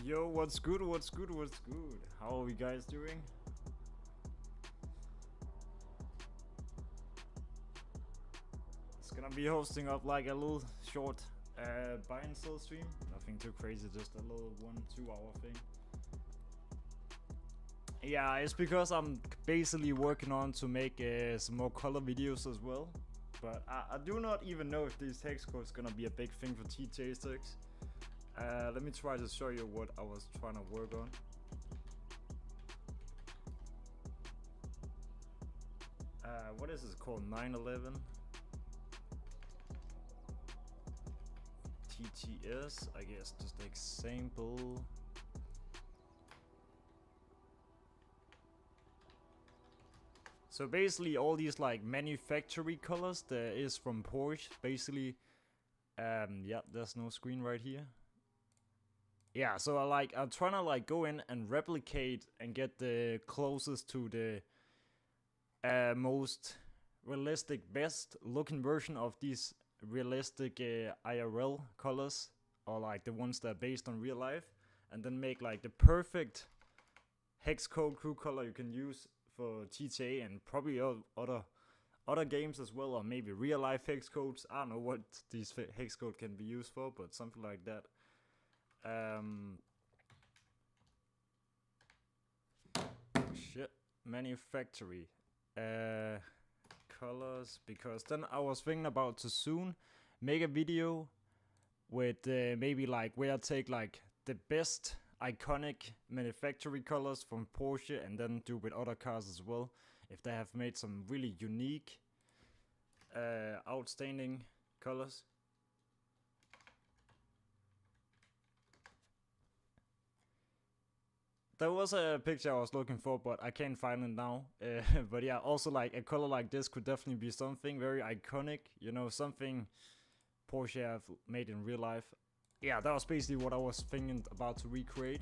Yo, what's good, what's good, what's good? How are we guys doing? It's gonna be hosting up like a little short buy and sell stream. Nothing too crazy, just a little 1-2 hour thing. Yeah, it's because I'm basically working on to make some more color videos as well. But I do not even know if these hex codes gonna be a big thing for GTA6. Let me try to show you what I was trying to work on. What is this called? 911 TTS, I guess, just example. So basically all these like manufacturing colors there is from Porsche basically. Yeah, there's no screen right here. Yeah, so I'm trying to like go in and replicate and get the closest to the most realistic, best looking version of these realistic IRL colors, or like the ones that are based on real life, and then make like the perfect hex code crew color you can use for GTA and probably other games as well, or maybe real life hex codes. I don't know what these hex code can be used for, but something like that. Shit, manufacturing colors, because then I was thinking about to soon make a video with maybe like where I take like the best iconic manufacturing colors from Porsche and then do with other cars as well, if they have made some really unique outstanding colors. There was a picture I was looking for, but I can't find it now. But yeah, also like a color like this could definitely be something very iconic, you know, something Porsche have made in real life. Yeah, that was basically what I was thinking about to recreate.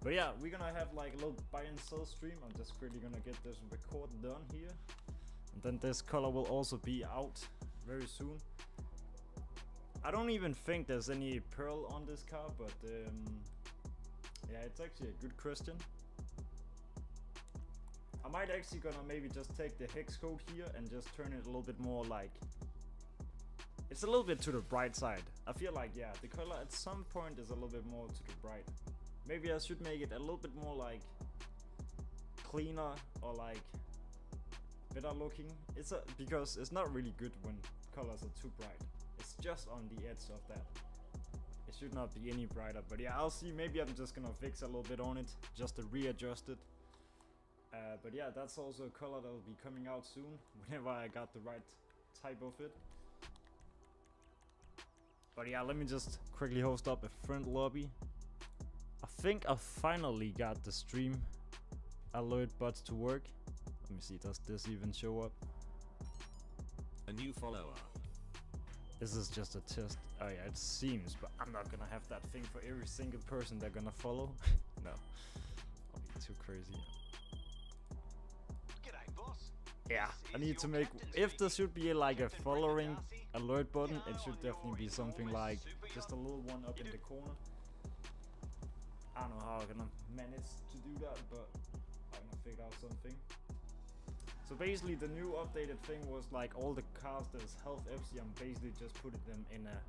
But yeah, we're gonna have like a little buy and sell stream. I'm just quickly gonna get this record done here. And then this color will also be out very soon. I don't even think there's any pearl on this car, but yeah, it's actually a good question. I might actually gonna maybe just take the hex code here and just turn it a little bit more like, it's a little bit to the bright side. I feel like, yeah, the color at some point is a little bit more to the bright. Maybe I should make it a little bit more like cleaner or like better looking. Because it's not really good when colors are too bright. It's just on the edge of that. It should not be any brighter, but yeah, I'll see. Maybe I'm just gonna fix a little bit on it just to readjust it. But yeah, that's also a color that will be coming out soon whenever I got the right type of it. But yeah, let me just quickly host up a friend lobby. I think I finally got the stream alert bots to work. Let me see, does this even show up? A new follower. This is just a test. Oh yeah, it seems, but I'm not gonna have that thing for every single person they're gonna follow. No, I'll be too crazy. G'day, boss. Yeah, I need to make, if there should be like a following alert button, it should definitely be something like just a little one up in the corner. I don't know how I'm gonna manage to do that, but I'm gonna figure out something. So basically the new updated thing was like all the cars that's health Epsi, I'm basically just putting them in a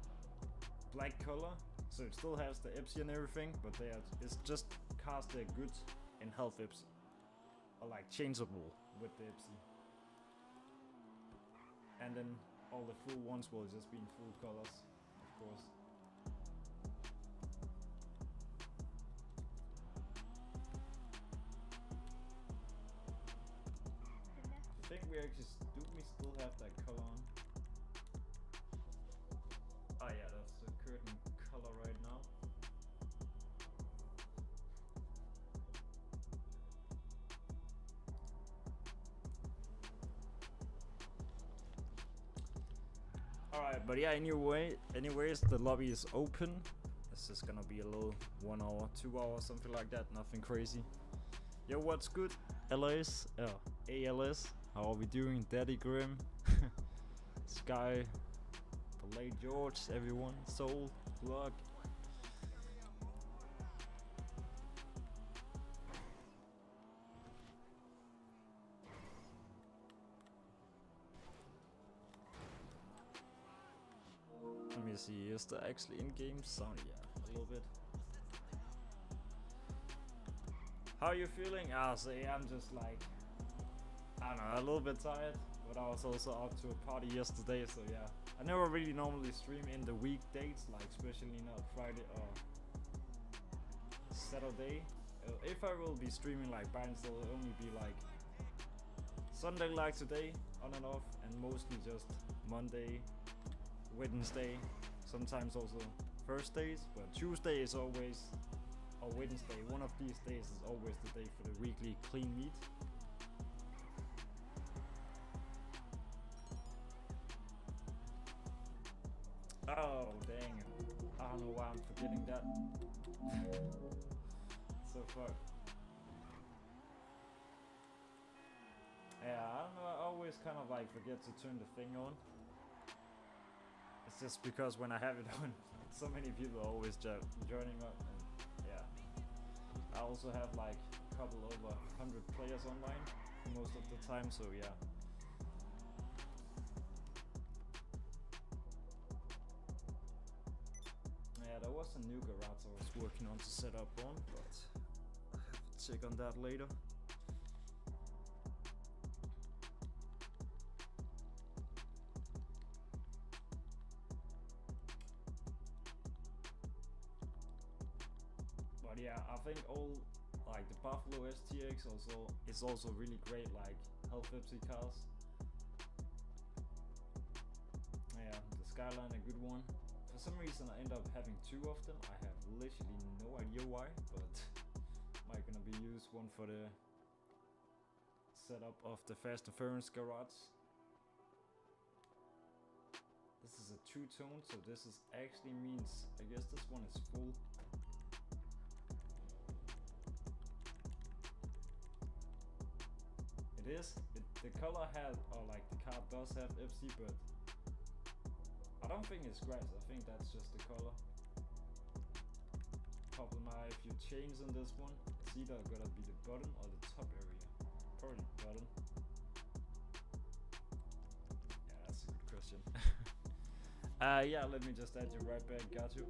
black color. So it still has the Epsi and everything, but it's just cars that are good in health Epsi. Or like changeable with the Epsi. And then all the full ones will just be in full colors, of course. I think we actually we still have that color on. Oh yeah, that's the curtain color right now. Alright, but yeah, anyways, the lobby is open. This is gonna be a little 1 hour, 2 hours, something like that, nothing crazy. Yo, what's good? ALLWAYS, ALS. How are we doing? Daddy Grim, Sky, the late George, everyone, Soul, Vlog. me see, is there actually in-game sound? Yeah, a little bit. How are you feeling? See, I'm just like, I don't know, a little bit tired, but I was also out to a party yesterday, so yeah. I never really normally stream in the weekdays, like especially not Friday or Saturday. If I will be streaming like bands, it'll only be like Sunday like today, on and off, and mostly just Monday, Wednesday, sometimes also Thursdays, but Tuesday is always, or Wednesday, one of these days is always the day for the weekly clean meat. Oh dang, I don't know why I'm forgetting that. So fuck. Yeah, I don't know, I always kind of like forget to turn the thing on. It's just because when I have it on, so many people are always joining up, and yeah. I also have like a couple over 100 players online most of the time, so yeah. Yeah, there was a new garage I was working on to set up on, but I have to check on that later. But yeah, I think all like the Buffalo STX is also really great, like Epsi cars. Yeah, the Skyline a good one. For some reason I end up having two of them. I have literally no idea why, but might gonna be used one for the setup of the Fast and Furious garage. This is a two-tone, so this is actually means, I guess this one is full. It is. The color has, or like the car does have Epsi, but I don't think it's scratched. I think that's just the color. Problem now, if you change on this one, it's either gonna be the bottom or the top area. Probably bottom. Yeah, that's a good question. Yeah, let me just add you right back. Got you.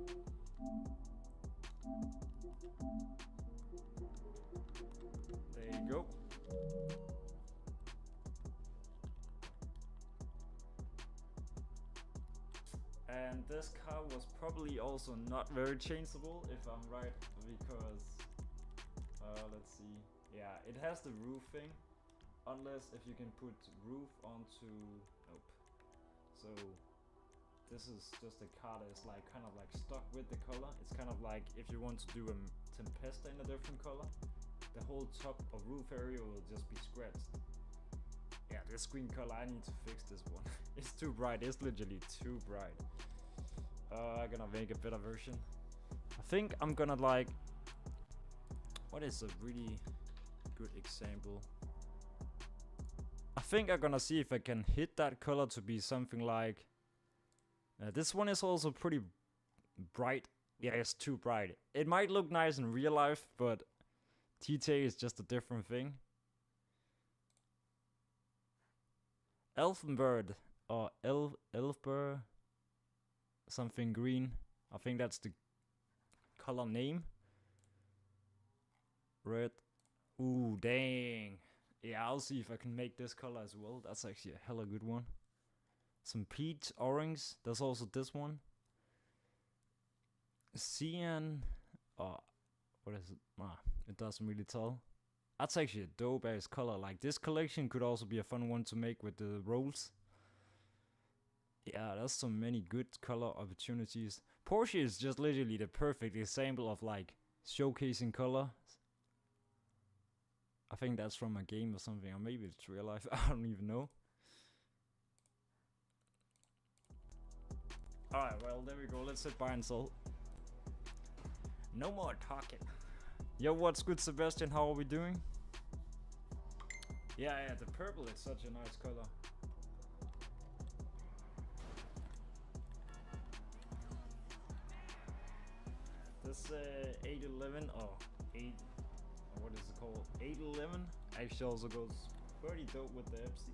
There you go. And this car was probably also not very changeable, if I'm right, because let's see. Yeah, it has the roof thing, unless if you can put roof onto, nope. So this is just a car that is like kind of like stuck with the color. It's kind of like if you want to do a Tempesta in a different color, the whole top of roof area will just be scratched. Yeah, this green color, I need to fix this one. It's too bright, it's literally too bright. I'm gonna make a better version. I think I'm gonna like, what is a really good example? I think I'm gonna see if I can hit that color to be something like, this one is also pretty bright. Yeah, it's too bright. It might look nice in real life, but GTA is just a different thing. Elfenbird or Elfbird, something green. I think that's the color name. Red. Ooh, dang. Yeah, I'll see if I can make this color as well. That's actually a hella good one. Some peach, orange. There's also this one. Cyan. Oh, what is it? It doesn't really tell. That's actually a dope ass color. Like, this collection could also be a fun one to make with the rolls. Yeah, there's so many good color opportunities. Porsche is just literally the perfect example of like showcasing color. I think that's from a game or something, or maybe it's real life. I don't even know. Alright, well, there we go. Let's hit buy and sell. No more talking. Yo, what's good, Sebastian? How are we doing? Yeah, the purple is such a nice color. This 811 or 8, what is it called? 811 actually also goes pretty dope with the Epsi.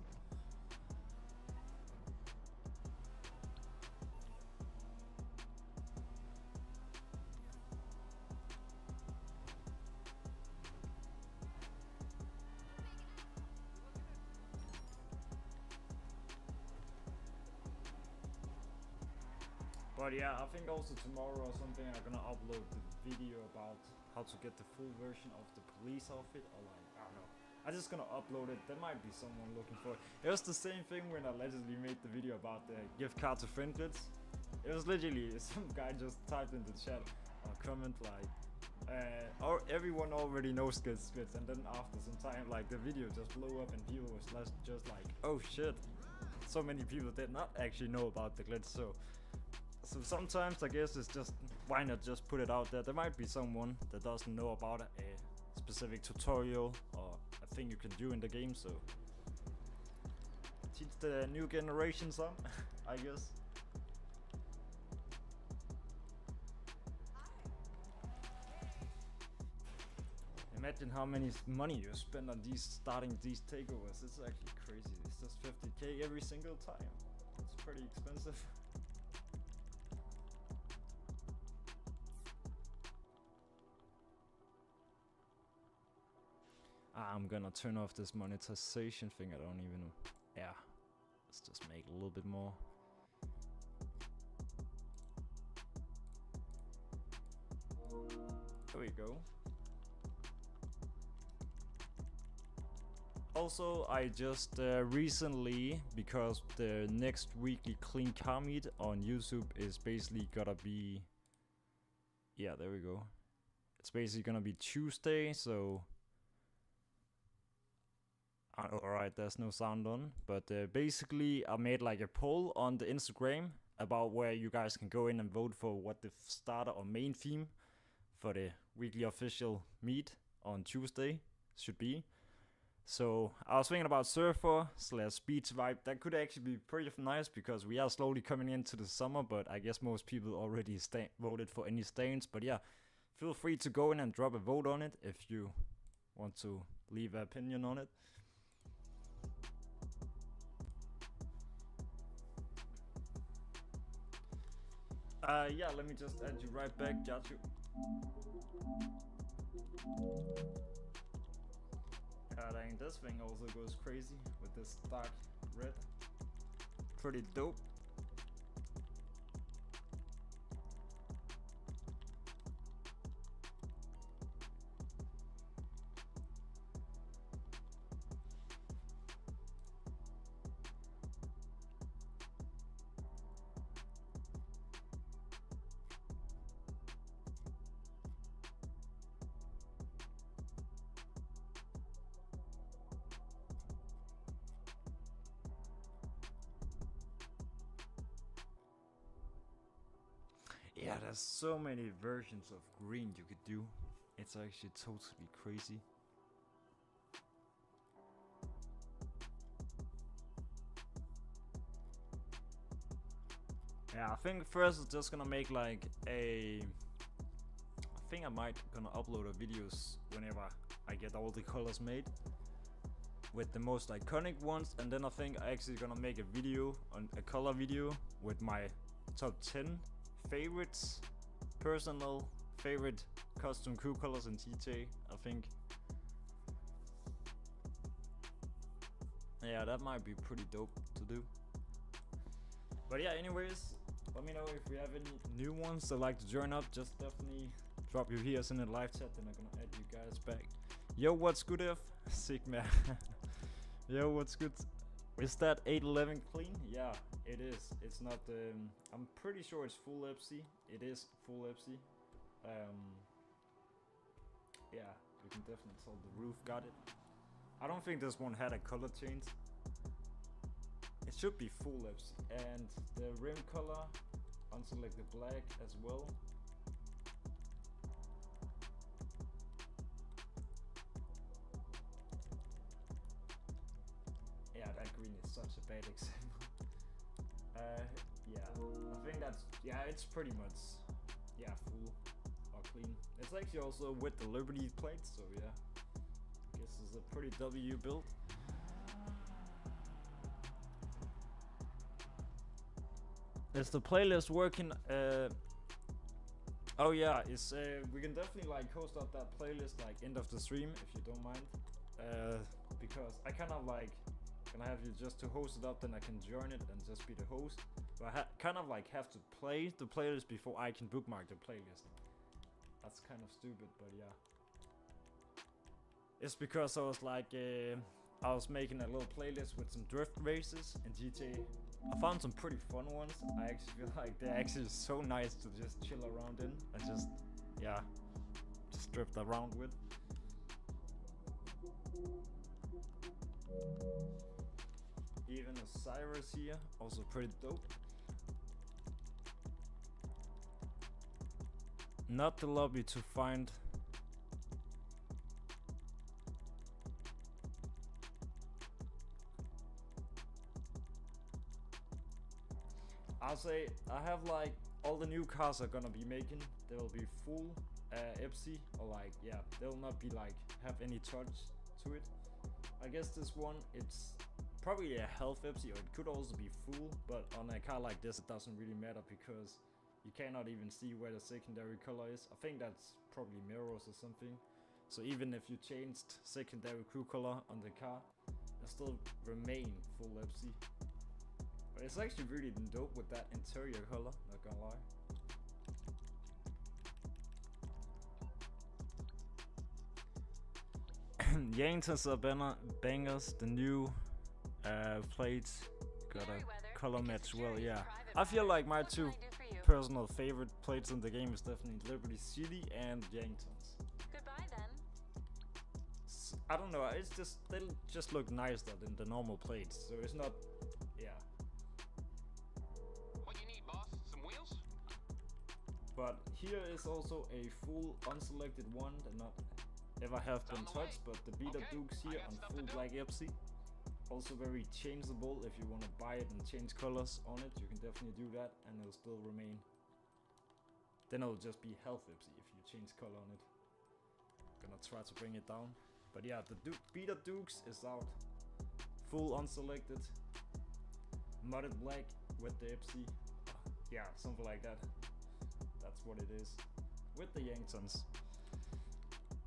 But yeah, I think also tomorrow or something I'm gonna upload the video about how to get the full version of the police outfit, or like, I don't know. I'm just gonna upload it. There might be someone looking for it. It was the same thing when I allegedly made the video about the gift card to Friendlets. It was literally some guy just typed in the chat or comment like, or everyone already knows glitch, and then after some time, like the video just blew up and people was just like, oh shit, so many people did not actually know about the glitch. So sometimes I guess it's just, why not just put it out there? There might be someone that doesn't know about a specific tutorial or a thing you can do in the game, so teach the new generation some, I guess. Imagine how many money you spend on starting these takeovers. It's actually crazy. It's just 50k every single time. It's pretty expensive. I'm gonna turn off this monetization thing. I don't even know. Yeah, let's just make a little bit more. There we go. Also, I just recently, because the next weekly clean car meet on YouTube is basically gonna be, yeah, there we go. It's basically gonna be Tuesday, so alright, there's no sound on, but basically I made like a poll on the Instagram about where you guys can go in and vote for what the starter or main theme for the weekly official meet on Tuesday should be. So I was thinking about surfer / beach vibe. That could actually be pretty nice because we are slowly coming into the summer, but I guess most people already voted for any stains. But yeah, feel free to go in and drop a vote on it if you want to leave an opinion on it. Yeah, let me just add you right back, got you. Dang, this thing also goes crazy with this dark red. Pretty dope. Yeah, there's so many versions of green you could do. It's actually totally crazy. Yeah, I think first it's just gonna make like a... I think I might gonna upload a videos whenever I get all the colors made with the most iconic ones, and then I think I actually gonna make a video, on a color video with my top 10 favorites, personal favorite custom crew colors in GTA, I think. Yeah, that might be pretty dope to do. But yeah, anyways, let me know if we have any new ones that like to join up. Just definitely drop your ears in the live chat, and I'm gonna add you guys back. Yo, what's good, F? Sigma. Yo, what's good? Is that 811 clean? Yeah, it is. It's not, I'm pretty sure it's full Epsi. It is full Epsi. Yeah, you can definitely tell the roof got it. I don't think this one had a color change. It should be full Epsi. And the rim color onto like the black as well. Yeah, that green is such a bad example. Yeah, I think that's, yeah, it's pretty much, yeah, full or clean. It's actually also with the Liberty plate, so yeah, I guess it's a pretty W build. Is the playlist working? Oh yeah, it's we can definitely like host up that playlist like end of the stream if you don't mind. Because I kind of like, can I have you just to host it up, then I can join it and just be the host. So I kind of like have to play the playlist before I can bookmark the playlist. That's kind of stupid, but yeah. It's because I was like, I was making a little playlist with some drift races in GTA. I found some pretty fun ones. I actually feel like they're actually so nice to just chill around in and just, yeah, just drift around with. Even Osiris here, also pretty dope. Not the lobby to find. I'll say I have like all the new cars are gonna be making. They will be full Epsi, or like, yeah, they will not be like have any touch to it. I guess this one, it's probably a health Epsi, or it could also be full, but on a car like this it doesn't really matter because you cannot even see where the secondary color is. I think that's probably mirrors or something. So even if you changed secondary crew color on the car, it still remain full Epsi. But it's actually really dope with that interior color, not gonna lie. Yankton's are bangers, the new plates got a color match well, yeah. I feel like my two personal favorite plates in the game is definitely Liberty City and Yankton's. Goodbye then. I don't know, it's just, they just look nicer than the normal plates, so it's not, yeah. What you need, boss? Some wheels? But here is also a full unselected one that not ever have been touched, but the Beater Dukes here on full black Epsi. Also very changeable. If you want to buy it and change colors on it, you can definitely do that and it'll still remain. Then it'll just be health Epsi if you change color on it. Gonna try to bring it down. But yeah, the Beater Dukes is out. Full unselected. Modded black with the Epsi. Yeah, something like that. That's what it is. With the Yanktons.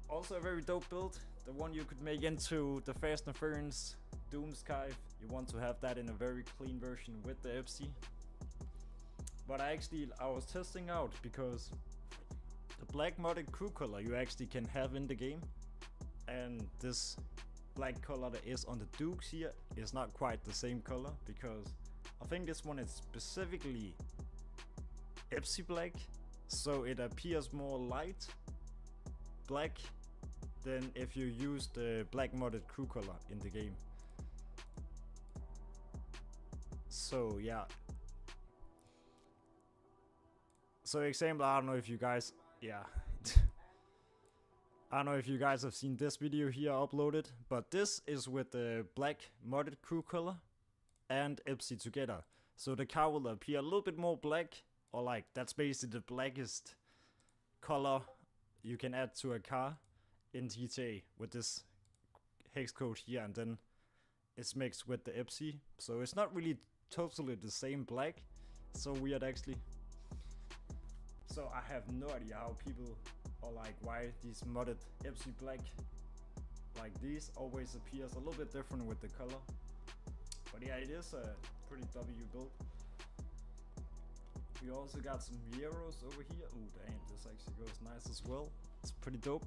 Also a very dope build. The one you could make into the Fast and Furious Doomsky. You want to have that in a very clean version with the Epsi. But I was testing out because the black modded crew color you actually can have in the game. And this black color that is on the Dukes here is not quite the same color, because I think this one is specifically Epsi black, so it appears more light black than if you use the black modded crew color in the game. So yeah. So example, I don't know if you guys, yeah. I don't know if you guys have seen this video here uploaded, but this is with the black modded crew color and Epsi together. So the car will appear a little bit more black, or like that's basically the blackest color you can add to a car in GTA with this hex code here, and then it's mixed with the Epsi. So it's not really totally the same black. So weird actually. So I have no idea how people, or like why these modded Epsi black like these always appears a little bit different with the color. But yeah, it is a pretty W build. We also got some Euros over here. Oh damn, this actually goes nice as well. It's pretty dope.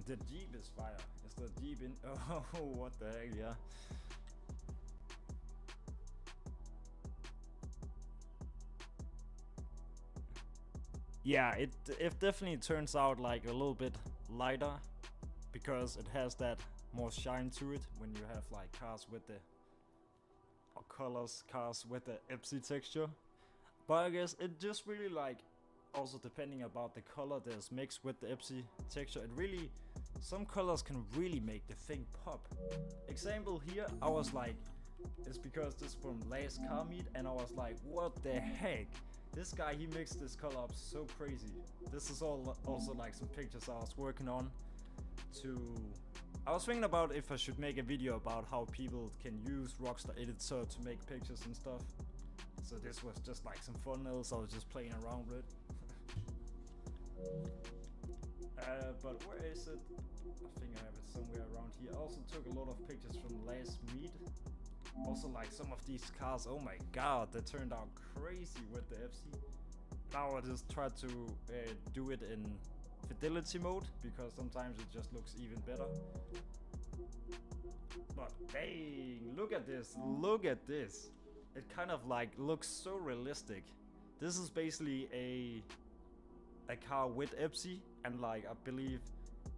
The Jeep is fire. Is the Jeep in? Oh, what the heck, yeah. Yeah, it definitely turns out like a little bit lighter, because it has that more shine to it when you have like cars with the, or colors, cars with the Epsi texture. But I guess it just really like, also depending about the color that's mixed with the Epsi texture, it really, some colors can really make the thing pop. Example here, I was like, it's because this is from last car meet, and I was like, what the heck? This guy, he mixed this color up so crazy. This is all also like some pictures I was working on to, I was thinking about if I should make a video about how people can use Rockstar Editor to make pictures and stuff. So this was just like some fun else, I was just playing around with. But where is it? I think I have it somewhere around here. I also took a lot of pictures from last meet. Also, like some of these cars, oh my god, they turned out crazy with the Epsi. Now I just try to do it in fidelity mode because sometimes it just looks even better. But dang, look at this, look at this. It kind of like looks so realistic. This is basically a car with Epsi and like I believe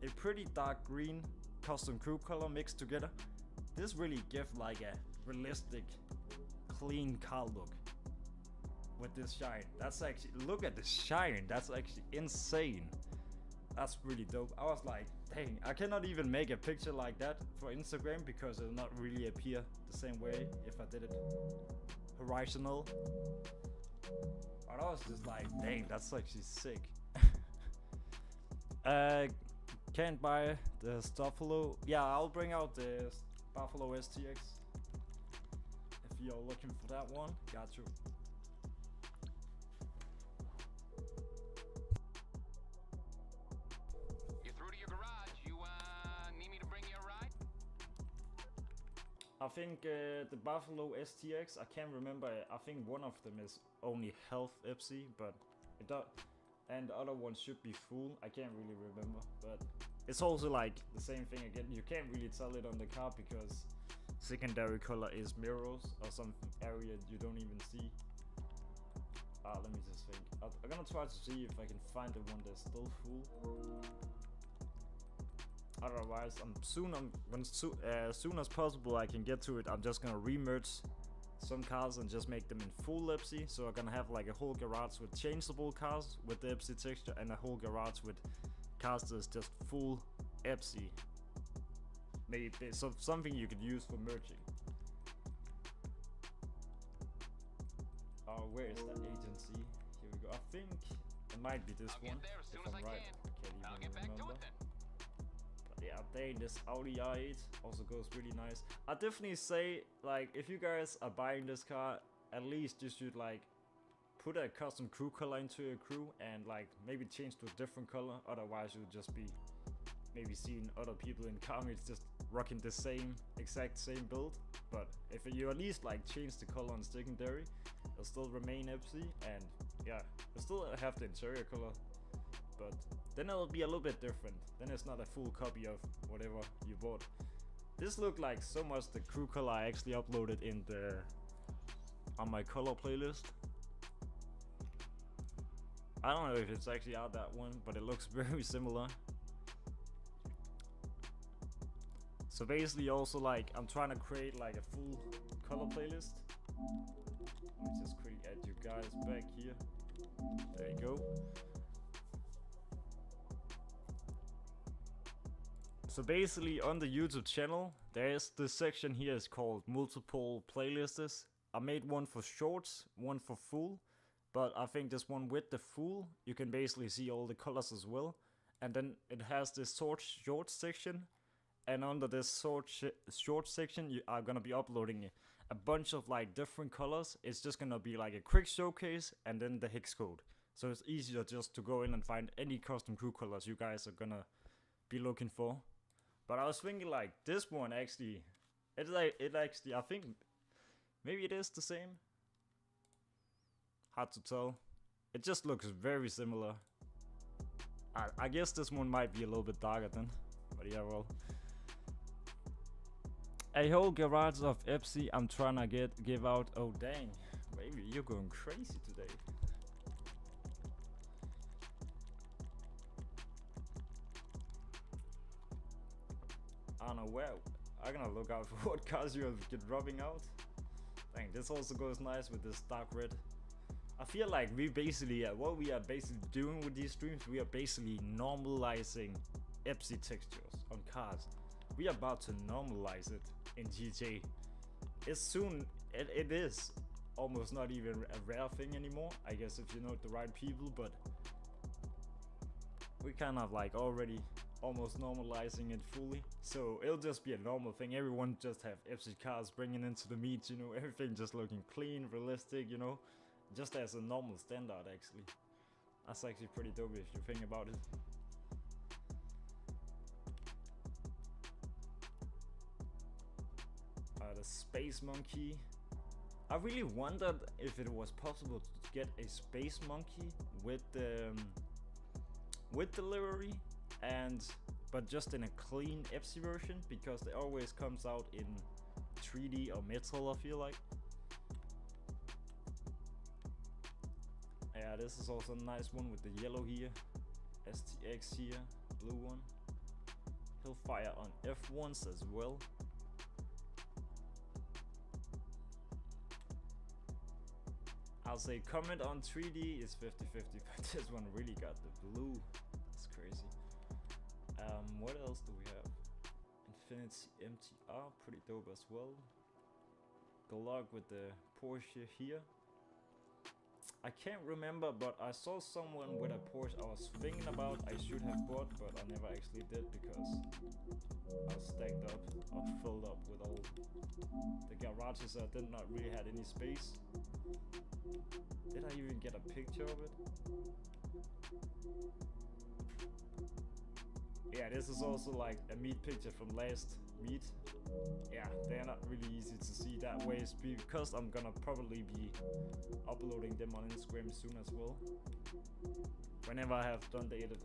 a pretty dark green custom crew color mixed together. This really gives like a realistic clean car look with this shine. That's actually, look at the shine, that's actually insane. That's really dope. I was like, dang, I cannot even make a picture like that for Instagram because it'll not really appear the same way if I did it horizontal. But I was just like, dang, that's actually sick. Can't buy the Buffalo. Yeah, I'll bring out the Buffalo STX if you're looking for that one. Got you. You're through to your garage. You need me to bring you a ride? I think the Buffalo STX, I can't remember. I think one of them is only health Epsi, but it does, and the other one should be full. I can't really remember, but it's also like the same thing again. You can't really tell it on the car because secondary color is mirrors or some area you don't even see. Let me just think. I'm gonna try to see if I can find the one that's still full. Otherwise, as soon as possible I can get to it, I'm just gonna remerge some cars and just make them in full Epsi. So I'm gonna have like a whole garage with changeable cars with the Epsi texture and a whole garage with cars that's just full Epsi. Maybe so something you could use for merging. Oh, where is that agency? Here we go. I think it might be this one. Get there as soon if as I'm I right. can. I can't I'll even get back to remember. it then. But yeah, dang, this Audi i8 also goes really nice. I definitely say, like, if you guys are buying this car, at least you should like put a custom crew color into your crew and like maybe change to a different color. Otherwise you'll just be maybe seeing other people in car meets just rocking the exact same build. But if you at least like change the color on secondary, it'll still remain Epsi, and yeah, it'll still have the interior color, but then it'll be a little bit different. Then it's not a full copy of whatever you bought. This looked like so much the crew color I actually uploaded in the on my color playlist. I don't know if it's actually out that one, but it looks very similar. So basically also like I'm trying to create like a full color playlist. Let me just quickly add you guys back here. There you go. So basically on the YouTube channel, there's this section here is called multiple playlists. I made one for shorts, one for full, but I think this one with the full, you can basically see all the colors as well. And then it has this short section. And under this short section, you are gonna be uploading a bunch of like different colors. It's just gonna be like a quick showcase and then the hex code. So it's easier just to go in and find any custom crew colors you guys are gonna be looking for. But I was thinking like this one actually, it actually, I think maybe it is the same. Hard to tell. It just looks very similar. I guess this one might be a little bit darker then, but yeah, well. A whole garage of Epsi I'm trying to give out. Oh dang, baby, you're going crazy today. I don't know where. I'm gonna look out for what cars you get dropping out. Dang, this also goes nice with this dark red. I feel like we basically, what we are basically doing with these streams, we are basically normalizing Epsi textures on cars. We are about to normalize it in GTA. It's soon, it is almost not even a rare thing anymore, I guess, if you know the right people, but we kind of like already almost normalizing it fully. So it'll just be a normal thing. Everyone just have Epsi cars bringing into the meet, you know, everything just looking clean, realistic, you know, just as a normal standard actually. That's actually pretty dope if you think about it. the space monkey. I really wondered if it was possible to get a space monkey with delivery, but just in a clean Epsi version, because it always comes out in 3D or metal, I feel like. Yeah, this is also a nice one with the yellow here, STX here, blue one. He'll fire on F1s as well. I'll say comment on 3D is 50-50, but this one really got the blue. That's crazy. What else do we have? Infinity MTR, pretty dope as well. Glock with the Porsche here. I can't remember, but I saw someone with a Porsche I was thinking about I should have bought, but I never actually did because I was stacked up or filled up with all the garages. I did not really had any space. Did I even get a picture of it? Yeah, this is also like a meet picture from last meet. Yeah, they're not really easy to see that way, because I'm gonna probably be uploading them on Instagram soon as well, whenever I have done the edit.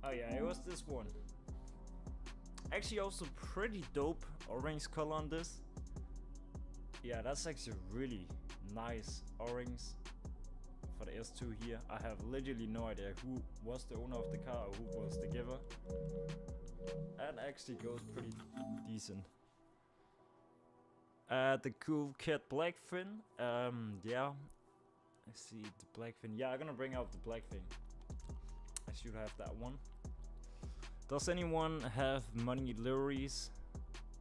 Oh yeah, it was this one. Actually also pretty dope orange color on this. Yeah, that's actually really nice orange for the S2 here. I have literally no idea who was the owner of the car or who was the giver. And actually goes pretty decent. The cool cat blackfin. Yeah. I see the blackfin. Yeah, I'm gonna bring out the blackfin. I should have that one. Does anyone have money liveries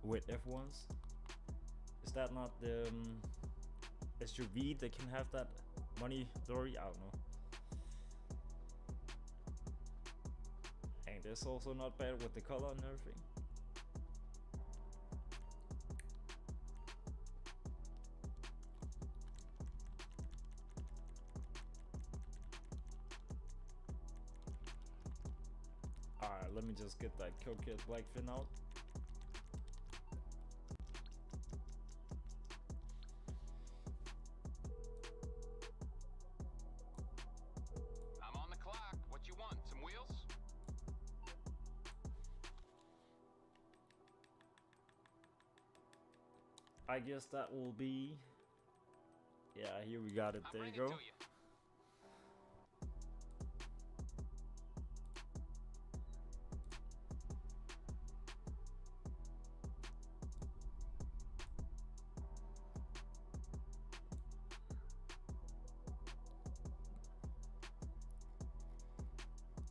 with F1s? Is that not the SUV that can have that money livery? I don't know. And this also not bad with the color and everything. Alright, let me just get that coquette blackfin out. I'm on the clock. What you want? Some wheels? I guess that will be... Yeah, here we got it. I'm There you bringing go. to you.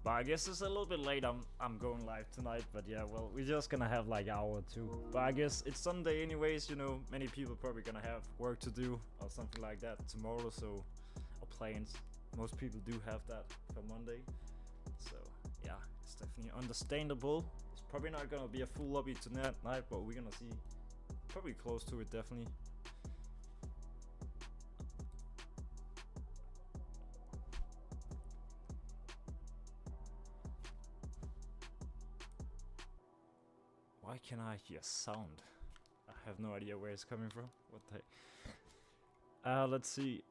But I guess it's a little bit late. I'm going live tonight, but yeah, well, we're just gonna have like an hour or two. But I guess it's Sunday anyways, you know, many people probably gonna have work to do or something like that tomorrow, so, or plans. Most people do have that for Monday. So yeah, it's definitely understandable. It's probably not gonna be a full lobby tonight, but we're gonna see. Probably close to it, definitely. Why can I hear sound? I have no idea where it's coming from. What the heck? Let's see.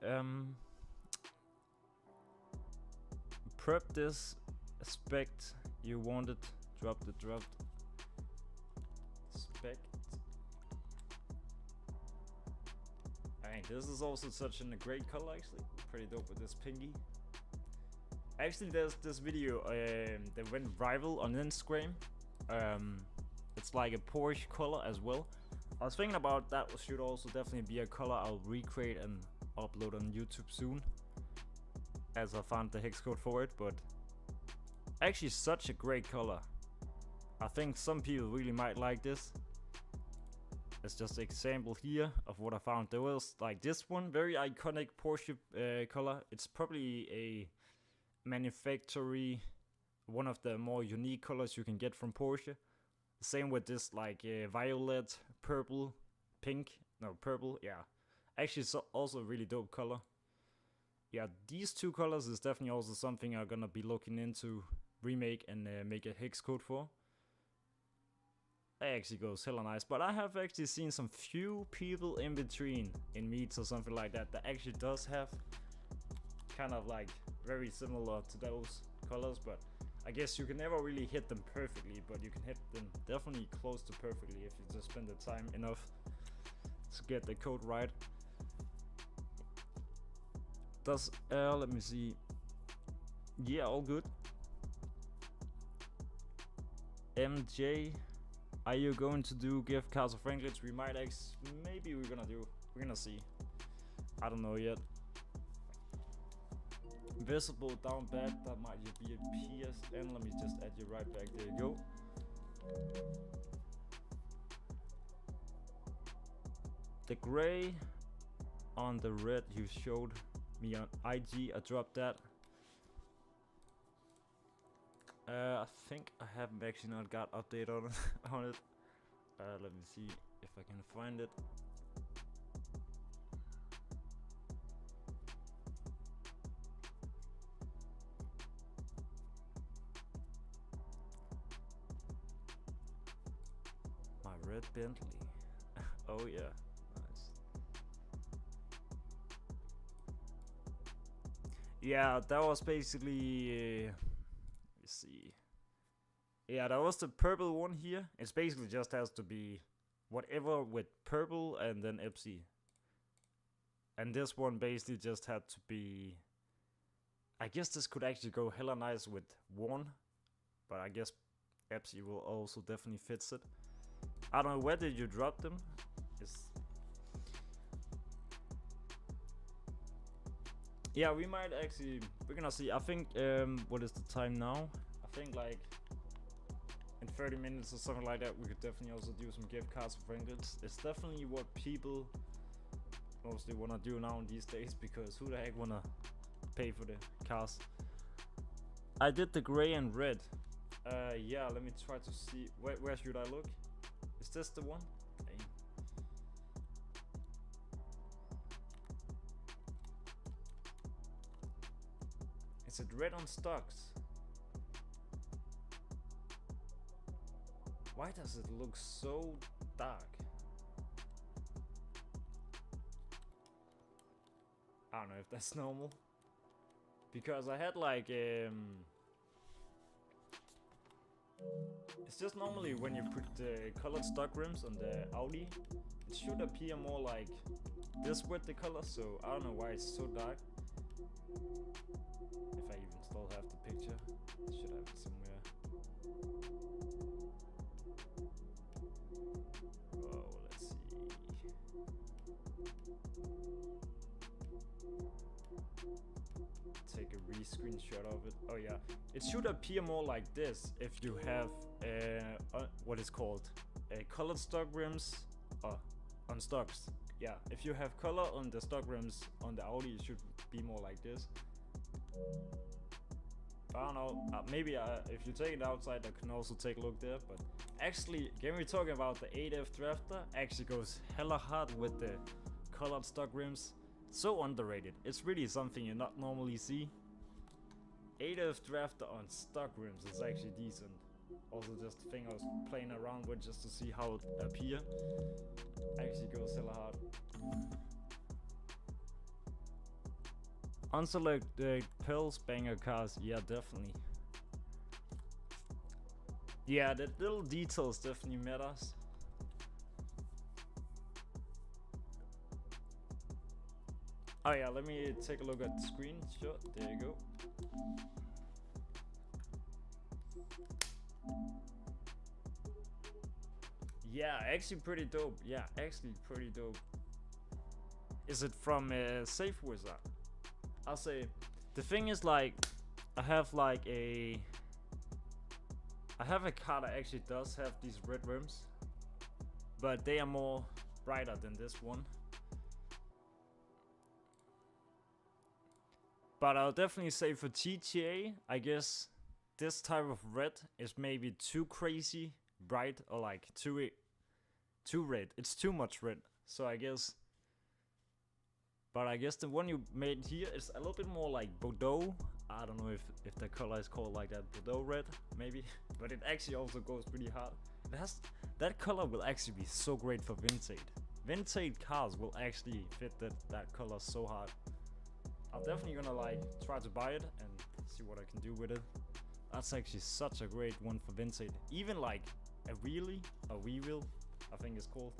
Prep this aspect you wanted. Dropped. Spect. I mean, this is also such a great color, actually. Pretty dope with this pinky. Actually, there's this video that went viral on Instagram. It's like a Porsche color as well. I was thinking about that should also definitely be a color I'll recreate and upload on YouTube soon, as I found the hex code for it. But actually such a great color. I think some people really might like this. It's just an example here of what I found. There was like this one, very iconic Porsche color. It's probably a manufacturer, one of the more unique colors you can get from Porsche. Same with this like violet, purple, pink, no purple, yeah. Actually it's also a really dope color. Yeah, these two colors is definitely also something I'm gonna be looking into remake and make a hex code for. actually goes hella nice. But I have actually seen some few people in between in meets or something like that that actually does have kind of like very similar to those colors, but I guess you can never really hit them perfectly, but you can hit them definitely close to perfectly if you just spend the time enough to get the code right. Does let me see. Yeah, all good. MJ, are you going to do gift cards of Franklins? We might maybe we're gonna see. I don't know yet. Visible down bad, that might be a PSN. Let me just add you right back. There you go. The gray on the red you showed me on IG, I dropped that. I think I haven't actually not got update on it. Let me see if I can find it. My red Bentley. Oh yeah, nice. Yeah, that was basically. See, yeah, that was the purple one here. It's basically just has to be whatever with purple and then Epsi, and this one basically just had to be. I guess this could actually go hella nice with one, but I guess Epsi will also definitely fits it. I don't know, where did you drop them? Yeah, we might actually, we're gonna see. I think, what is the time now? I think like in 30 minutes or something like that, we could definitely also do some gift cards for Franklins. It's definitely what people mostly wanna do now in these days, because who the heck wanna pay for the cars? I did the gray and red. Yeah, let me try to see, where should I look? Is this the one? Is it red on stocks? Why does it look so dark? I don't know if that's normal. Because I had like it's just normally when you put the colored stock rims on the Audi, it should appear more like this with the color, so I don't know why it's so dark. If I even still have the picture, I should have it somewhere. Oh, let's see. Take a re-screenshot of it. Oh yeah, it should appear more like this if you have what is called colored stock rims on stocks. Yeah, if you have color on the stock rims on the Audi, it should be more like this. I don't know, maybe if you take it outside I can also take a look there, but actually, when we're talking about the ADF Drafter, actually goes hella hard with the colored stock rims. So underrated, it's really something you not normally see. ADF Drafter on stock rims is actually decent. Also just a thing I was playing around with just to see how it appear. Actually goes hella hard. Unselect the Pels banger cars, yeah, definitely. Yeah, the little details definitely matters. Oh yeah, let me take a look at the screenshot. There you go. Yeah, actually pretty dope. Yeah, actually pretty dope. Is it from Safe Wizard? I'll say, the thing is, like, I have a car that actually does have these red rims, but they are more brighter than this one. But I'll definitely say for GTA, I guess this type of red is maybe too crazy bright, or like too red. It's too much red. So I guess. But I guess the one you made here is a little bit more like Bordeaux. I don't know if the color is called like that, Bordeaux red, maybe. But it actually also goes pretty hard. that color will actually be so great for vintage. Vintage cars will actually fit that color so hard. I'm definitely gonna like try to buy it and see what I can do with it. That's actually such a great one for vintage. Even like a wheelie, I think it's called.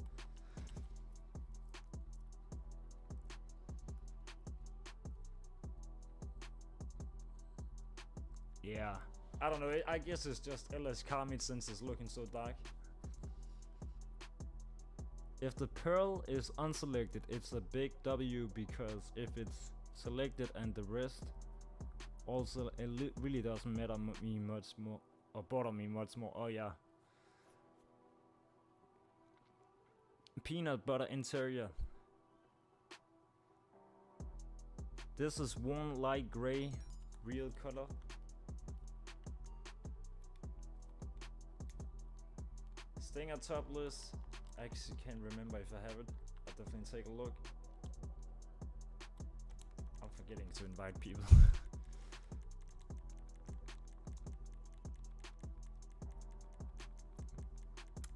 Yeah, I don't know. I guess it's just LS Carmid since it's looking so dark. If the pearl is unselected, it's a big W, because if it's selected and the rest also, it really doesn't matter me much more, or bother me much more. Oh yeah. Peanut butter interior. This is one light gray, real color. Stinger topless. I actually can't remember if I have it. I'll definitely take a look. I'm forgetting to invite people.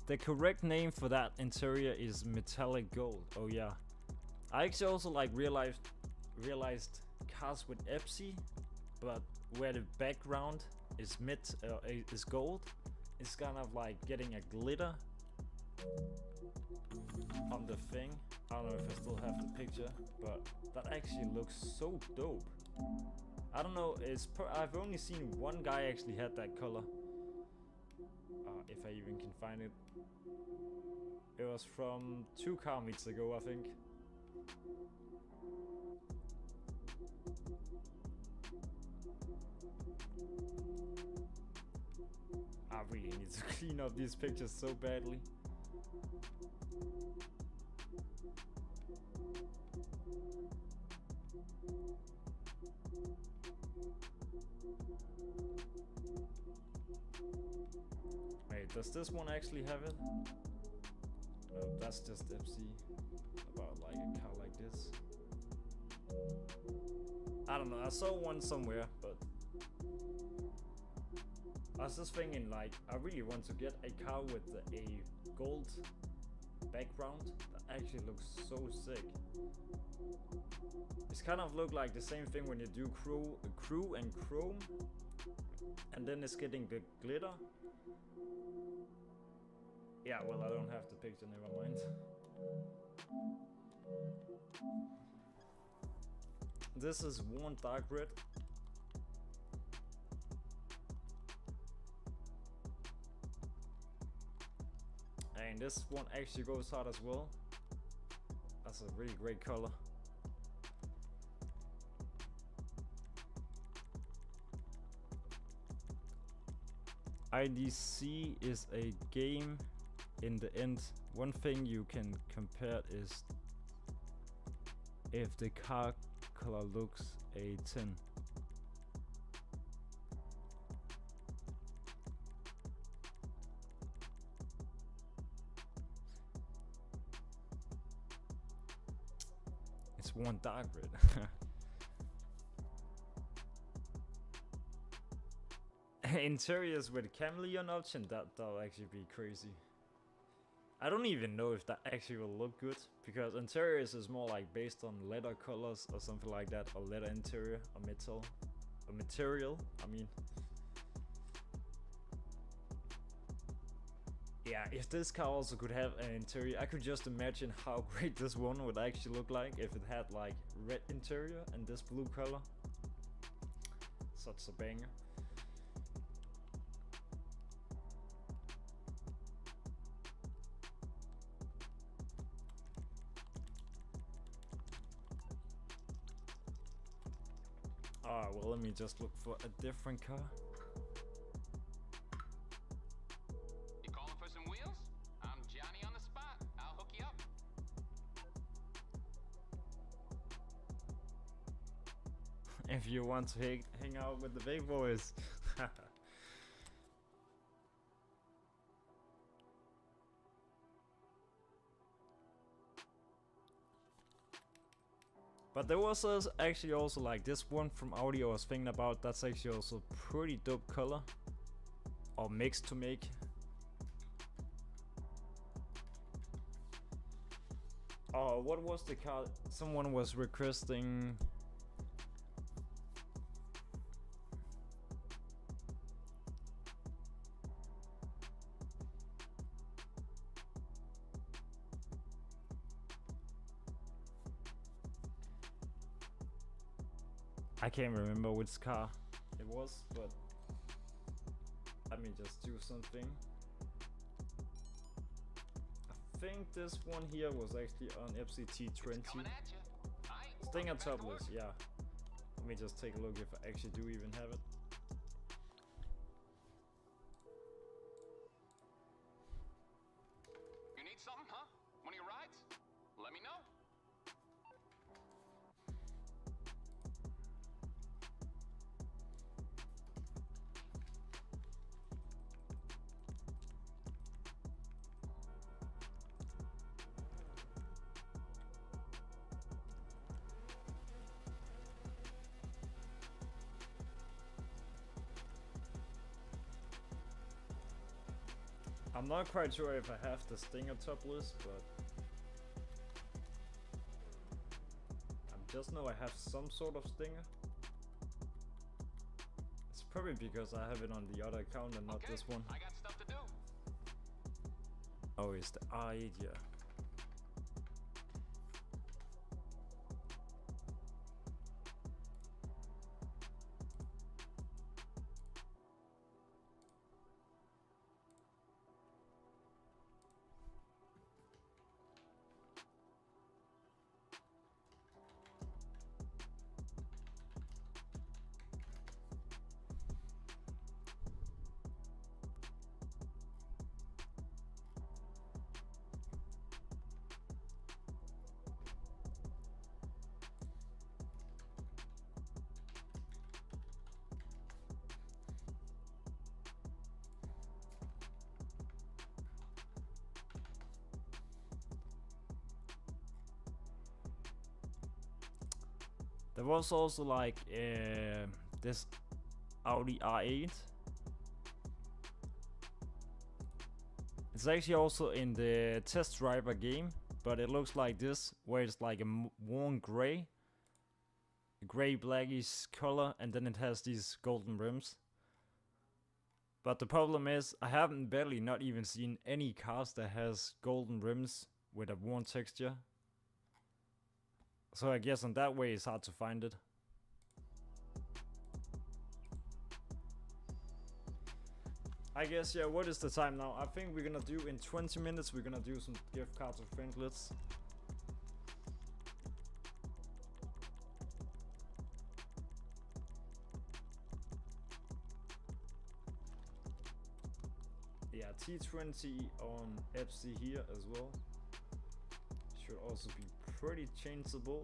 The correct name for that interior is metallic gold. Oh yeah. I actually also like realized cars with Epsi, but where the background is is gold, it's kind of like getting a glitter on the thing. I don't know if I still have the picture, but that actually looks so dope. I don't know, I've only seen one guy actually had that color. If I even can find it. It was from 2 car meets ago, I think. I really need to clean up these pictures so badly. Wait, does this one actually have it? No, that's just Epsi. About like a car like this. I don't know, I saw one somewhere, but I was just thinking like, I really want to get a car with a gold background that actually looks so sick. It's kind of look like the same thing when you do crew and chrome, and then it's getting the glitter. Yeah, well, I don't have the picture, never mind. This is one dark red. And this one actually goes hard as well. That's a really great color. IDC is a game. In the end, one thing you can compare is if the car color looks a 10. It's one dark red. Interiors with chameleon option, that'll actually be crazy. I don't even know if that actually will look good, because interiors is more like based on leather colors or something like that, or leather interior, or metal, or material, I mean. Yeah, if this car also could have an interior, I could just imagine how great this one would actually look like if it had like red interior and this blue color. Such a banger. Well, let me just look for a different car. You calling for some wheels? I'm Johnny on the spot. I'll hook you up. If you want to hang out with the big boys. But there was actually also like this one from Audi I was thinking about. That's actually also pretty dope color, or mix to make. Oh, what was the car? Someone was requesting. I can't remember which car it was, but let me just do something. I think this one here was actually on Epsi T20. Stinger topless, yeah. Let me just take a look if I actually do even have it. You need something, huh? One of your rides? Let me know. I'm not quite sure if I have the Stinger topless, but I just know I have some sort of Stinger. It's probably because I have it on the other account and not this one. I got stuff to do. Oh, it's the R8, yeah. There was also like this Audi R8. It's actually also in the test driver game, but it looks like this, where it's like a worn gray, blackish color, and then it has these golden rims. But the problem is, I haven't barely not even seen any cars that has golden rims with a worn texture. So I guess in that way it's hard to find it. I guess, yeah, what is the time now? I think we're gonna do in 20 minutes, we're gonna do some gift cards of Franklets. Yeah, T20 on Epsi here as well. Should also be pretty changeable.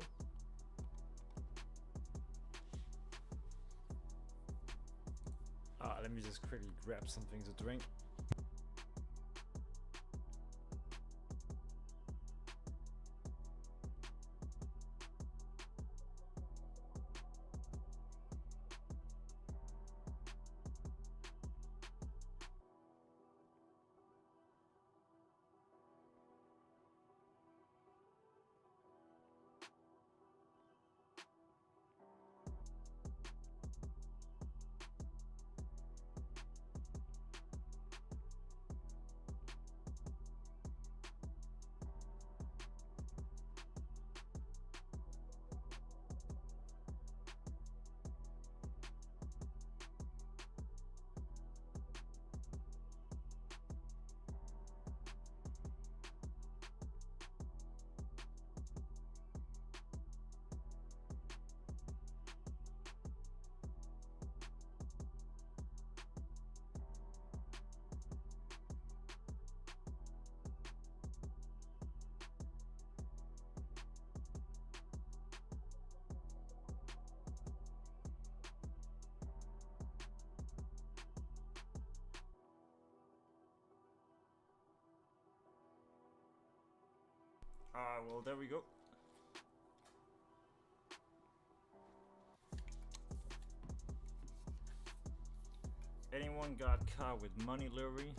Let me just quickly grab something to drink. Well, there we go. Anyone got car with money livery?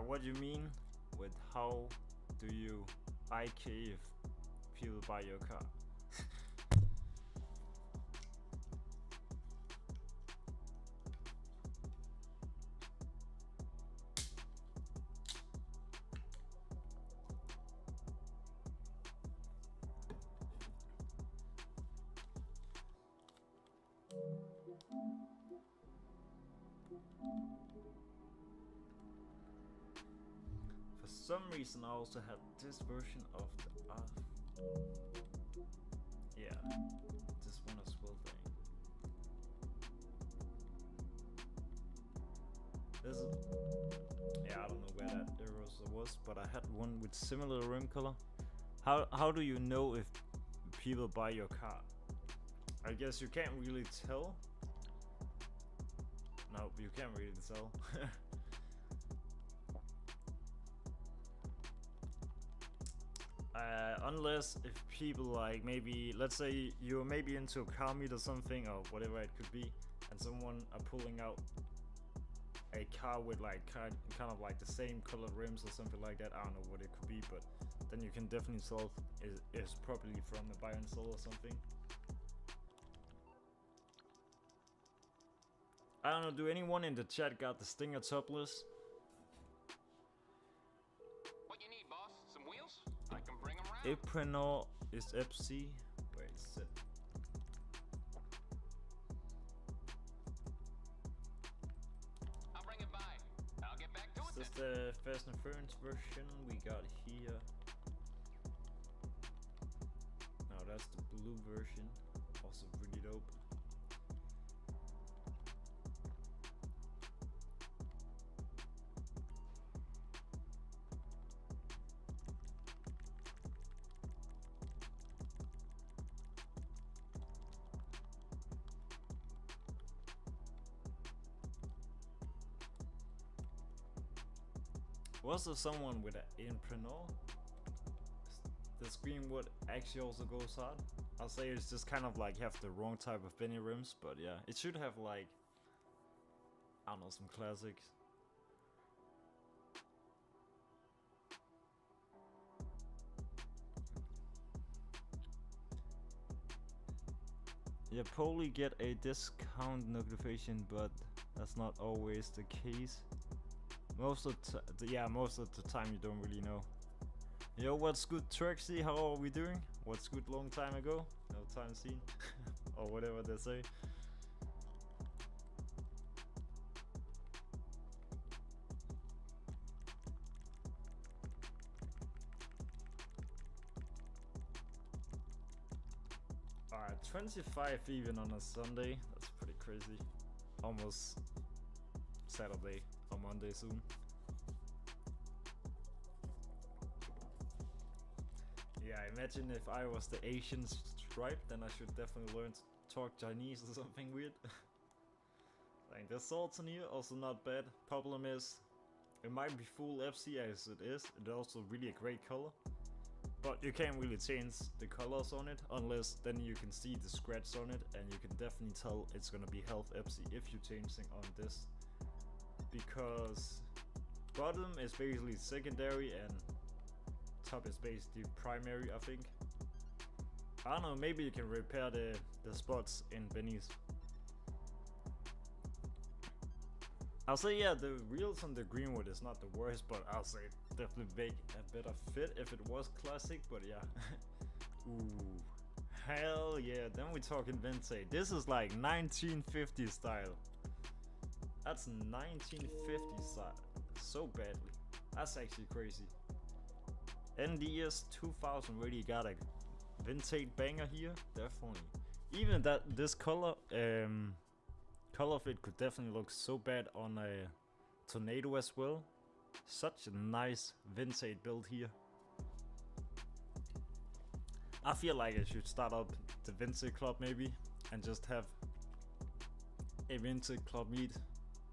What do you mean with how do you IK if people buy your car? For some reason I also have this version of the yeah, this one as well thing. This is, yeah, I don't know where that error was, but I had one with similar rim color. How do you know if people buy your car? I guess you can't really tell. No, you can't really tell. Unless if people like, maybe let's say you're maybe into a car meet or something or whatever it could be, and someone are pulling out a car with like kind of like the same colored rims or something like that. I don't know what it could be, but then you can definitely tell is probably from the buy and sell or something. I don't know, do anyone in the chat got the Stinger topless? What you need, boss? Some wheels? I can bring them around. Eprenor is Epsi. Wait, sit. I'll bring it by. I'll get back to it. Is this the Fast and Furious version we got here? No, that's the blue version. Also pretty dope. Was there someone with an impreneur? The screen would actually also goes hard. I'll say it's just kind of like have the wrong type of Benny rims, but yeah, it should have like, I don't know, some classics. You probably get a discount notification, but that's not always the case. Most of the time you don't really know. Yo, what's good, Trixie? How are we doing? What's good? Long time ago, no time seen, or whatever they say. Alright, 25 even on a Sunday. That's pretty crazy. Almost Saturday or Monday soon. Yeah, imagine if I was the Asian stripe, then I should definitely learn to talk Chinese or something weird. Like the salts in here, also not bad. Problem is, it might be full FC as it is. It's also really a great color. But you can't really change the colors on it, unless then you can see the scratch on it, and you can definitely tell it's gonna be health Epsi if you changing on this. Because bottom is basically secondary and top is basically primary, I think. I don't know, maybe you can repair the spots in Benny's. I'll say yeah, the wheels on the Greenwood is not the worst, but I'll say definitely make a better fit if it was classic, but yeah. Ooh, hell yeah, then we talking vintage. This is like 1950 style. That's 1950 style, so badly. That's actually crazy. NDS 2000 really got a vintage banger here, definitely. Even that this color fit could definitely look so bad on a Tornado as well. Such a nice vintage build here. I feel like I should start up the vintage club maybe and just have a vintage club meet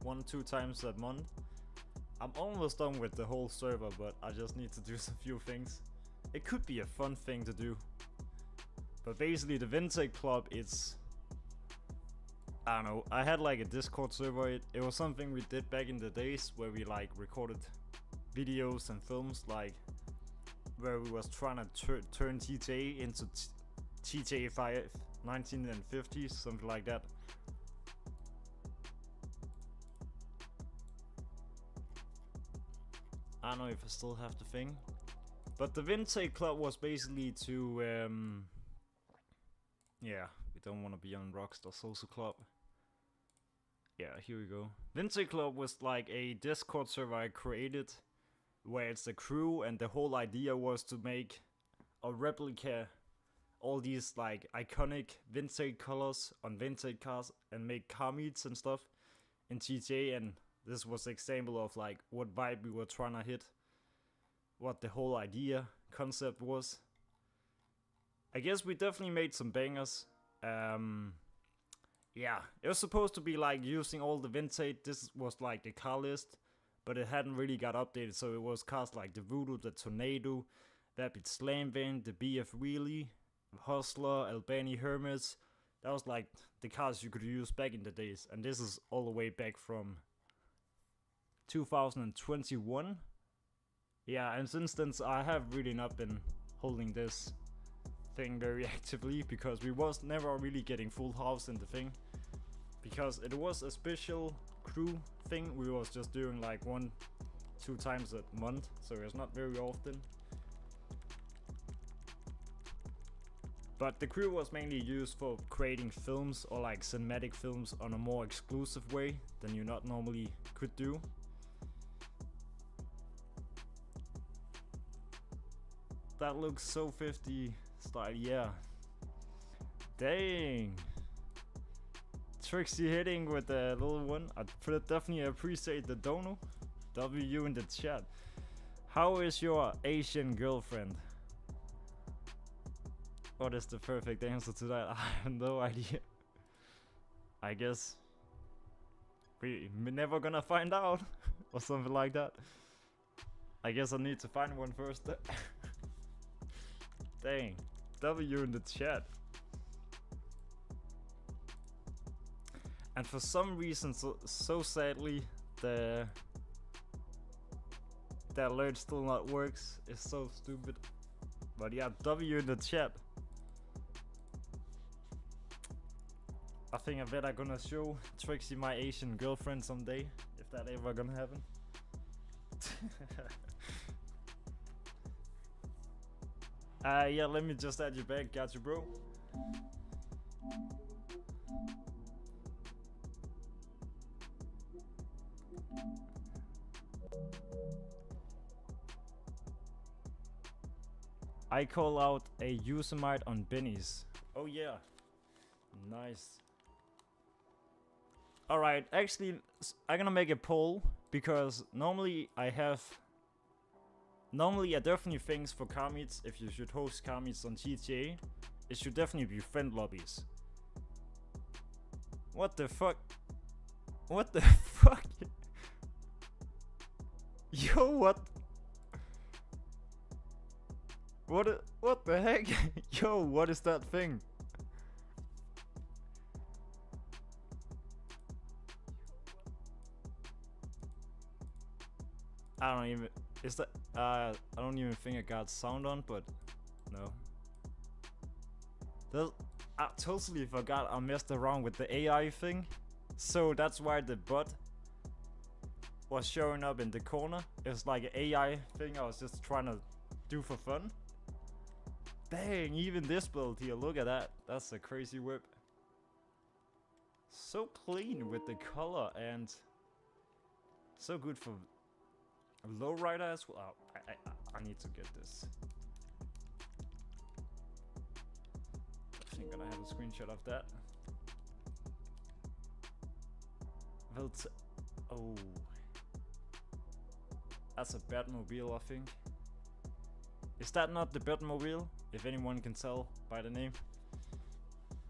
1-2 times a month. I'm almost done with the whole server, but I just need to do a few things. It could be a fun thing to do. But basically the vintage club, it's, I don't know, I had like a Discord server. It was something we did back in the days where we like recorded videos and films, like where we was trying to turn GTA into GTA5 1950s, something like that. I don't know if I still have the thing, but the Vintage Club was basically to yeah, we don't want to be on Rockstar Social Club. Yeah, here we go. Vintage Club was like a Discord server I created, where it's a crew, and the whole idea was to make or replica all these like iconic vintage colors on vintage cars and make car meets and stuff in GTA. And this was an example of like what vibe we were trying to hit, what the whole idea concept was. I guess we definitely made some bangers. Yeah, it was supposed to be like using all the vintage. This was like the car list, but it hadn't really got updated, so it was cars like the Voodoo, the Tornado, Vapid Slam Van, the BF Wheelie, Hustler, Albany Hermes. That was like the cars you could use back in the days, and this is all the way back from 2021. Yeah, and since then I have really not been holding this thing very actively, because we was never really getting full house in the thing, because it was a special crew thing. We was just doing like 1-2 times a month, so it's not very often. But the crew was mainly used for creating films or like cinematic films on a more exclusive way than you not normally could do. That looks so 50 style, yeah. Dang. Trixie hitting with the little one. I definitely appreciate the dono. W in the chat. How is your Asian girlfriend? What is the perfect answer to that? I have no idea. I guess we're never gonna find out. Or something like that. I guess I need to find one first. Dang. W in the chat. And for some reason, so sadly, the alert still not works. It's so stupid. But yeah, W in the chat. I think I bet I'm gonna show Trixie my Asian girlfriend someday, if that ever gonna happen. Yeah, let me just add you back. Got you, bro. I call out a Yosemite on Benny's. Oh yeah, nice. Alright, actually, I'm gonna make a poll, because normally I definitely think for car meets, if you should host car meets on GTA, it should definitely be friend lobbies. What the fuck? What the fuck? Yo, what? What the heck? Yo, what is that thing? I don't even, is that, I don't even think I got sound on, but no. I totally forgot I messed around with the AI thing, so that's why the bot was showing up in the corner. It's like an AI thing I was just trying to do for fun. Dang, even this build here, look at that. That's a crazy whip. So clean with the color and so good for lowrider as well. I need to get this. I'm gonna have a screenshot of that. Oh, that's a Batmobile, I think. Is that not the Batmobile? If anyone can tell by the name.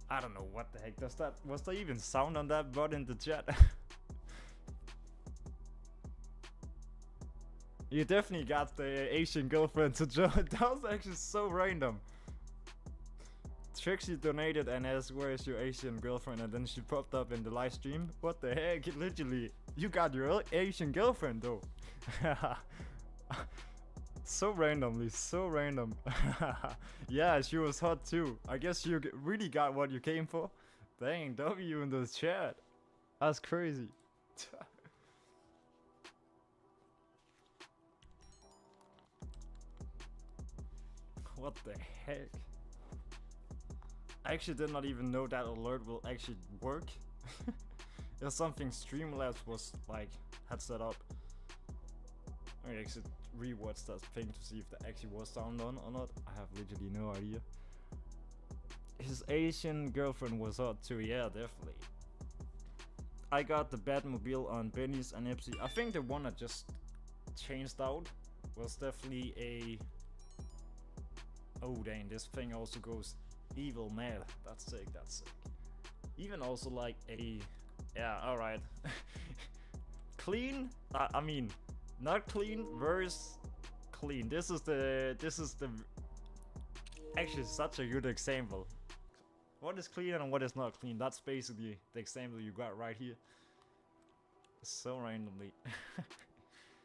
I don't know what the heck does that. Was there even sound on that bot in the chat? You definitely got the Asian girlfriend to join. That was actually so random. Trixie donated and asked, where is your Asian girlfriend? And then she popped up in the live stream. What the heck? Literally, you got your Asian girlfriend though. So randomly, so random. Yeah, she was hot too. I guess you really got what you came for. Dang, W in the chat. That's crazy. What the heck? I actually did not even know that alert will actually work. It's something Streamlabs was like had set up. I actually rewatched that thing to see if that actually was sound on or not. I have literally no idea. His Asian girlfriend was hot too, yeah, definitely. I got the Batmobile on Benny's and Epsi. I think the one that just changed out was definitely a... Oh dang, this thing also goes evil mad. That's sick, that's sick. Even also like a... Yeah, alright. Clean? I mean, not clean versus clean. This is the... Actually such a good example. What is clean and what is not clean? That's basically the example you got right here. So randomly.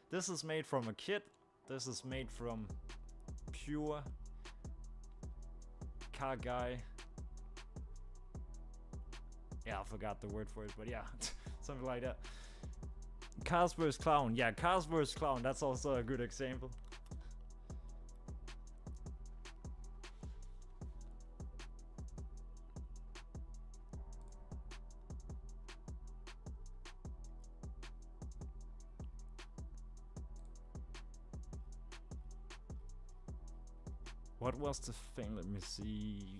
This is made from a kit. This is made from pure car guy. Yeah, I forgot the word for it, but yeah, something like that. Cars vs Clown. Yeah, Cars vs Clown. That's also a good example. What was the thing? Let me see.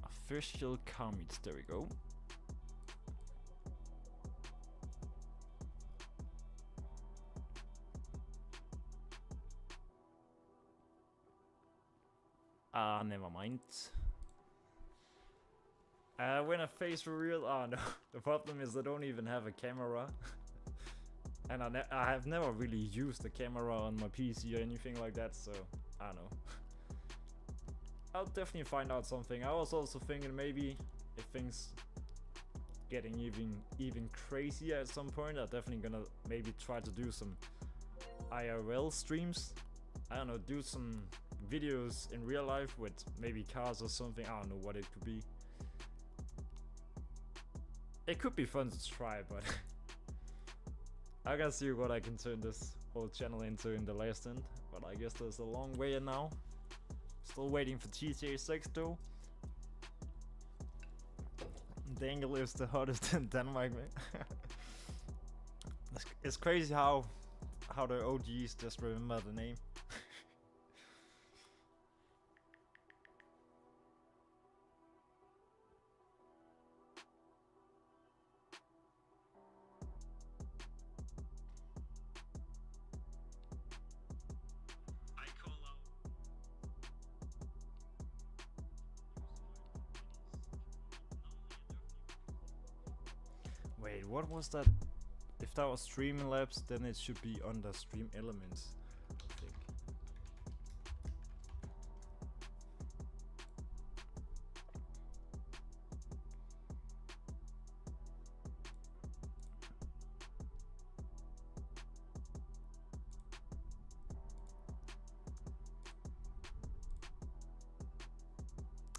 Official comments. There we go. Never mind. When I face reveal. Oh no. The problem is I don't even have a camera. And I have never really used the camera on my PC or anything like that, so I don't know. I'll definitely find out something. I was also thinking maybe if things getting even crazier at some point, I'm definitely gonna maybe try to do some IRL streams. I don't know, do some videos in real life with maybe cars or something. I don't know what it could be. It could be fun to try, but I gotta see what I can turn this whole channel into in the last end, but I guess there's a long way in now. Still waiting for GTA5 though. Dangle is the hottest in Denmark, man. It's crazy how the OGs just remember the name. Wait, what was that? If that was Streamlabs, then it should be under Stream Elements, I think.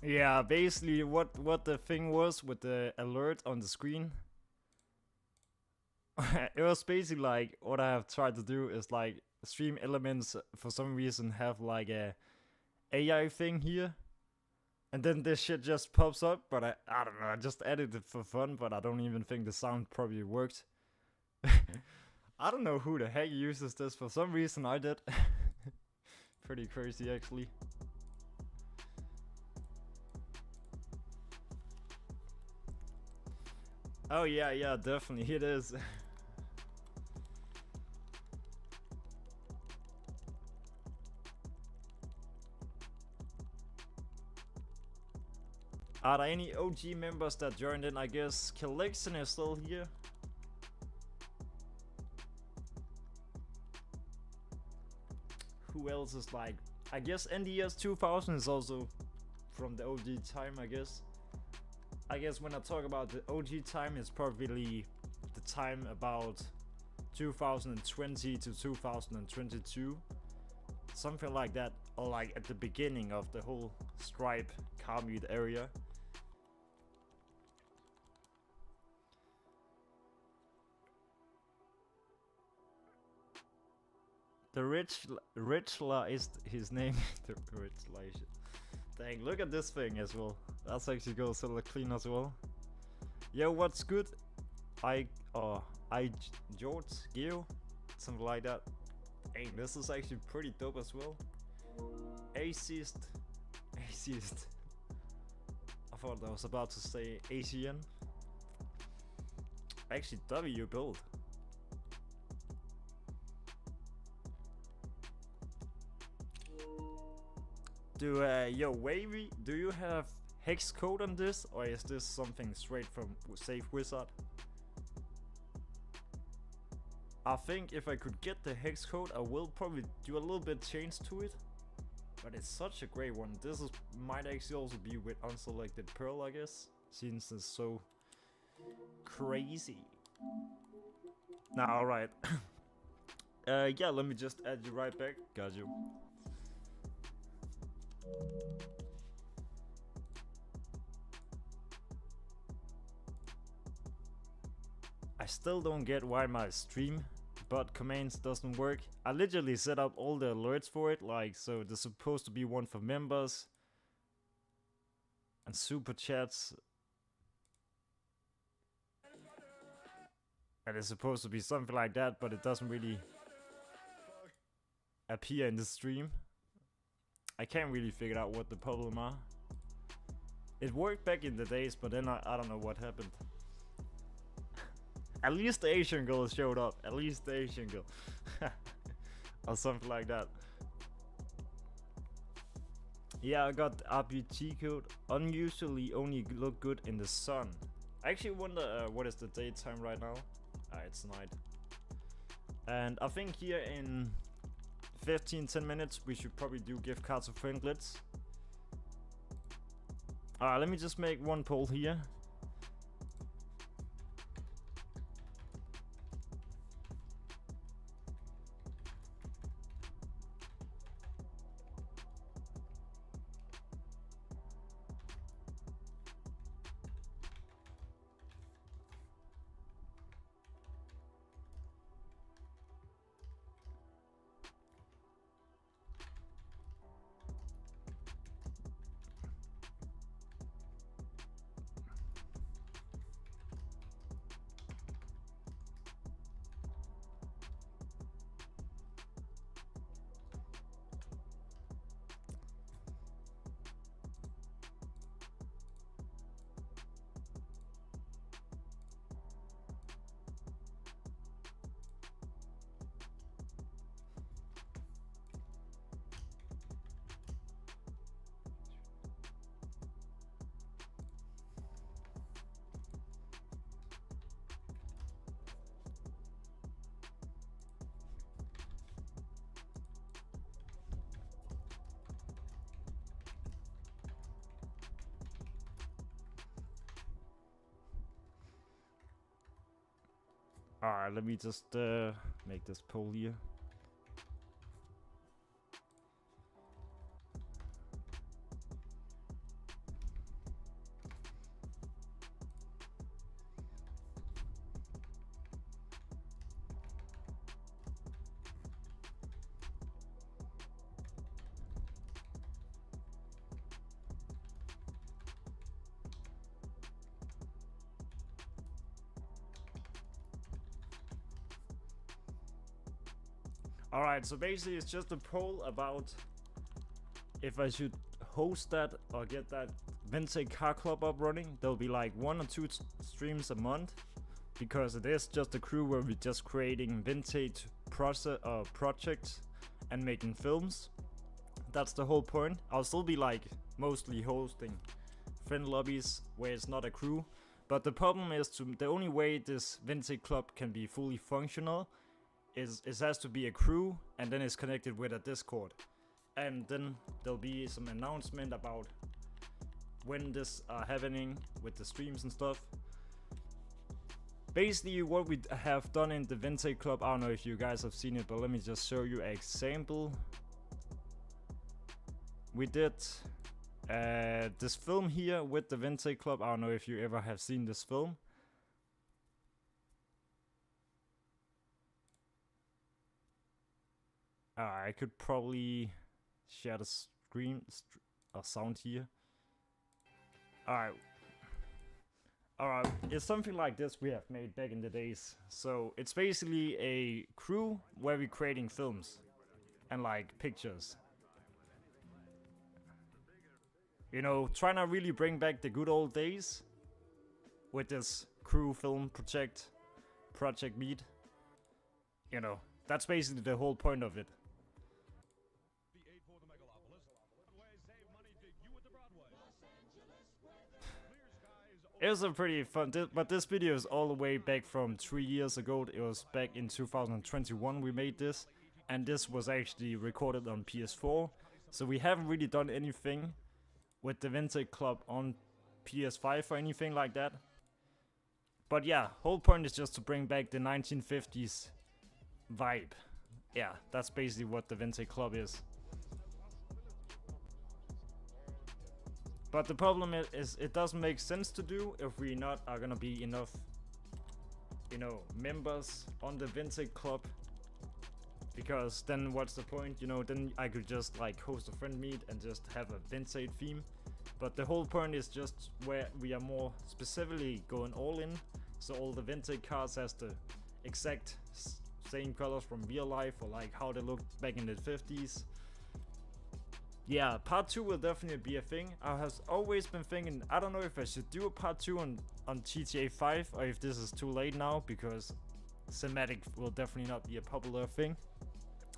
Yeah, basically what the thing was with the alert on the screen. It was basically like what I have tried to do is like Stream Elements for some reason have like a AI thing here, and then this shit just pops up. But I don't know, I just added it for fun, but I don't even think the sound probably worked. I don't know who the heck uses this. For some reason I did. Pretty crazy actually. Oh yeah, definitely it is. Are there any OG members that joined in? I guess Collection is still here. Who else is like... I guess NDS 2000 is also from the OG time, I guess. I guess when I talk about the OG time, it's probably the time about 2020 to 2022, something like that, or like at the beginning of the whole Stripe car meet area. The Richla is his name. The Richla. Dang, look at this thing as well. That's actually goes a little clean as well. Yo, what's good? George Geo, something like that. Hey, this is actually pretty dope as well. Atheist. I thought I was about to say Asian. Actually, W build. Yo, Wavy, do you have hex code on this, or is this something straight from Safe Wizard? I think if I could get the hex code, I will probably do a little bit change to it. But it's such a great one. This might actually also be with unselected pearl, I guess, since it's so crazy. Nah, alright. Yeah, let me just add you right back. Got you. I still don't get why my stream bot commands doesn't work. I literally set up all the alerts for it, like, so there's supposed to be one for members and super chats, and it's supposed to be something like that, but it doesn't really appear in the stream. I can't really figure out what the problem are. It worked back in the days, but then I don't know what happened. At least the Asian girl showed up. At least the Asian girl. Or something like that. Yeah, I got RPG code. Unusually only look good in the sun. I actually wonder what is the daytime right now. It's night. And I think here in 15-10 minutes we should probably do gift cards of Franklets. Let me just make one poll here. Alright, let me just make this poll here. Alright, so basically it's just a poll about if I should host that or get that vintage car club up running. There'll be like 1 or 2 streams a month, because it is just a crew where we're just creating vintage projects and making films. That's the whole point. I'll still be like mostly hosting friend lobbies where it's not a crew, but the problem is the only way this vintage club can be fully functional is it has to be a crew, and then it's connected with a Discord, and then there'll be some announcement about when this are happening with the streams and stuff. basically what we have done in the Vintage Club, I don't know if you guys have seen it, but let me just show you an example. We did this film here with the Vintage Club. I don't know if you ever have seen this film. I could probably share the screen or sound here. Alright, it's something like this we have made back in the days. So it's basically a crew where we're creating films and like pictures. You know, trying to really bring back the good old days with this crew film project Meet. You know, that's basically the whole point of it. It was a pretty fun, but this video is all the way back from 3 years ago. It was back in 2021 we made this, and this was actually recorded on PS4. So we haven't really done anything with the Vintage Club on PS5 or anything like that. But yeah, whole point is just to bring back the 1950s vibe. Yeah, that's basically what the Vintage Club is. But the problem is it doesn't make sense to do if we not are gonna be enough, you know, members on the Vintage Club. Because then what's the point, you know, then I could just like host a friend meet and just have a vintage theme. But the whole point is just where we are more specifically going all in. So all the vintage cars has the exact same colors from real life, or like how they looked back in the 50s. Yeah, part 2 will definitely be a thing. I have always been thinking, I don't know if I should do a part 2 on GTA5 or if this is too late now, because cinematic will definitely not be a popular thing.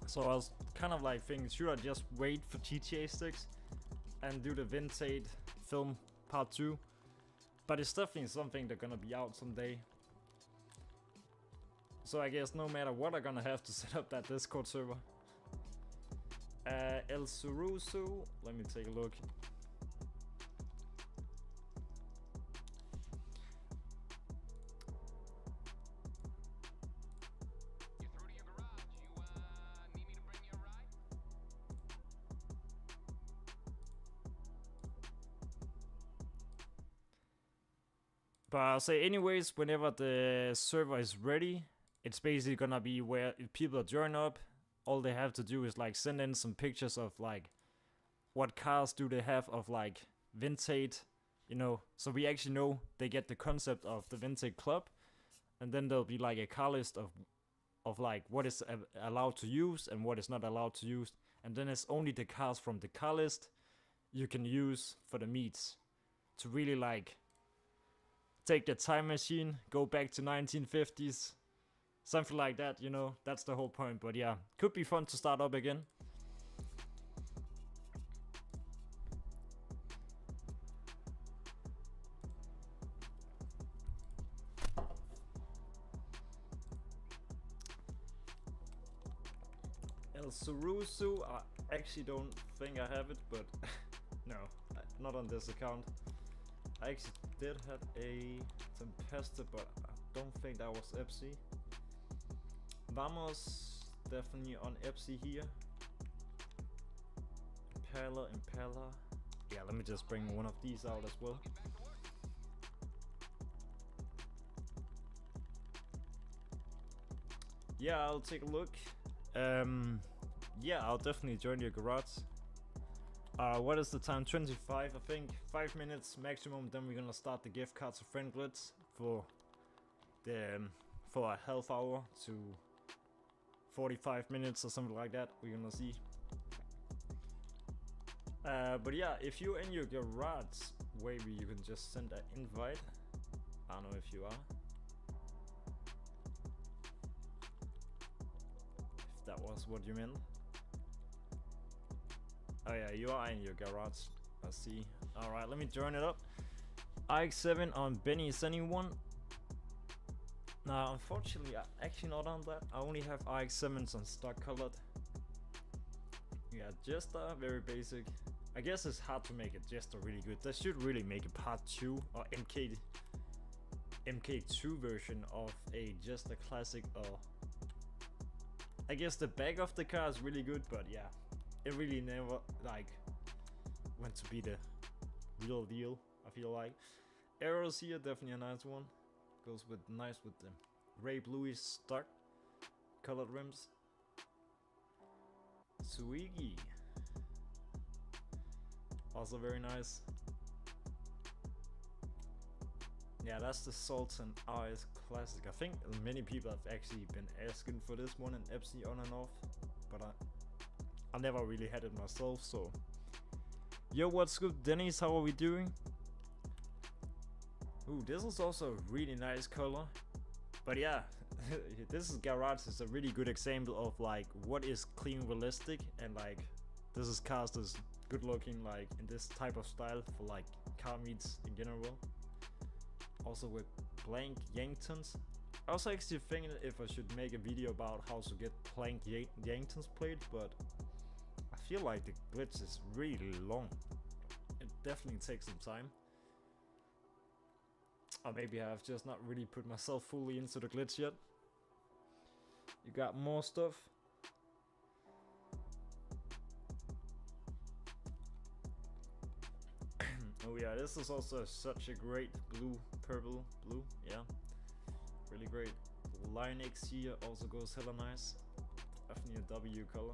So I was kind of like thinking, should I just wait for GTA 6 and do the vintage film part 2? But it's definitely something that's gonna be out someday. So I guess no matter what, I'm gonna have to set up that Discord server. El Surusu, let me take a look. You're through to your garage. You need me to bring you a ride? But I'll say anyways, whenever the server is ready, it's basically gonna be where if people join up, all they have to do is like send in some pictures of like what cars do they have of like vintage, you know, so we actually know they get the concept of the Vintage Club. And then there'll be like a car list of like what is allowed to use and what is not allowed to use. And then it's only the cars from the car list you can use for the meets, to really like take the time machine, go back to 1950s. Something like that, you know, that's the whole point. But yeah, could be fun to start up again. El Surusu, I actually don't think I have it, but no, not on this account. I actually did have a Tempesta, but I don't think that was Epsi. Vamos, definitely on Epsi here. Impala. Yeah, let me just bring one of these out as well. Yeah, I'll take a look. Yeah, I'll definitely join your garage. What is the time? 25, I think. 5 minutes maximum. Then we're gonna start the gift cards of friendlets for the for a half hour to 45 minutes or something like that. We're gonna see. But yeah, if you're in your garage, maybe you can just send an invite. I don't know if you are. If that was what you meant. Oh yeah, you are in your garage. I see. Alright, let me join it up. iX7 on Benny's anyone? Now, unfortunately, I'm actually not on that. I only have iX7s on stock colored. Yeah, Jester, very basic. I guess it's hard to make a Jester really good. They should really make a part 2 or MK MK2 version of a just a classic. I guess the back of the car is really good, but yeah, it really never like went to be the real deal. I feel like arrows here, definitely a nice one. Goes with nice with the gray bluish stock colored rims. Swiggy, also very nice. Yeah, that's the Sultan RS Classic. I think many people have actually been asking for this one in Epsi on and off, but I never really had it myself, so. Yo, what's good, Dennis? How are we doing? Ooh, this is also a really nice color. But yeah, this is Garage is a really good example of like what is clean realistic, and like this is cars that's good looking like in this type of style for like car meets in general. Also with blank Yanktons. I was actually thinking if I should make a video about how to get blank Yanktons played, but I feel like the glitch is really long. It definitely takes some time. Or maybe I've just not really put myself fully into the glitch yet. You got more stuff. Oh yeah, this is also such a great purple blue, yeah. Really great. The Line X here also goes hella nice. Definitely a W color.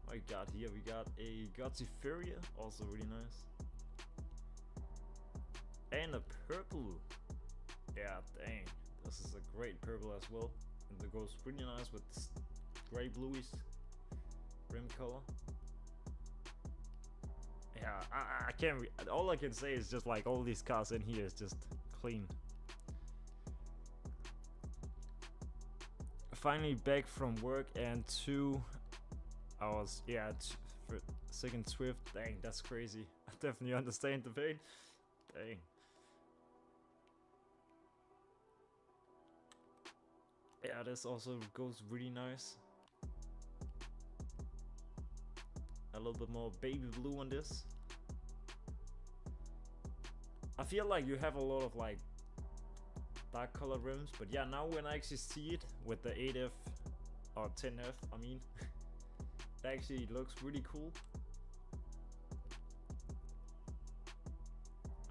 What we got here? We got a Gctf, also really nice. And a purple. Yeah, dang. This is a great purple as well. And it goes pretty nice with this gray bluish rim color. Yeah, I can't. All I can say is just like all these cars in here is just clean. Finally back from work and 2 hours. Yeah, for second Swift. Dang, that's crazy. I definitely understand the pain. Dang. Yeah, this also goes really nice. A little bit more baby blue on this. I feel like you have a lot of like dark color rims, but yeah, now when I actually see it with the 8F or 10F, I mean, it actually looks really cool.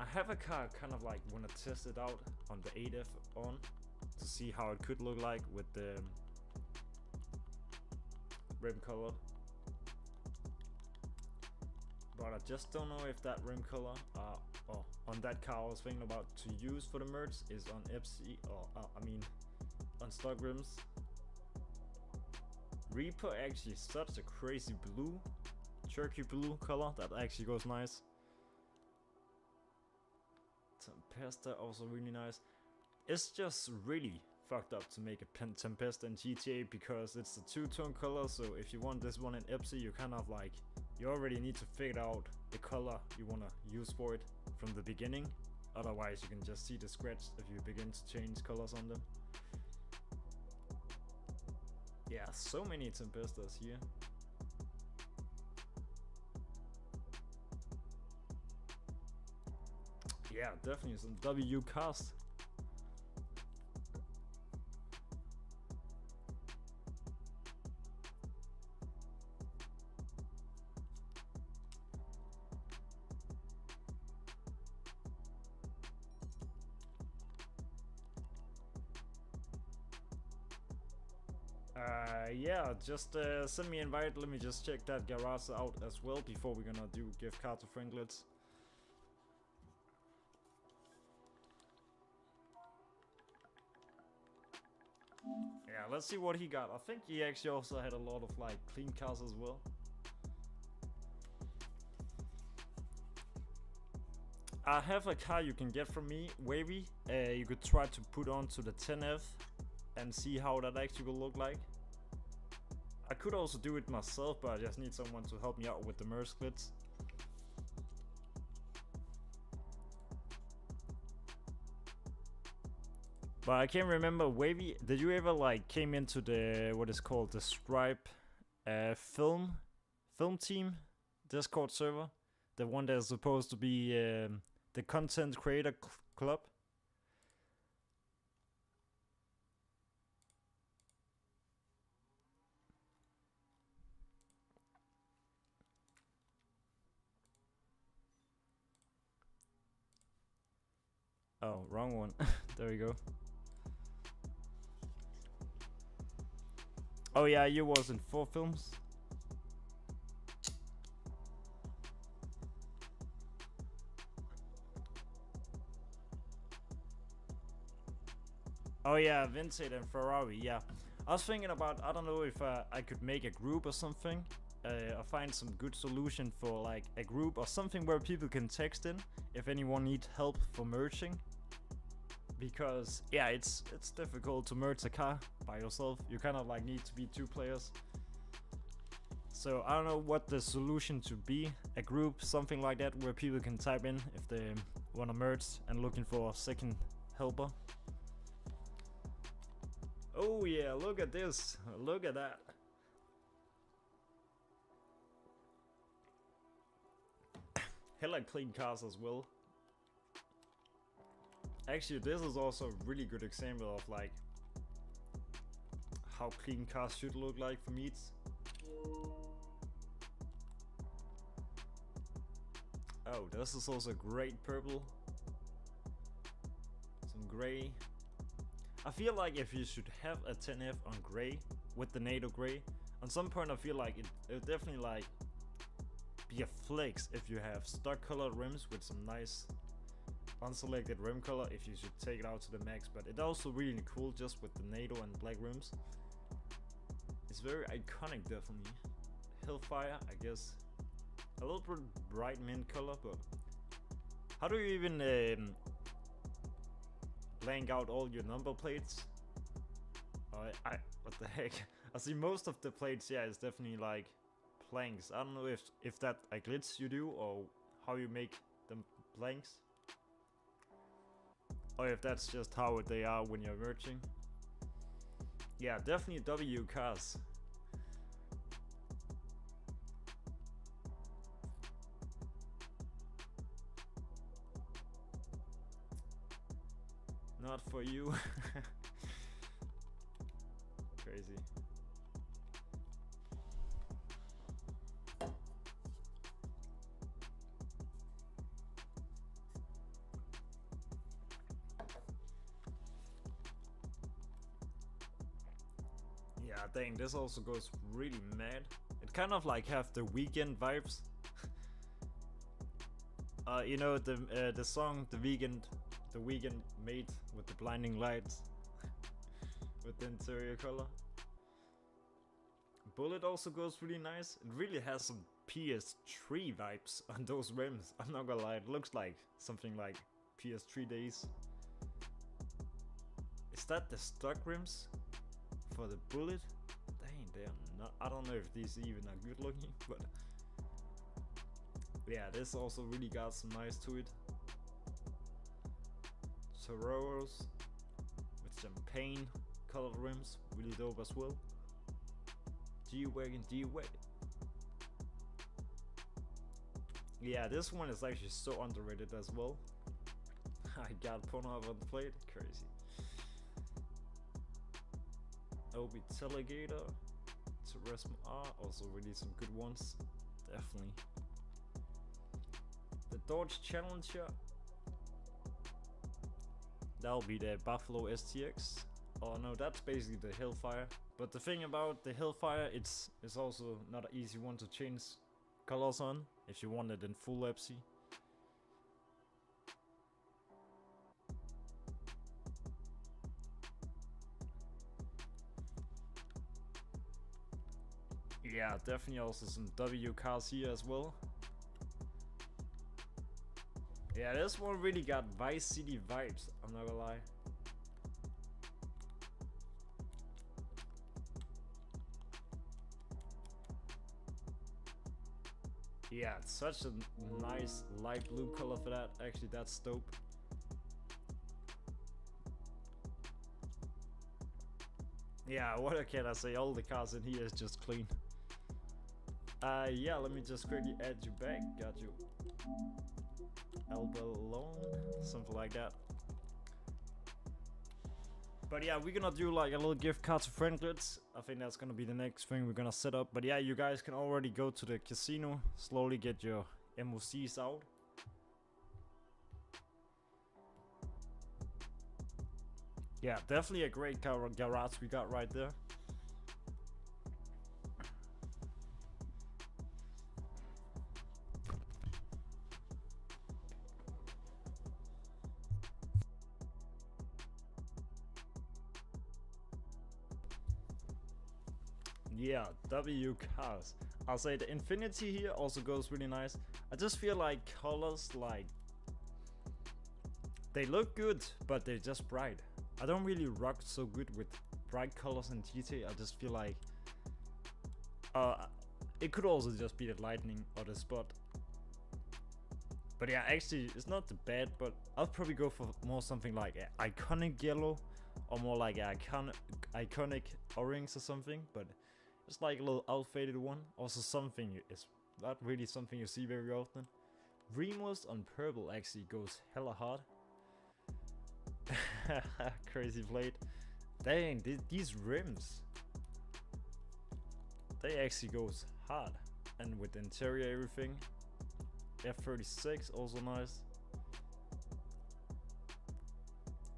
I have a car kind of like want to test it out on the 8F on to see how it could look like with the rim color. But I just don't know if that rim color on that car I was thinking about to use for the merge is on Epsi or I mean on stock rims. Reaper actually such a crazy blue, turkey blue color that actually goes nice. Tempesta also really nice. It's just really fucked up to make a Tempesta in GTA because it's a two-tone color, so if you want this one in Epsi, you kind of like, you already need to figure out the color you want to use for it from the beginning. Otherwise you can just see the scratch if you begin to change colors on them. Yeah, so many Tempestas here. Yeah, definitely some W cast. Yeah, just send me an invite. Let me just check that garage out as well before we're gonna do gift card to Franklets. Yeah, let's see what he got. I think he actually also had a lot of like clean cars as well. I have a car you can get from me, Wavy. You could try to put onto the 10F and see how that actually will look like. I could also do it myself, but I just need someone to help me out with the merge splits. But I can't remember, Wavy, did you ever like came into the, what is called the Stripe film team Discord server? The one that's supposed to be the content creator club. Oh, wrong one. There we go. Oh yeah, you was in 4 films. Oh yeah, Vincent and Ferrari, yeah. I was thinking about, I don't know if I could make a group or something. Or find some good solution for like a group or something where people can text in if anyone needs help for merging. Because yeah, it's difficult to merge a car by yourself. You kind of like need to be 2 players. So I don't know what the solution to be. A group, something like that, where people can type in if they want to merge and looking for a second helper. Oh yeah, look at this. Look at that. Hella clean cars as well. Actually, this is also a really good example of like how clean cars should look like for me. Oh, this is also great purple. Some gray. I feel like if you should have a 10F on gray with the NATO gray, on some point I feel like it definitely like be a flex if you have stock colored rims with some nice unselected rim color, if you should take it out to the max. But it's also really cool just with the NATO and black rims. It's very iconic, definitely. Hellfire, I guess a little bit bright mint color, but how do you even blank out all your number plates? What the heck? I see most of the plates, yeah, it's definitely like blanks. I don't know if that a glitch you do or how you make them blanks, or if that's just how they are when you're merging. Yeah, definitely W cars. Not for you. Crazy. Yeah, dang, this also goes really mad. It kind of like have the weekend vibes. You know the song The Weekend made with the blinding lights with the interior color. Bullet also goes really nice. It really has some PS3 vibes on those rims. I'm not gonna lie, it looks like something like PS3 days. Is that the stock rims for the Bullet? Dang, they are not. I don't know if these even are good looking, but yeah, this also really got some nice to it. Toreros with champagne colored rims, really dope as well. G-Wagon. Yeah, this one is actually so underrated as well. I got Pornhub on the plate, crazy. OB Telegator, Turismo R, also really some good ones, definitely. The Dodge Challenger. That'll be the Buffalo STX. Oh no, that's basically the Hellfire. But the thing about the Hellfire, it's also not an easy one to change colors on if you want it in full Epsi. Yeah, definitely also some W cars here as well. Yeah, this one really got Vice City vibes, I'm not gonna lie. Yeah, it's such a nice light blue color for that. Actually, that's dope. Yeah, what can I say? All the cars in here is just clean. Yeah, let me just quickly add you back. Got you. alone, something like that. But yeah, we're gonna do like a little gift card to friendlets. I think that's gonna be the next thing we're gonna set up. But yeah, you guys can already go to the casino, slowly get your MOCs out. Yeah, definitely a great garage we got right there. Yeah, W cars. I'll say the infinity here also goes really nice. I just feel like colors, like, they look good, but they're just bright. I don't really rock so good with bright colors in GTA. I just feel like it could also just be the lightning or the spot. But yeah, actually it's not too bad, but I'll probably go for more something like an iconic yellow or more like an iconic orange or something. But it's like a little outfaded one. Also something, it's not really something you see very often. Remos on purple actually goes hella hard. Crazy blade. Dang, these rims, they actually goes hard. And with the interior everything. F36 also nice.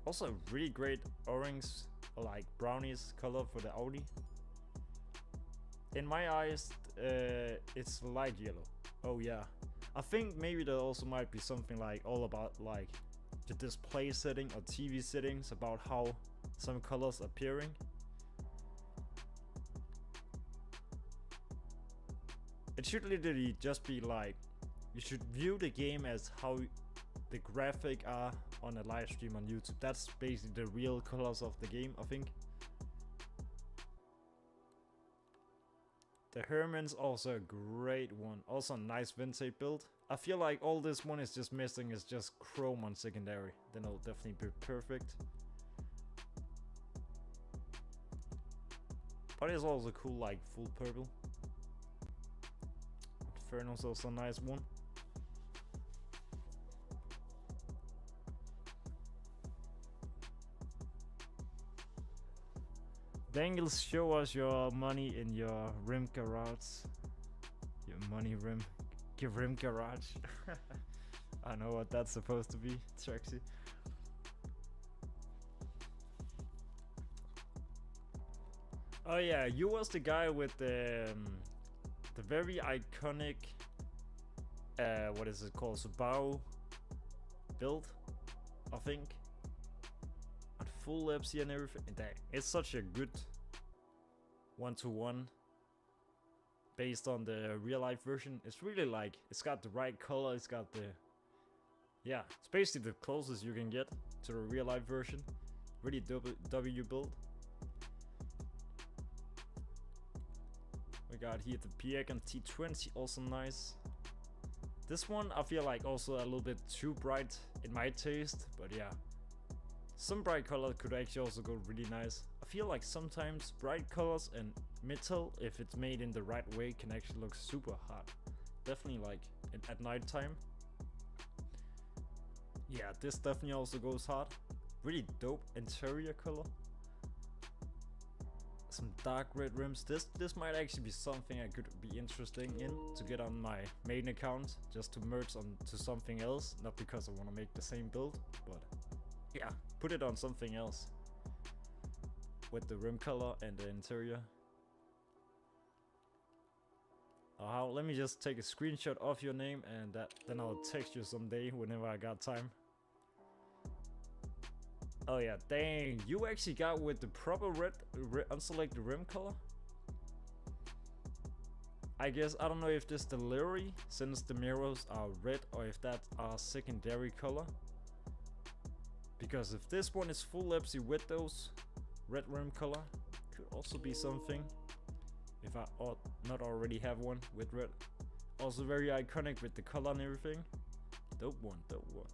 Also really great orange or like brownies color for the Audi. In my eyes, it's light yellow. Oh yeah, I think maybe there also might be something like all about like the display setting or TV settings about how some colors appearing. It should literally just be like, you should view the game as how the graphic are on a live stream on YouTube. That's basically the real colors of the game, I think. The Herman's also a great one. Also a nice vintage build. I feel like all this one is just missing is just chrome on secondary. Then it'll definitely be perfect. But it's also cool like full purple. Inferno's also a nice one. Dangles, show us your money in your rim garage. Your money rim. Give rim garage. I know what that's supposed to be, Trexie. Oh yeah, you was the guy with the very iconic, what is it called, Subaru build, I think. And full Epsi and everything. Dang, it's such a good one-to-one based on the real life version. It's really like, it's got the right color, it's got the, yeah, it's basically the closest you can get to the real life version. Really W build. We got here the Piagan T20, also nice. This one I feel like also a little bit too bright in my taste, but yeah. Some bright color could actually also go really nice. I feel like sometimes bright colors and metal, if it's made in the right way, can actually look super hot. Definitely like at night time. Yeah, this definitely also goes hard. Really dope interior color. Some dark red rims. This might actually be something I could be interested in to get on my main account, just to merge onto something else, not because I want to make the same build, but yeah, put it on something else with the rim color and the interior. Let me just take a screenshot of your name and then I'll text you someday whenever I got time. Oh yeah, dang, you actually got with the proper red unselected rim color? I guess, I don't know if this the livery, since the mirrors are red, or if that are secondary color. Because if this one is full Epsi with those red rim color, could also be something. If I not already have one with red. Also very iconic with the color and everything. Dope one, dope one.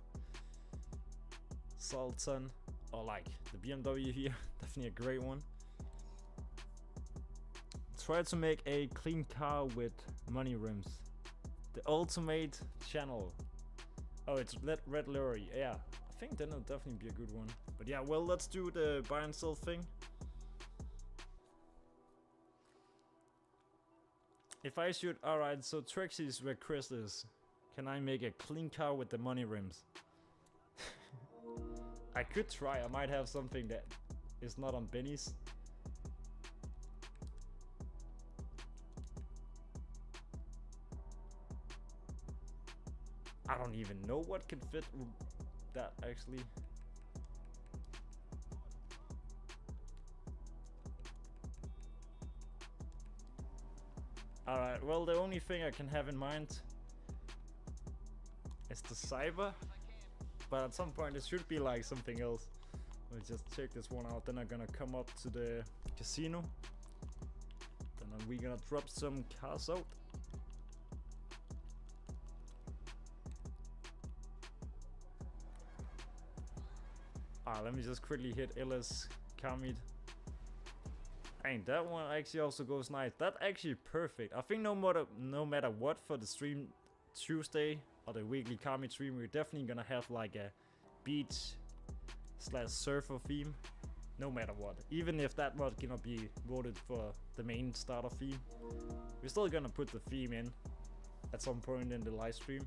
Sultan. Or like the BMW here, definitely a great one. Try to make a clean car with money rims. The ultimate channel. Oh, it's Red Lorry. Yeah, I think then it'll definitely be a good one. But yeah, well, let's do the buy and sell thing. If I should, alright, so Trixie is where Chris is. Can I make a clean car with the money rims? I could try. I might have something that is not on Benny's. I don't even know what could fit that actually. Alright, well, the only thing I can have in mind is the cyber, but at some point it should be like something else. Let's just check this one out, then I'm gonna come up to the casino, then we're gonna drop some cars out. Let me just quickly hit LS car meet. And that one actually also goes nice. That actually perfect. I think no matter what for the stream Tuesday or the weekly car meet stream, we're definitely gonna have like a beach / surfer theme. No matter what. Even if that mod cannot be voted for the main starter theme, we're still gonna put the theme in at some point in the live stream.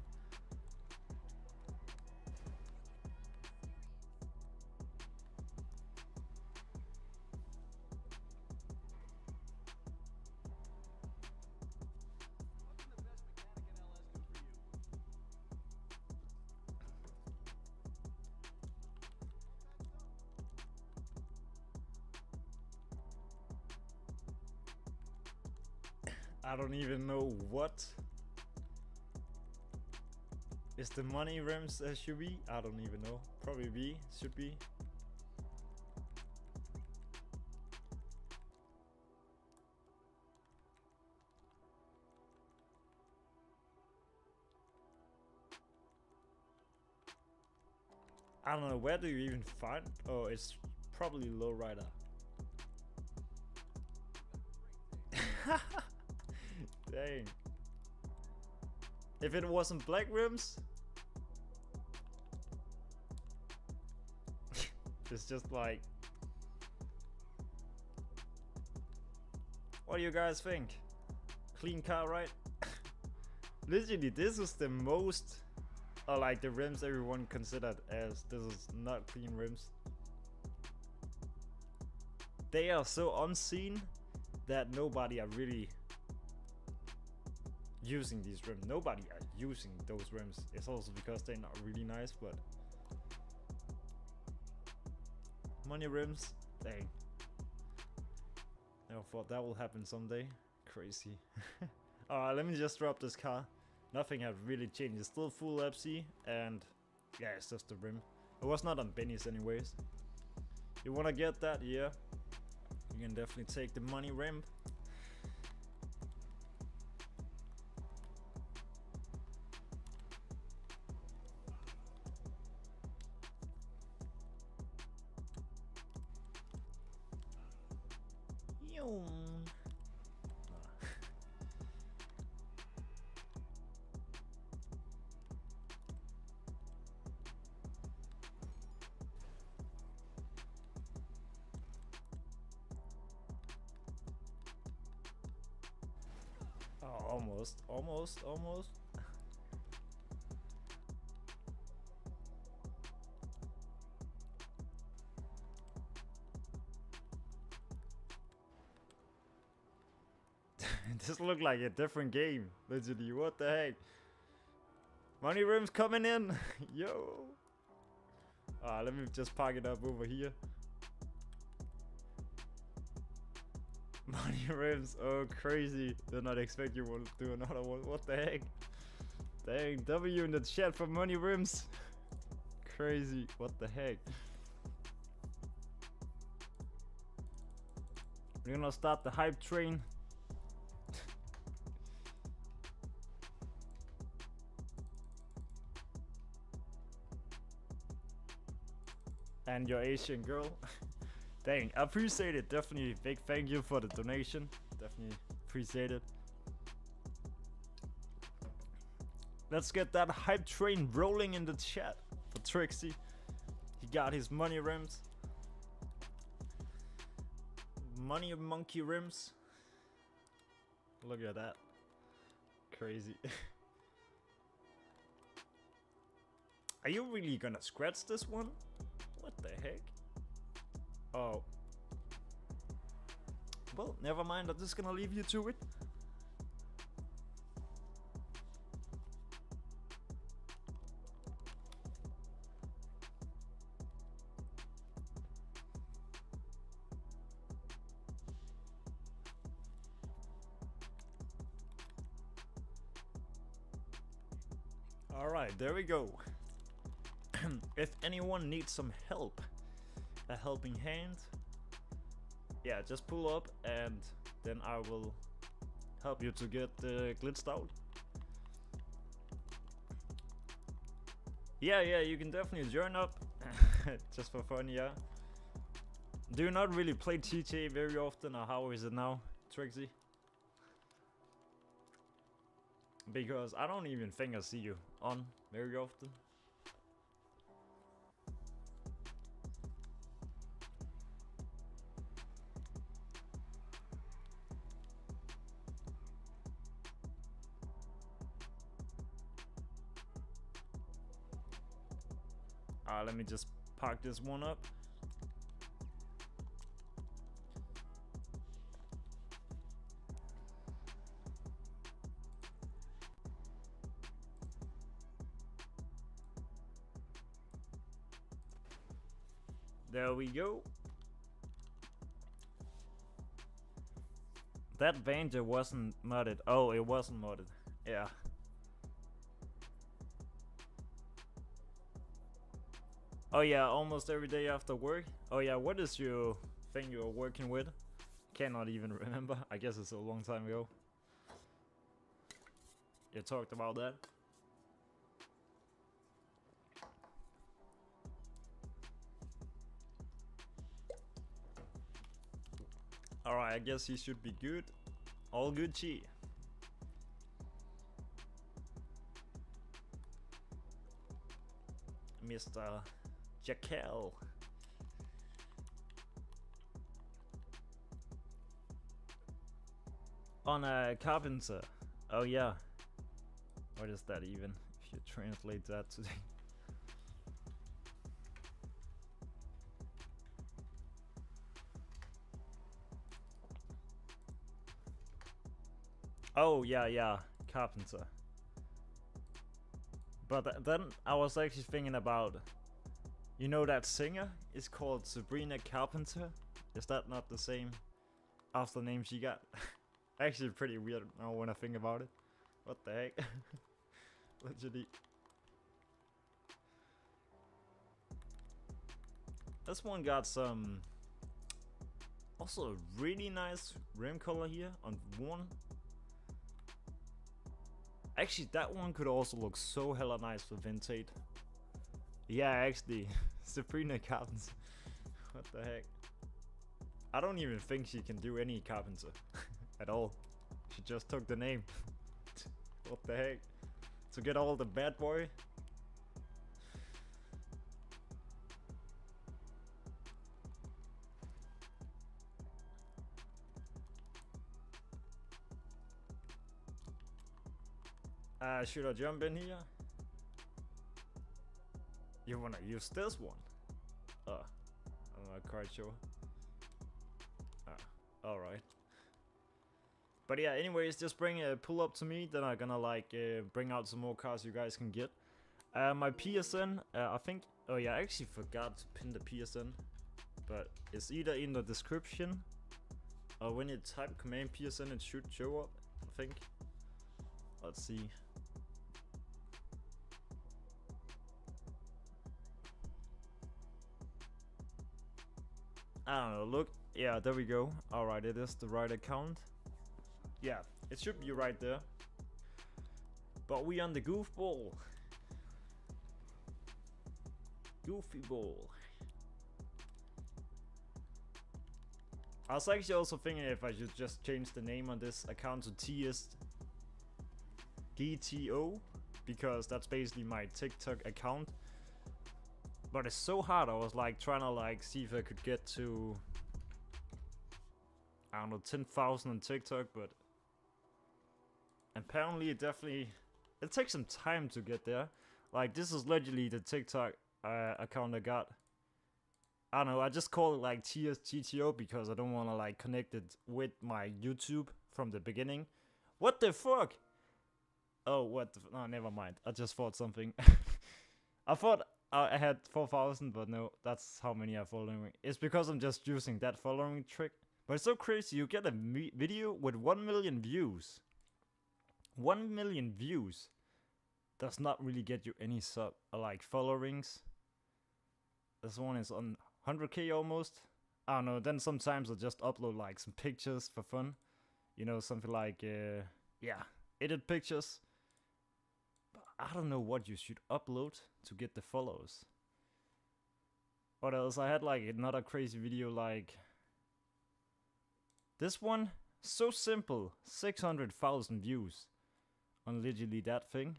I don't even know what is the money rims SUV. I don't even know. Probably B, should be. I don't know, where do you even find? Oh, it's probably lowrider. Dang. If it wasn't black rims, it's just like, what do you guys think? Clean car, right? Literally, this is the most, or like the rims everyone considered as this is not clean rims. They are so unseen that nobody are really using these rims. Nobody are using those rims. It's also because they're not really nice, but money rims, dang. Never thought that will happen someday. Crazy. Alright, let me just drop this car. Nothing has really changed. It's still full Epsi, and yeah, it's just the rim. It was not on Benny's anyways. You wanna get that? Yeah. You can definitely take the money rim. Oh, almost. This looked like a different game. Literally, what the heck? Money rims coming in. Yo. Let me just park it up over here. Money rims, oh crazy. Did not expect you to do another one. What the heck? Dang, W in the chat for money rims. Crazy, what the heck? We're gonna start the hype train. And your Asian girl. Dang, I appreciate it. Definitely big thank you for the donation. Definitely appreciate it. Let's get that hype train rolling in the chat for Trixie. He got his money rims. Money monkey rims. Look at that. Crazy. Are you really gonna scratch this one? What the heck? Oh. Well, never mind. I'm just gonna leave you to it. Alright, there we go. If anyone needs some help, a helping hand, yeah, just pull up and then I will help you to get glitched out. Yeah, you can definitely join up. Just for fun, yeah. Do you not really play GTA very often, or how is it now, Trixie? Because I don't even think I see you on very often. Let me just park this one up. There we go. That banjo wasn't modded. Oh, it wasn't modded. Yeah. Oh yeah, almost every day after work. Oh yeah, what is your thing you're working with? Cannot even remember. I guess it's a long time ago. You talked about that. Alright, I guess he should be good. All Gucci. Mr. Jackal. On a carpenter. Oh yeah. What is that even? If you translate that today. Oh yeah, carpenter. But then I was actually thinking about, you know, that singer is called Sabrina Carpenter. Is that not the same after name she got? Actually pretty weird now when I think about it. What the heck? Literally. This one got some, also a really nice rim color here on one. Actually, that one could also look so hella nice for vintage. Yeah, actually, Sabrina Carpenter. What the heck? I don't even think she can do any carpenter at all. She just took the name. What the heck? To get all the bad boy. Should I jump in here? You wanna use this one? I'm not quite sure. Alright. But yeah, anyways, just bring a pull up to me, then I'm gonna like bring out some more cars you guys can get. My PSN, I think, oh yeah, I actually forgot to pin the PSN, but it's either in the description or when you type command PSN it should show up, I think. Let's see. I don't know, look, yeah, there we go. Alright, it is the right account. Yeah, it should be right there. But we on the goofball. Goofy ball. I was actually also thinking if I should just change the name on this account to TS GTO because that's basically my TikTok account. But it's so hard. I was like trying to like see if I could get to, I don't know, 10,000 on TikTok, but apparently it takes some time to get there. Like this is literally the TikTok account I got. I don't know, I just call it like TSGTO because I don't want to like connect it with my YouTube from the beginning. What the fuck? Oh, what the no, never mind. I just thought something. I thought I had 4,000, but no, that's how many are following. It's because I'm just using that following trick. But it's so crazy, you get a video with 1 million views. 1 million views does not really get you any like followings. This one is on 100k almost. I don't know, then sometimes I'll just upload like some pictures for fun. You know, something like, yeah, edit pictures. But I don't know what you should upload to get the follows. What else? I had like another crazy video like this one. So simple, 600,000 views on literally that thing.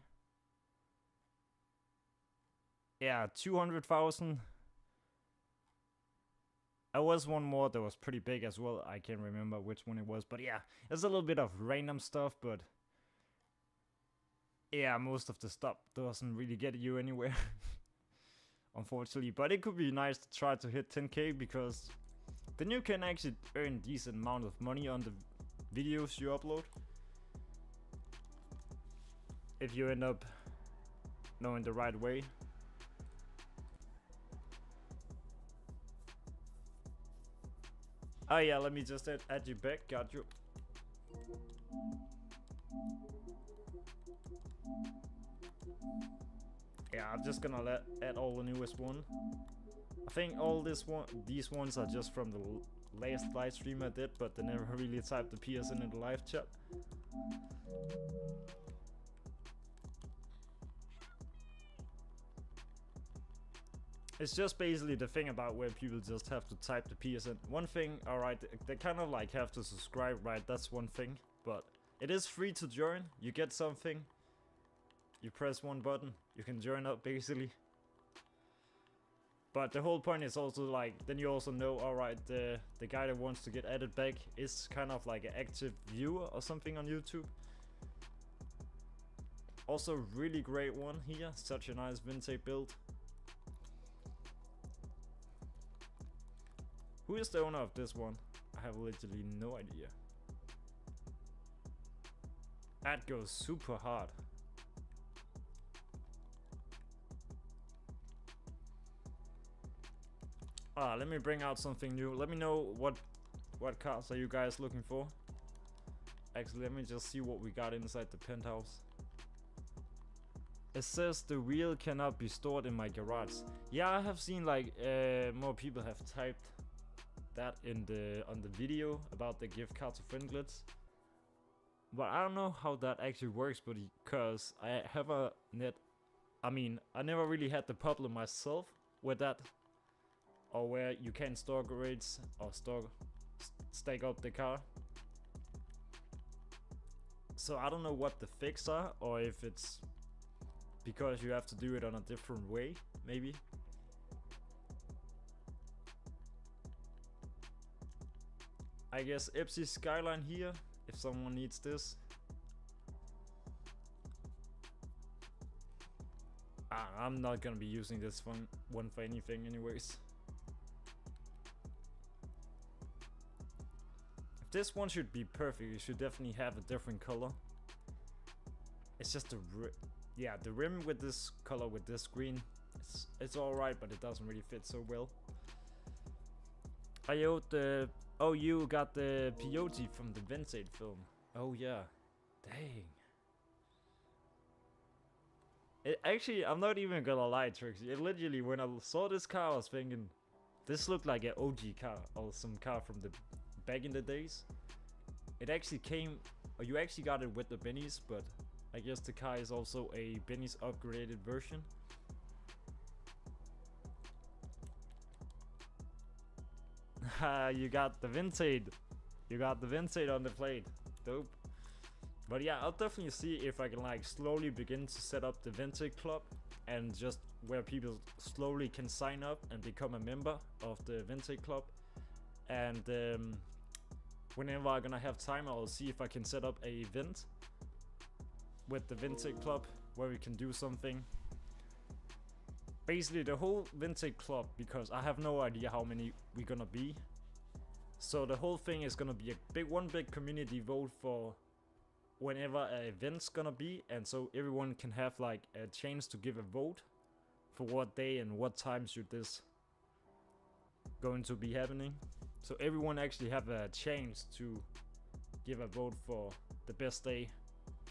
Yeah, 200,000. There was one more that was pretty big as well. I can't remember which one it was, but yeah, there's a little bit of random stuff, but yeah, most of the stuff doesn't really get you anywhere, unfortunately. But it could be nice to try to hit 10k because then you can actually earn decent amount of money on the videos you upload. If you end up knowing the right way. Oh yeah, let me just add you back, got you. Yeah, I'm just gonna add all the newest one. I think all these ones are just from the last live stream I did, but they never really typed the PSN in the live chat. It's just basically the thing about where people just have to type the PSN. One thing, alright, they kind of like have to subscribe, right? That's one thing. But it is free to join. You get something. You press one button. You can join up basically. But the whole point is also like, then you also know, alright, the guy that wants to get added back is kind of like an active viewer or something on YouTube. Also really great one here. Such a nice vintage build. Who is the owner of this one? I have literally no idea. That goes super hard. Let me bring out something new. Let me know what cars are you guys looking for. Actually, let me just see what we got inside the penthouse. It says the wheel cannot be stored in my garage. Yeah, I have seen like more people have typed that on the video about the gift card to Friendglitz, but I don't know how that actually works. But because I never really had the problem myself with that, or where you can store grades or stack up the car. So I don't know what the fix are, or if it's because you have to do it on a different way, maybe. I guess Epsi Skyline here, if someone needs this. I'm not gonna be using this one for anything anyways. If this one should be perfect, it should definitely have a different color. It's just the rim with this color, with this green, it's alright, but it doesn't really fit so well. Oh, you got the peyote from the Vintage film. Oh yeah, dang. Actually, I'm not even gonna lie, Trixie. It literally, when I saw this car, I was thinking, this looked like an OG car, or some car from the back in the days. It actually came, or you actually got it with the Bennies, but I guess the car is also a Bennies upgraded version. You got the Vintage. You got the Vintage on the plate. Dope. But yeah, I'll definitely see if I can like slowly begin to set up the Vintage Club, and just where people slowly can sign up and become a member of the Vintage Club. And whenever I'm gonna have time, I'll see if I can set up a event with the Vintage Club where we can do something. Basically the whole Vintage Club, because I have no idea how many we're gonna be. So the whole thing is gonna be a one big community vote for whenever an event's gonna be, and so everyone can have like a chance to give a vote for what day and what time should this going to be happening. So everyone actually have a chance to give a vote for the best day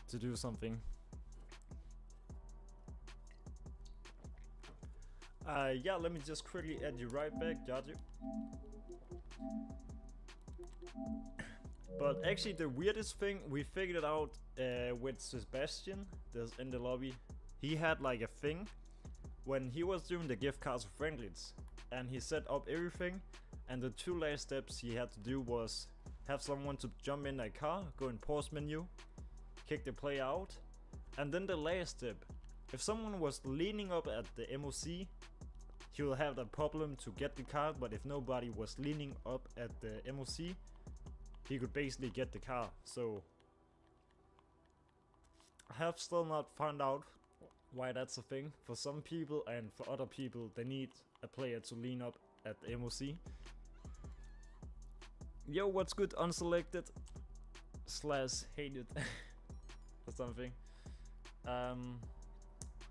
to do something. Yeah, let me just quickly add you right back, got you. But actually the weirdest thing we figured out with Sebastian that's in the lobby, he had like a thing when he was doing the gift cards of Franklins, and he set up everything, and the 2 last steps he had to do was have someone to jump in a car, go in pause menu, kick the player out, and then the last step, if someone was leaning up at the MOC, he will have the problem to get the car, but if nobody was leaning up at the MOC, he could basically get the car. So I have still not found out why that's a thing for some people, and for other people they need a player to lean up at the MOC. Yo, what's good, unselected / hated or something.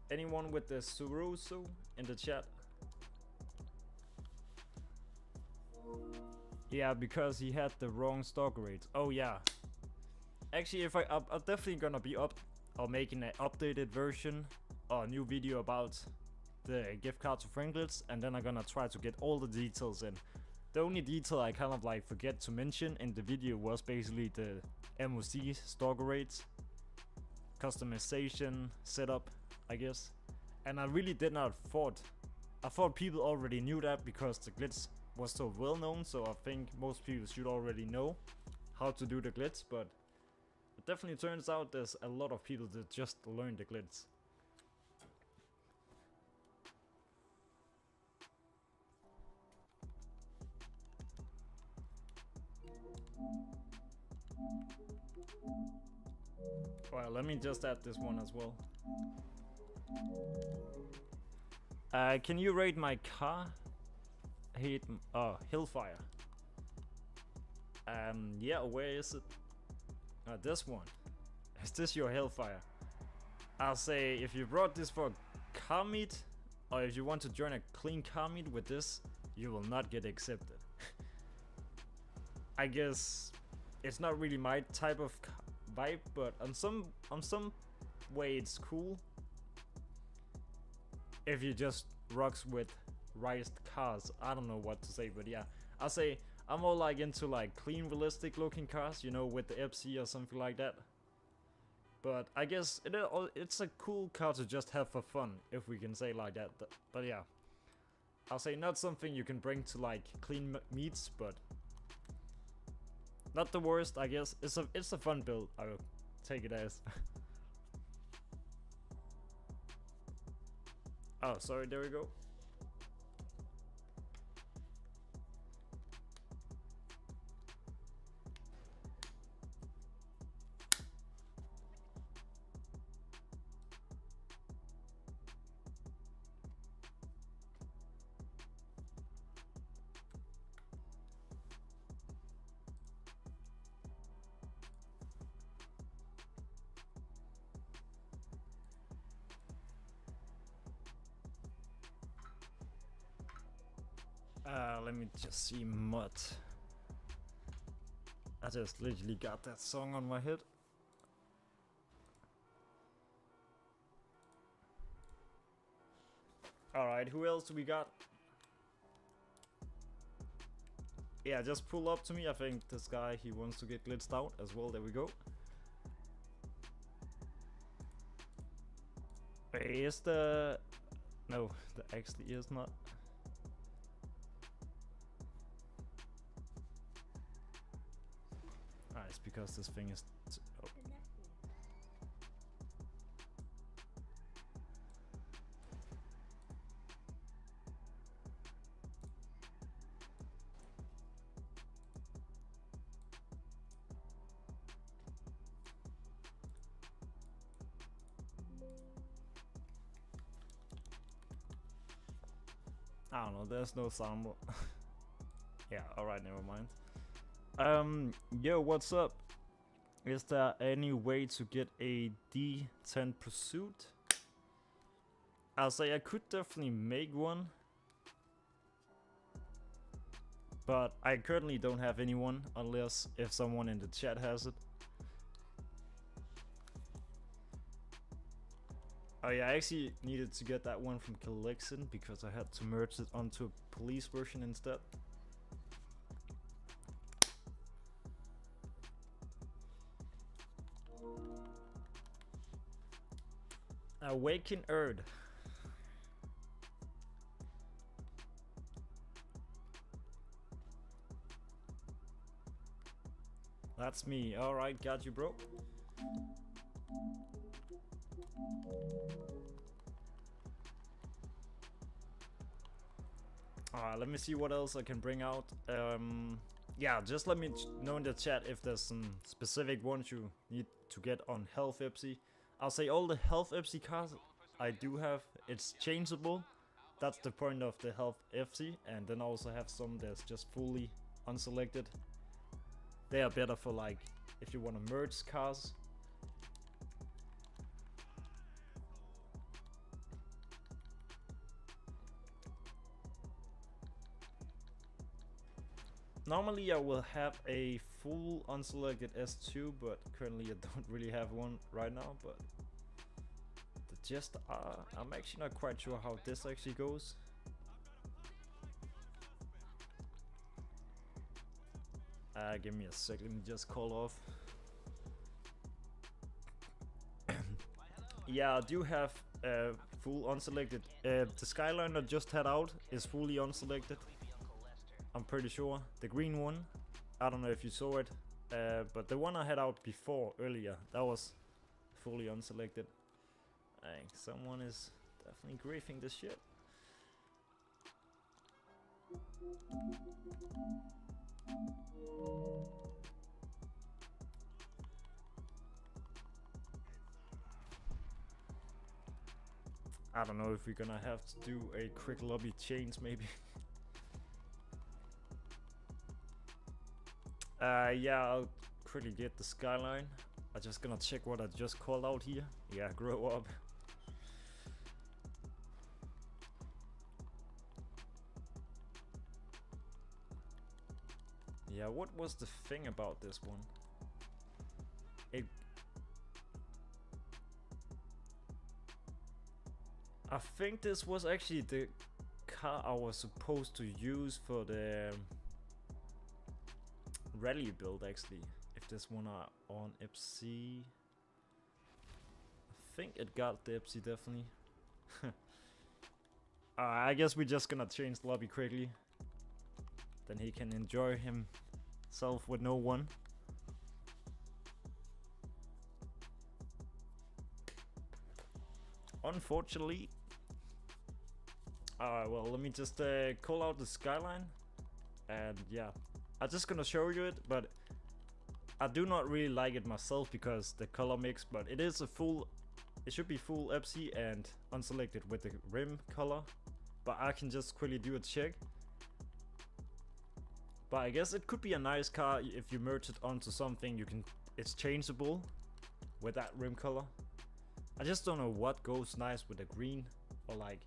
Anyone with the Suroso in the chat? Yeah, because he had the wrong stock rates. Oh yeah. Actually, if I'm definitely gonna be making an updated version or a new video about the gift cards to Franklins, and then I'm gonna try to get all the details in. The only detail I kind of like forget to mention in the video was basically the MOC stock rates, customization, setup, I guess. And I really did not thought. I thought people already knew that because the glitch was so well known, so I think most people should already know how to do the glitch, but it definitely turns out there's a lot of people that just learned the glitch. Well, let me just add this one as well. Can you rate my car? Hillfire. Yeah, where is it? This one. Is this your Hellfire? I'll say if you brought this for car meet, or if you want to join a clean car meet with this, you will not get accepted. I guess it's not really my type of vibe, but on some way it's cool. If you just rocks with raised cars, I don't know what to say, but yeah, I'll say I'm more like into like clean, realistic looking cars, you know, with the Epsi or something like that. But I guess it's a cool car to just have for fun, if we can say like that. But yeah, I'll say not something you can bring to like clean meets, but not the worst, I guess. It's a fun build, I will take it as. Oh, sorry, there we go. Let me just see mod. I just literally got that song on my head. Alright, who else do we got? Yeah, just pull up to me. I think this guy, he wants to get glitched out as well. There we go. Is the... No, that actually is not. It's because this thing is... Oh. I don't know, there's no sound. Yeah, alright, never mind. Yo, what's up? Is there any way to get a D10 pursuit? I'll say I could definitely make one, but I currently don't have anyone unless if someone in the chat has it. Oh yeah, I actually needed to get that one from Collection because I had to merge it onto a police version instead. Awaken Earth. That's me. Alright, got you, bro. Let me see what else I can bring out. Yeah, just let me know in the chat if there's some specific ones you need to get on Health Epsi. I'll say all the Health Epsi cars I do have, it's changeable. That's the point of the Health Epsi. And then I also have some that's just fully unselected. They are better for like if you want to merge cars. Normally I will have a full unselected S2, but currently I don't really have one right now. But I'm actually not quite sure how this actually goes. Give me a sec, let me just call off. Yeah, I do have full unselected. The Skyline I just had out is fully unselected. I'm pretty sure. The green one, I don't know if you saw it, but the one I had out before, earlier, that was fully unselected. Dang, someone is definitely griefing this shit. I don't know if we're gonna have to do a quick lobby change, maybe. Yeah, I'll quickly get the Skyline. I'm just gonna check what I just called out here. Yeah, grow up. Yeah, what was the thing about this one? I think this was actually the car I was supposed to use for the rally build, actually. If this one are on Epsi, I think it got the Epsi definitely. I guess we're just gonna change the lobby quickly, then he can enjoy himself with no one. Unfortunately. Well, let me just call out the Skyline, and yeah, I'm just gonna show you it, but I do not really like it myself because the color mix, but it is a full, it should be full Epsi and unselected with the rim color, but I can just quickly do a check. But I guess it could be a nice car if you merge it onto something you can, it's changeable with that rim color. I just don't know what goes nice with the green, or like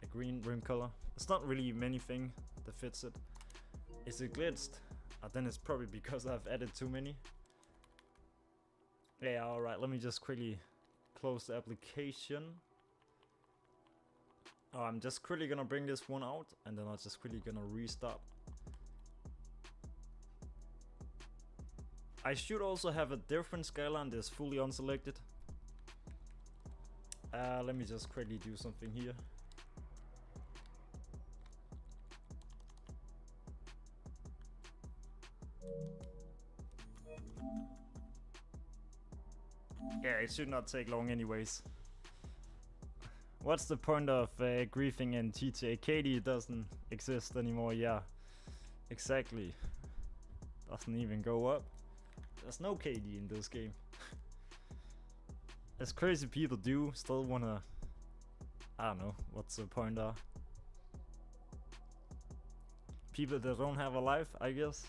a green rim color. It's not really many things that fits it. Is it glitched? Then it's probably because I've added too many. Yeah, alright, let me just quickly close the application. I'm just quickly gonna bring this one out, and then I'm just quickly gonna restart. I should also have a different Skyline that's fully unselected. Let me just quickly do something here. Yeah, it should not take long anyways. What's the point of griefing in GTA? KD doesn't exist anymore, yeah. Exactly. Doesn't even go up. There's no KD in this game. As crazy people do still wanna, I don't know, what's the point are. people that don't have a life, I guess.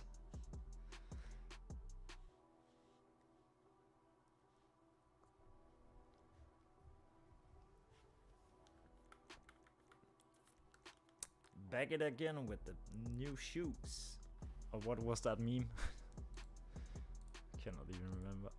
Back it again with the new shoes. Or what was that meme? Cannot even remember.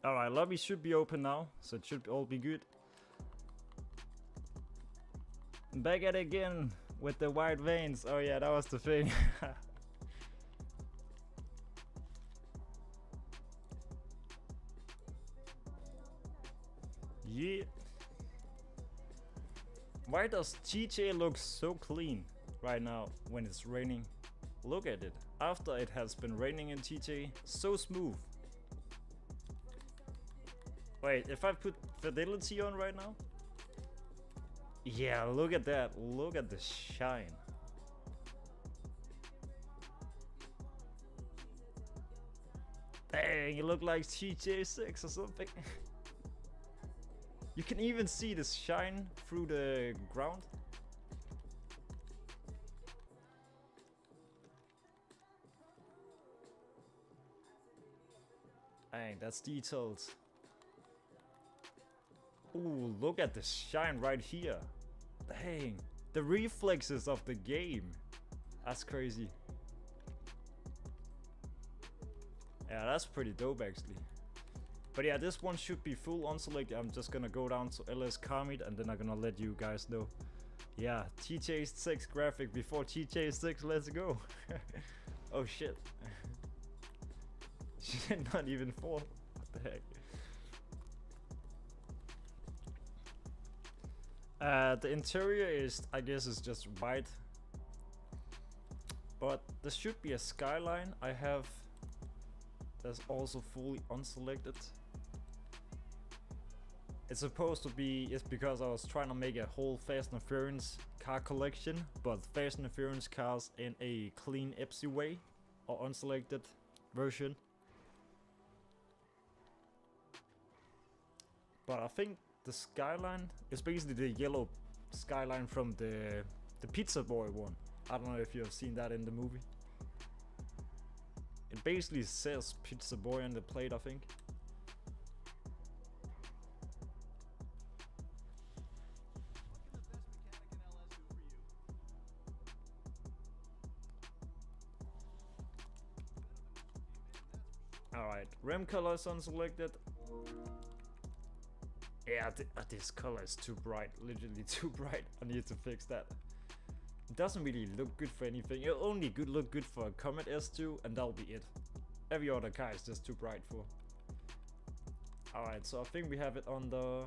Alright, lobby should be open now, so it should all be good. Back at it again with the white veins. Oh yeah, that was the thing. Yeah. Why does GTA look so clean right now when it's raining? Look at it. After it has been raining in GTA, so smooth. Wait, if I put fidelity on right now? Yeah, look at that. Look at the shine. Dang, it looked like GTA 6 or something. You can even see the shine through the ground. Dang, that's detailed. Ooh, look at the shine right here. Dang, the reflexes of the game. That's crazy. Yeah, that's pretty dope actually. But yeah, this one should be full unselected. I'm just gonna go down to LS Commit and then I'm gonna let you guys know. Yeah, GTA 6 graphic before GTA 6, let's go. Oh shit. Shit, not even 4. What the heck? The interior is, I guess, is just white. But there should be a skyline I have that's also fully unselected. It's supposed to be, it's because I was trying to make a whole Fast and Furious car collection, but Fast and Furious cars in a clean Epsi way, or unselected version. But I think the skyline is basically the yellow skyline from the Pizza Boy one. I don't know if you have seen that in the movie. It basically says Pizza Boy on the plate, I think. Alright, rim color is unselected. Yeah, this color is too bright, literally too bright. I need to fix that. It doesn't really look good for anything. It'll only look good for a Comet S2 and that'll be it. Every other car is just too bright for. Alright, so I think we have it on the...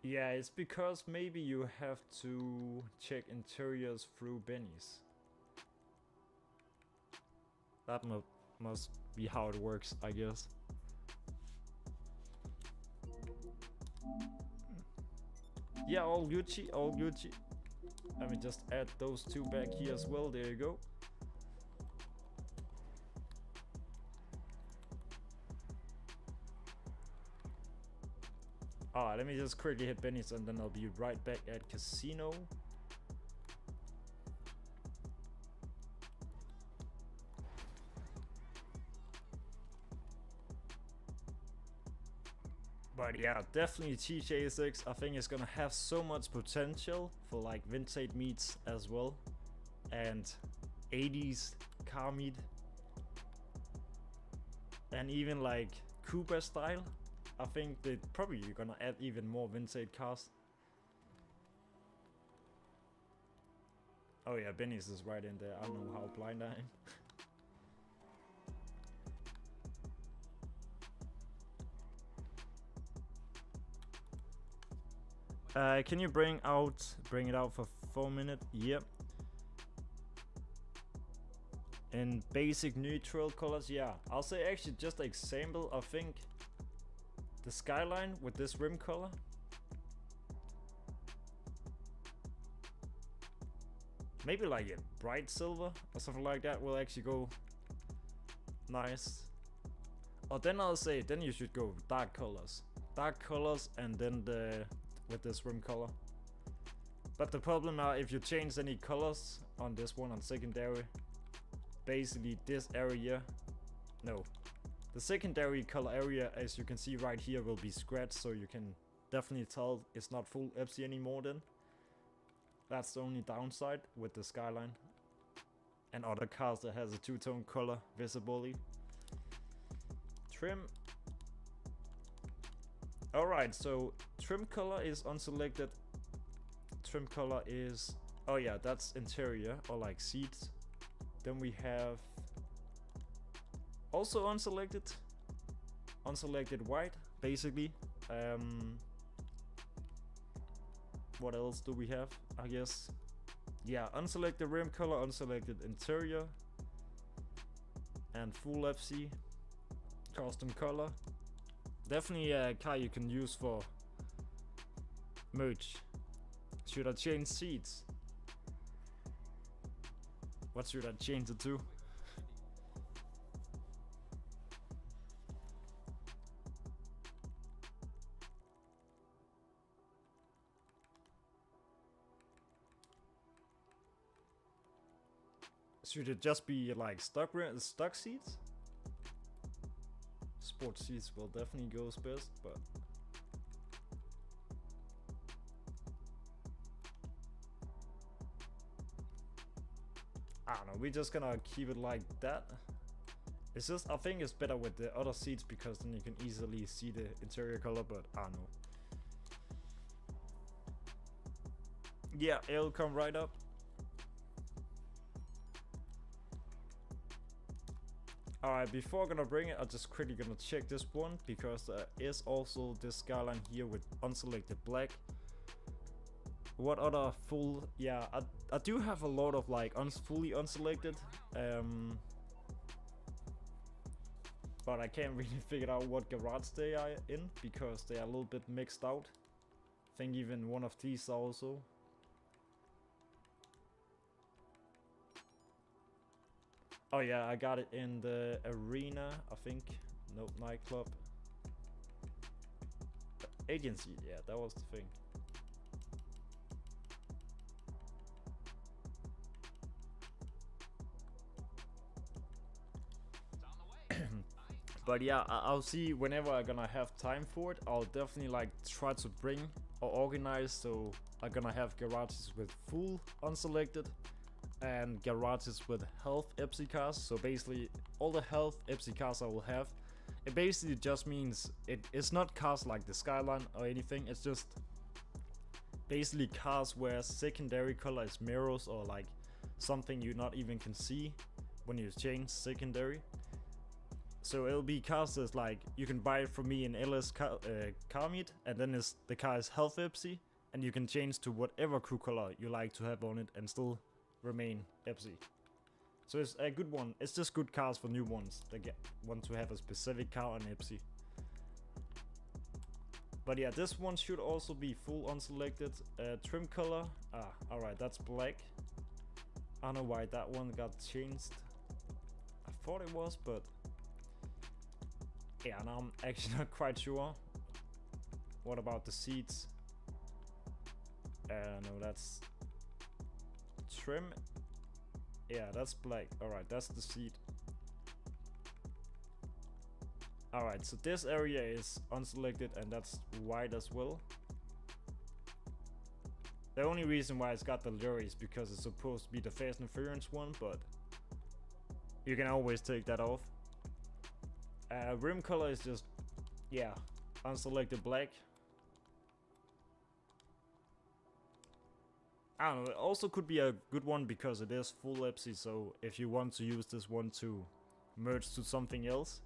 Yeah, it's because maybe you have to check interiors through Benny's. That must be how it works, I guess. Yeah, all Gucci, all Gucci. Let me just add those two back here as well. There you go. Alright, let me just quickly hit Benny's and then I'll be right back at Casino. But yeah, definitely GTA 6. I think it's gonna have so much potential for like vintage meets as well. And 80s car meet. And even like Cuba style. I think they're probably gonna add even more vintage cars. Oh yeah, Benny's is right in there. I don't know how blind I am. Can you bring it out for 4 minutes? Yep. In basic neutral colors, yeah. I'll say actually just example, I think the skyline with this rim color. Maybe like a bright silver or something like that will actually go nice. Or then I'll say, then you should go dark colors. Dark colors and then with this rim color. But the problem now, if you change any colors on this one on secondary, basically this area, no. The secondary color area, as you can see right here, will be scratched, so you can definitely tell it's not full Epsi anymore then. That's the only downside with the Skyline and other cars that has a two-tone color visibly. Trim. Alright, so trim color is unselected. Trim color is, oh yeah, that's interior or like seats. Then we have also unselected white basically. What else do we have? I guess, yeah, unselected rim color, unselected interior, and full FC custom color. Definitely a car you can use for merch. Should I change seats? What should I change it to? Should it just be like stock seats? Sport seats will definitely go best, but I don't know, we're just gonna keep it like that. It's just, I think it's better with the other seats because then you can easily see the interior color, but I don't know. Yeah, it'll come right up. Alright, before I'm gonna bring it, I'm just quickly gonna check this one because there is also this Skyline here with unselected black. What other full, yeah, I do have a lot of like fully unselected, but I can't really figure out what garage they are in because they are a little bit mixed out. I think even one of these also. Oh yeah, I got it in the arena, I think. Nope, nightclub. Agency, yeah, that was the thing. But yeah, I'll see whenever I'm gonna have time for it. I'll definitely like try to bring or organize, so I'm gonna have garages with full unselected and garages with health Epsi cars. So basically all the health Epsi cars I will have, it basically just means it's not cars like the Skyline or anything. It's just basically cars where secondary color is mirrors or like something you not even can see when you change secondary. So it'll be cars that's like you can buy it from me in LS car meet, and then the car is health Epsi, and you can change to whatever crew color you like to have on it and still remain Epsi. So it's a good one. It's just good cars for new ones that want to have a specific car on Epsi. But yeah, this one should also be full unselected. Trim color, alright, that's black. I don't know why that one got changed. I thought it was, but yeah, now I'm actually not quite sure. What about the seats? No, that's trim. Yeah, that's black. Alright, that's the seat. Alright, so this area is unselected and that's white as well. The only reason why it's got the lure is because it's supposed to be the Fast and Furious one, but you can always take that off. Rim color is just, yeah, unselected black. I don't know, it also could be a good one because it is full Epsi, so if you want to use this one to merge to something else.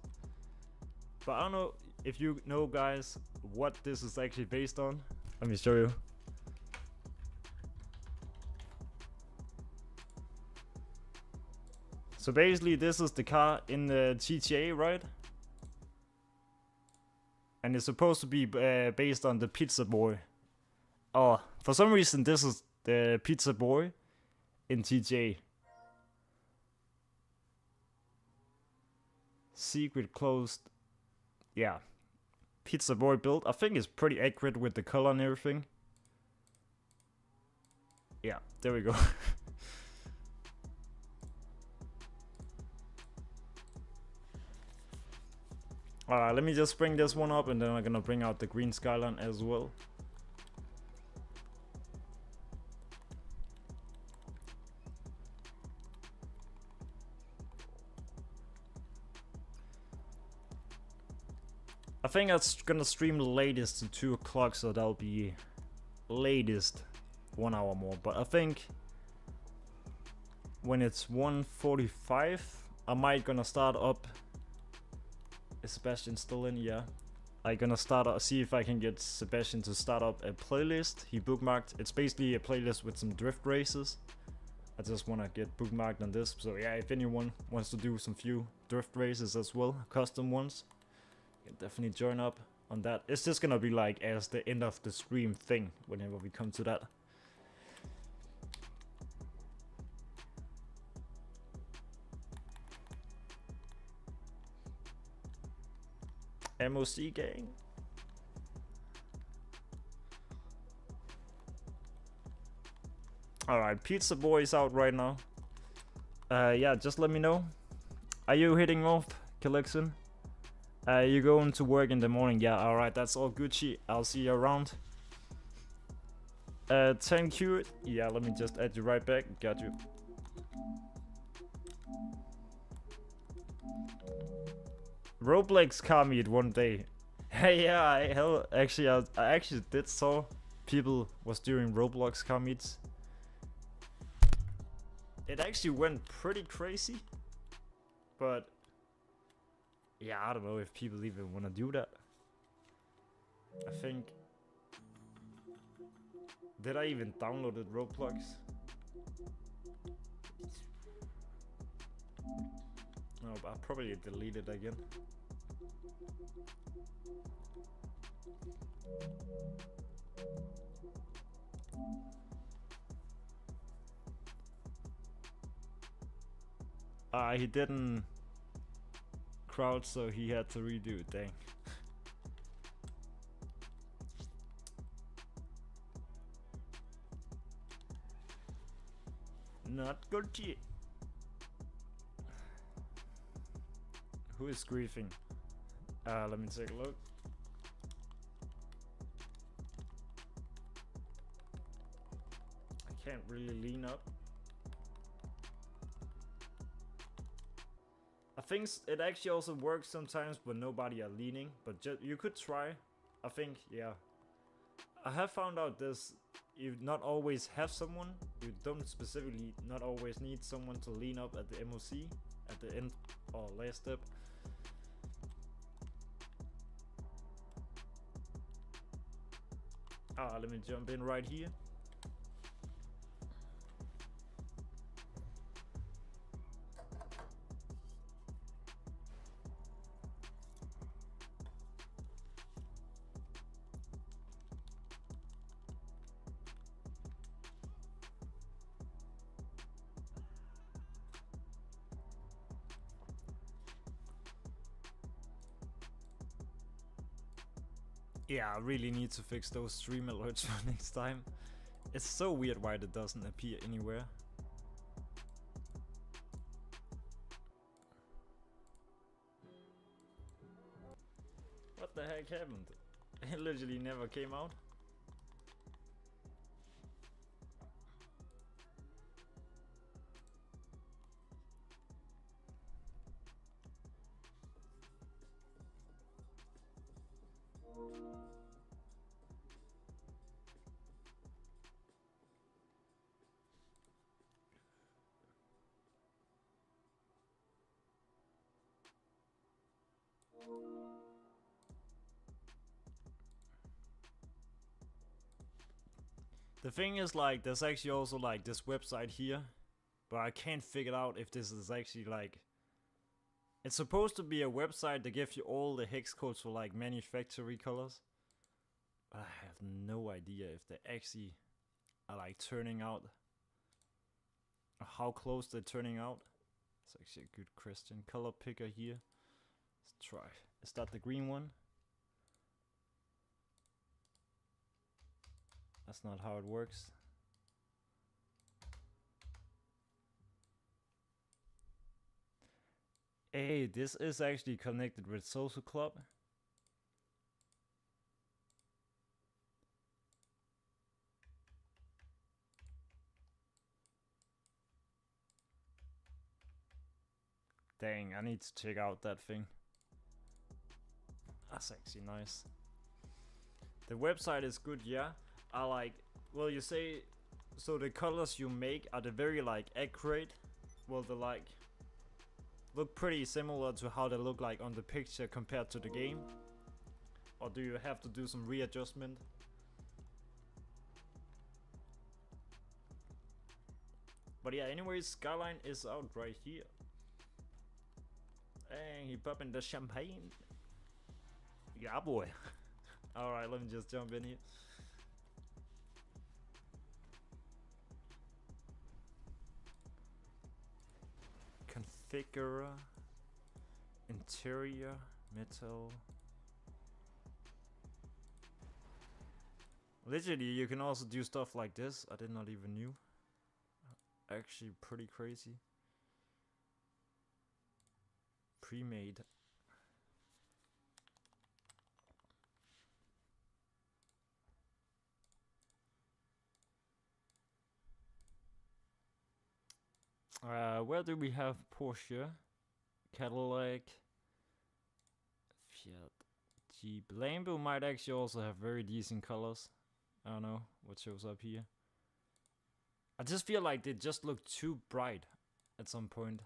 But I don't know if you know, guys, what this is actually based on. Let me show you. So basically this is the car in the GTA, right? And it's supposed to be based on the Pizza Boy. Oh, for some reason this is the Pizza Boy. in TJ. Secret closed. Yeah. Pizza Boy build. I think it's pretty accurate with the color and everything. Yeah, there we go. Alright, let me just bring this one up and then I'm gonna bring out the green skyline as well. I think I'm gonna stream latest to 2 o'clock, so that'll be latest 1 hour more. But I think when it's 1:45, I might gonna start up. Is Sebastian still in? Yeah. I'm gonna start see if I can get Sebastian to start up a playlist he bookmarked. It's basically a playlist with some drift races. I just wanna get bookmarked on this. So yeah, if anyone wants to do some few drift races as well, custom ones, you can definitely join up on that. It's just gonna be like as the end of the stream thing whenever we come to that. MOC gang. Alright, Pizza Boy is out right now. Yeah, just let me know. Are you heading off, Collection? You going to work in the morning? Yeah, alright, that's all Gucci. I'll see you around. Thank you. Yeah, let me just add you right back. Got you. Roblox car meet one day. Hey, yeah, I actually did saw people was doing Roblox car meets. It actually went pretty crazy, but yeah, I don't know if people even want to do that. I think, did I even downloaded Roblox? No, but I'll probably delete it again. He didn't crowd, so he had to redo it, dang. Not good shit. Who is griefing? Let me take a look. I can't really lean up. I think it actually also works sometimes when nobody are leaning, but you could try. I think, yeah. I have found out this, you not always have someone, you don't specifically not always need someone to lean up at the MOC, at the end or last step. Let me jump in right here. Yeah, I really need to fix those stream alerts for next time. It's so weird why it doesn't appear anywhere. What the heck happened? It literally never came out. The thing is, like, there's actually also like this website here, but I can't figure out if this is actually like, it's supposed to be a website that gives you all the hex codes for like manufacturer colors, but I have no idea if they actually are like turning out How close they're turning out? It's actually a good question. Color picker here. Let's try. Is that the green one? That's not how it works. Hey, this is actually connected with Social Club. Dang, I need to check out that thing. That's actually nice. The website is good, yeah. I like, well, you say, so the colors you make, are they very like accurate? Well, they like look pretty similar to how they look like on the picture compared to the game? Or do you have to do some readjustment? But yeah, anyways, Skyline is out right here. And he popping the champagne. Yeah, boy. Alright, let me just jump in here. Configure. Interior. Metal. Literally, you can also do stuff like this. I did not even knew. Actually, pretty crazy. Pre-made. Where do we have Porsche, Cadillac, Fiat, Jeep? Lambo might actually also have very decent colors. I don't know what shows up here. I just feel like they just look too bright at some point.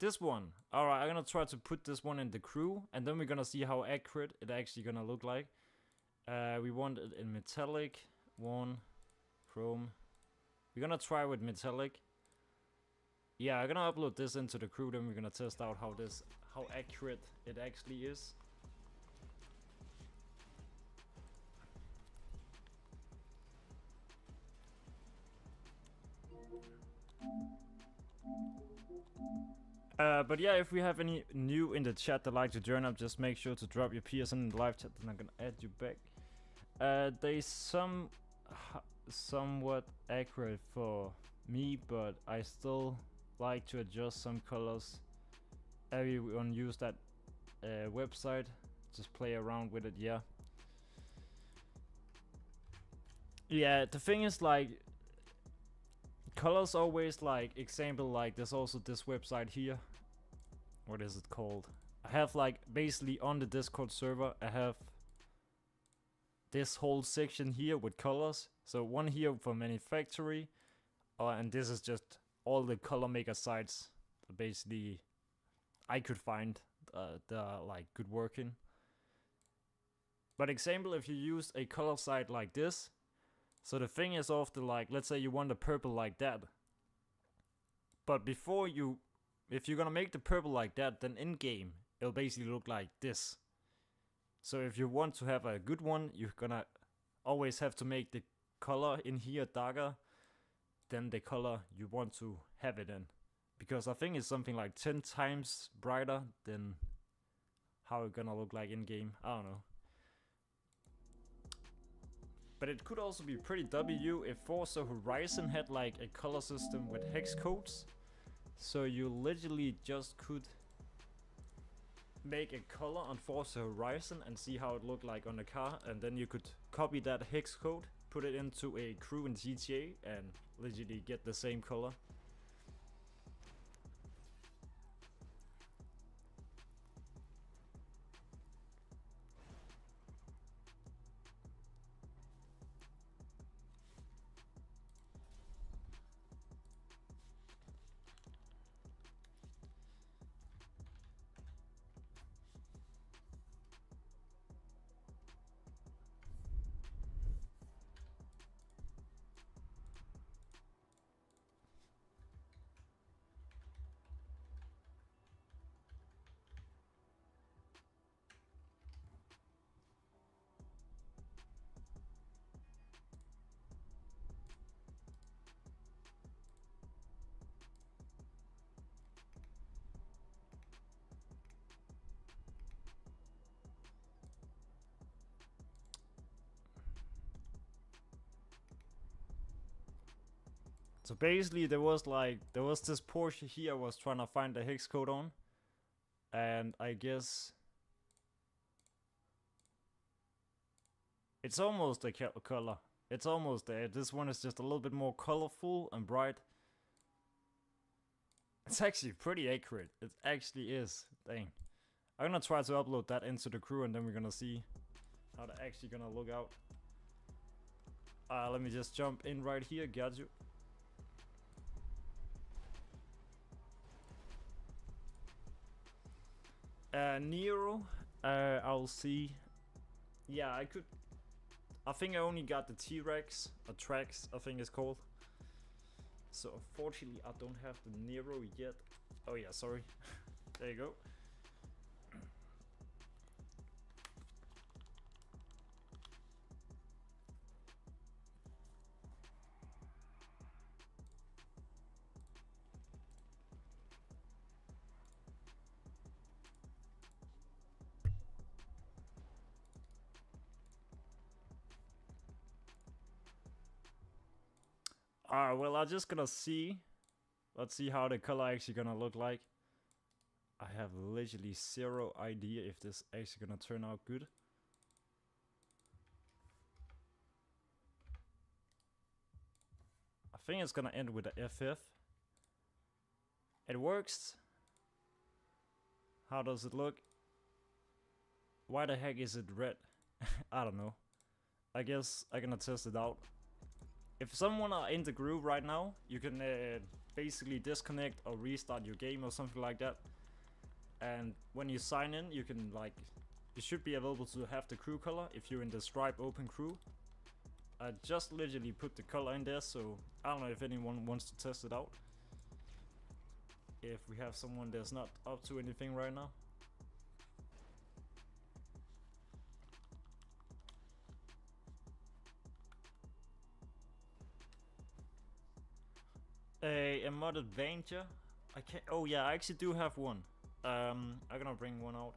This one. Alright, I'm gonna try to put this one in the crew, and then we're gonna see how accurate it actually gonna look like. We want it in metallic, one, chrome. We're gonna try with metallic. Yeah, I'm gonna upload this into the crew, then we're gonna test out how accurate it actually is. But yeah, if we have any new in the chat that like to join up, just make sure to drop your PSN in the live chat, then I'm gonna add you back. They somewhat accurate for me, but I still like to adjust some colors. Everyone use that website, just play around with it, yeah. Yeah, the thing is, like, colors always, like, example, like there's also this website here. What is it called? I have, like, basically on the Discord server, I have this whole section here with colors. So one here for manufacturing, and this is just all the color maker sites basically I could find that are like good working. But example, if you use a color site like this, so the thing is often like, let's say you want a purple like that, but before you, if you're gonna make the purple like that, then in game it'll basically look like this. So if you want to have a good one, you're gonna always have to make the color in here darker than the color you want to have it in, because I think it's something like 10 times brighter than how it's gonna look like in game. I don't know. But it could also be pretty W if Forza Horizon had like a color system with hex codes. So you literally just could make a color on Forza Horizon and see how it looked like on the car, and then you could copy that hex code, put it into a crew in GTA, and literally get the same color. So basically there was this Porsche here I was trying to find the hex code on. And I guess it's almost a color. It's almost there. This one is just a little bit more colorful and bright. It's actually pretty accurate. It actually is. Dang. I'm gonna try to upload that into the crew and then we're gonna see how they're actually gonna look out. Let me just jump in right here. Got you. Nero, I'll see. Yeah, I think I only got the T-Rex, or Trax, I think it's called. So unfortunately, I don't have the Nero yet. Oh yeah, sorry. There you go. Alright, well, I'm just gonna see. Let's see how the color actually gonna look like. I have literally zero idea if this actually gonna turn out good. I think it's gonna end with a FF. It works. How does it look? Why the heck is it red? I don't know. I guess I'm gonna test it out. If someone are in the group right now, you can basically disconnect or restart your game or something like that. And when you sign in, you can you should be available to have the crew color if you're in the Stripe open crew. I just literally put the color in there, so I don't know if anyone wants to test it out. If we have someone that's not up to anything right now. A modded Venger. I can't. Oh yeah, I actually do have one. I'm gonna bring one out.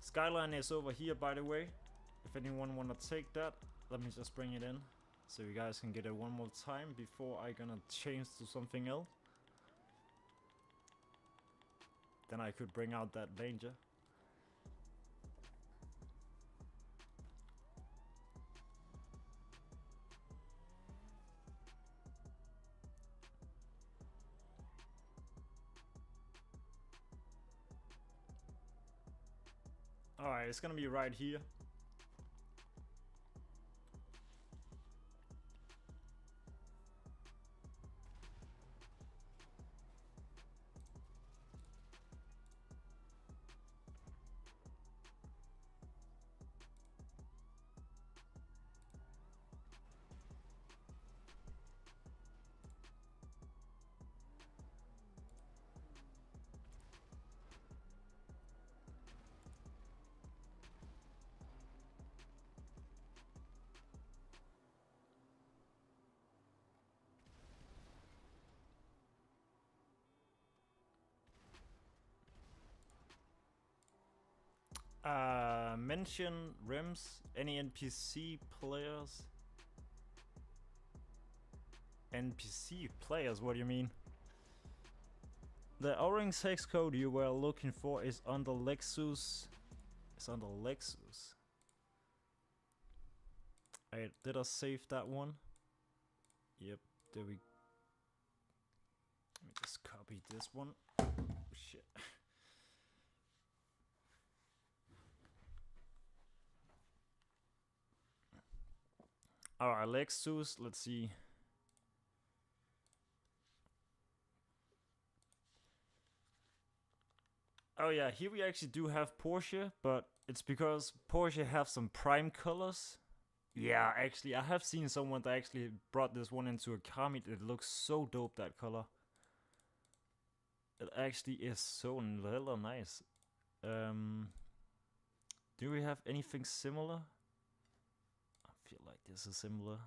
Skyline is over here, by the way. If anyone wanna take that, let me just bring it in so you guys can get it one more time before I gonna change to something else. Then I could bring out that Venger. Alright, it's gonna be right here. Mention rims, any NPC players? NPC players, what do you mean? The orange hex code you were looking for is on the Lexus. It's on the Lexus. Did I save that one? Yep, there we. Let me just copy this one. Oh, shit. Alright, Lexus, let's see. Oh yeah, here we actually do have Porsche, but it's because Porsche have some prime colors. Yeah, actually, I have seen someone that actually brought this one into a car meet. It looks so dope, that color. It actually is so hella nice. Do we have anything similar? I feel like this is similar.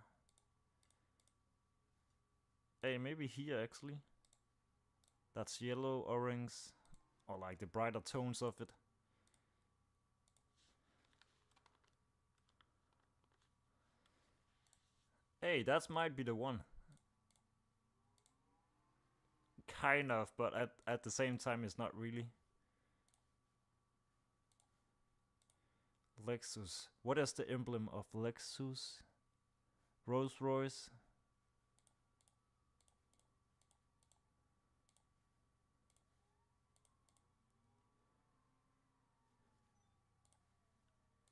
Hey, maybe here actually. That's yellow, orange, or like the brighter tones of it. Hey, that might be the one. Kind of, but at the same time, it's not really. Lexus. What is the emblem of Lexus? Rolls Royce.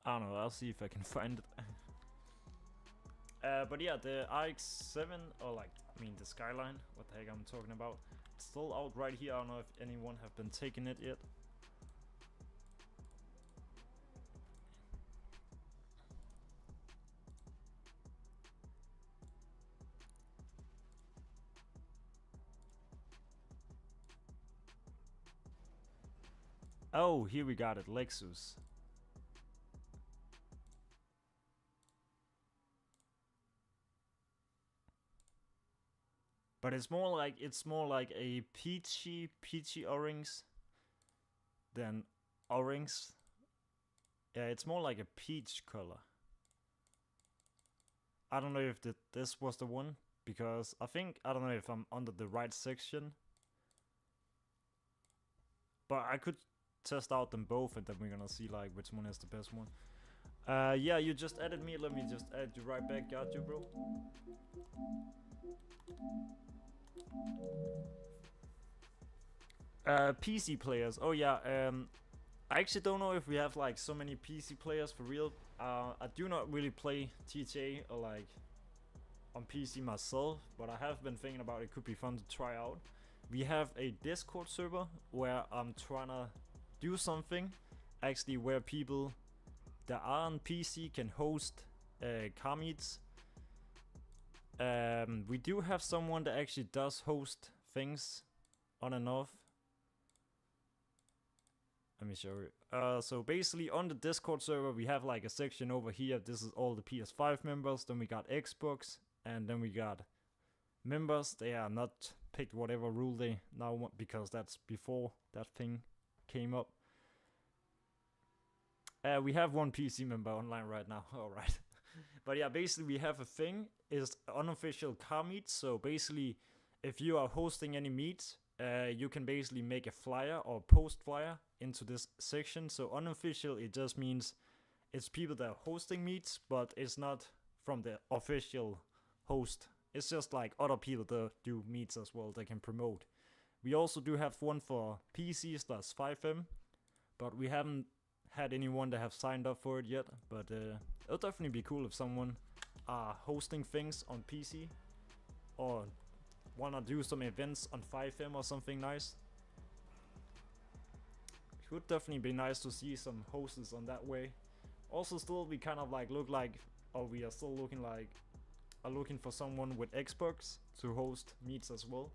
I don't know, I'll see if I can find it. But yeah, the RX-7, or like, I mean the Skyline, what the heck I'm talking about. It's still out right here, I don't know if anyone have been taking it yet. Oh, here we got it, Lexus. But it's more like a peachy orange than orange. Yeah, it's more like a peach color. I don't know if this was the one, because I don't know if I'm under the right section. But I could test out them both and then we're gonna see like which one is the best one. Yeah, you just added me, let me just add you right back. Got you, bro. PC players. Oh yeah, I actually don't know if we have like so many PC players for real. I do not really play GTA or like on PC myself, but I have been thinking about it could be fun to try out. We have a Discord server where I'm trying to do something actually where people that are on PC can host car meets. We do have someone that actually does host things on and off. Let me show you. So basically on the Discord server we have like a section over here. This is all the PS5 members. Then we got Xbox, and then we got members. They are not picked whatever rule they now want, because that's before that thing came up. We have one PC member online right now. Alright. But yeah, basically we have a thing, is unofficial car meets. So basically if you are hosting any meets, you can basically make a flyer or post flyer into this section. So unofficial, it just means it's people that are hosting meets, but it's not from the official host. It's just like other people that do meets as well, they can promote. We also do have one for PCs, that's 5M, but we haven't had anyone that have signed up for it yet. But it'll definitely be cool if someone are hosting things on PC or wanna do some events on 5M or something nice. It would definitely be nice to see some hosts on that way. Also still we kind of like look like, or we are still looking like, are looking for someone with Xbox to host meets as well.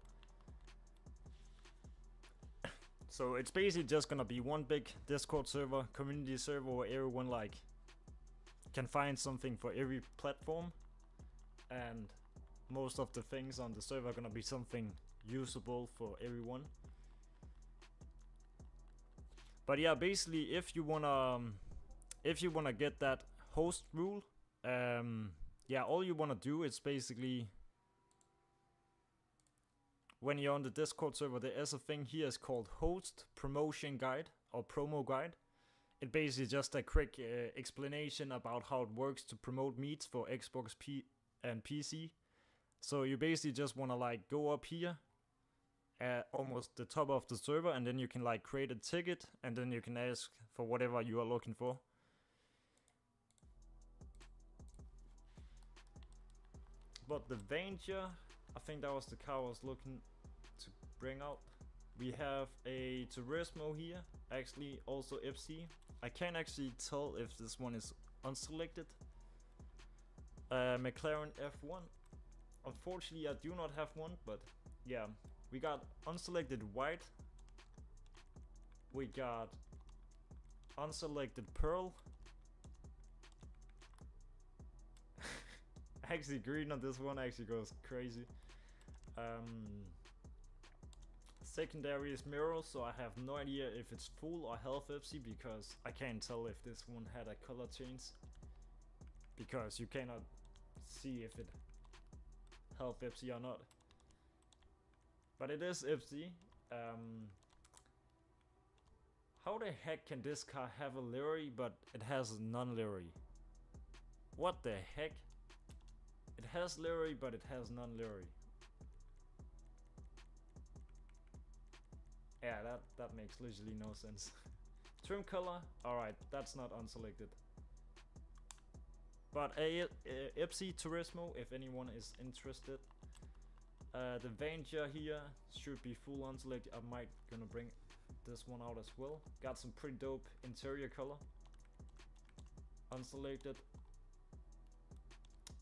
So it's basically just gonna be one big Discord server, community server, where everyone like can find something for every platform, and most of the things on the server are gonna be something usable for everyone. But yeah, basically if you wanna get that host rule, yeah, all you wanna do is basically, when you're on the Discord server, there is a thing here is called host promotion guide or promo guide. It basically just a quick explanation about how it works to promote meets for Xbox and PC. So you basically just want to like go up here at almost the top of the server, and then you can like create a ticket, and then you can ask for whatever you are looking for. But the Venture, I think that was the car I was looking to bring out. We have a Turismo here, actually also Epsi. I can't actually tell if this one is unselected. McLaren F1. Unfortunately I do not have one, but yeah. We got unselected white. We got unselected pearl. Actually green on this one actually goes crazy. Secondary is mirror, so I have no idea if it's full or half Epsi, because I can't tell if this one had a color change, because you cannot see if it health Epsi or not. But it is Epsi. How the heck can this car have a livery but it has non-livery? What the heck? It has livery but it has non-livery. Yeah, that makes literally no sense. Trim color, alright, that's not unselected. But Epsi Turismo, if anyone is interested. The Venger here should be full unselected. I might gonna bring this one out as well. Got some pretty dope interior color. Unselected.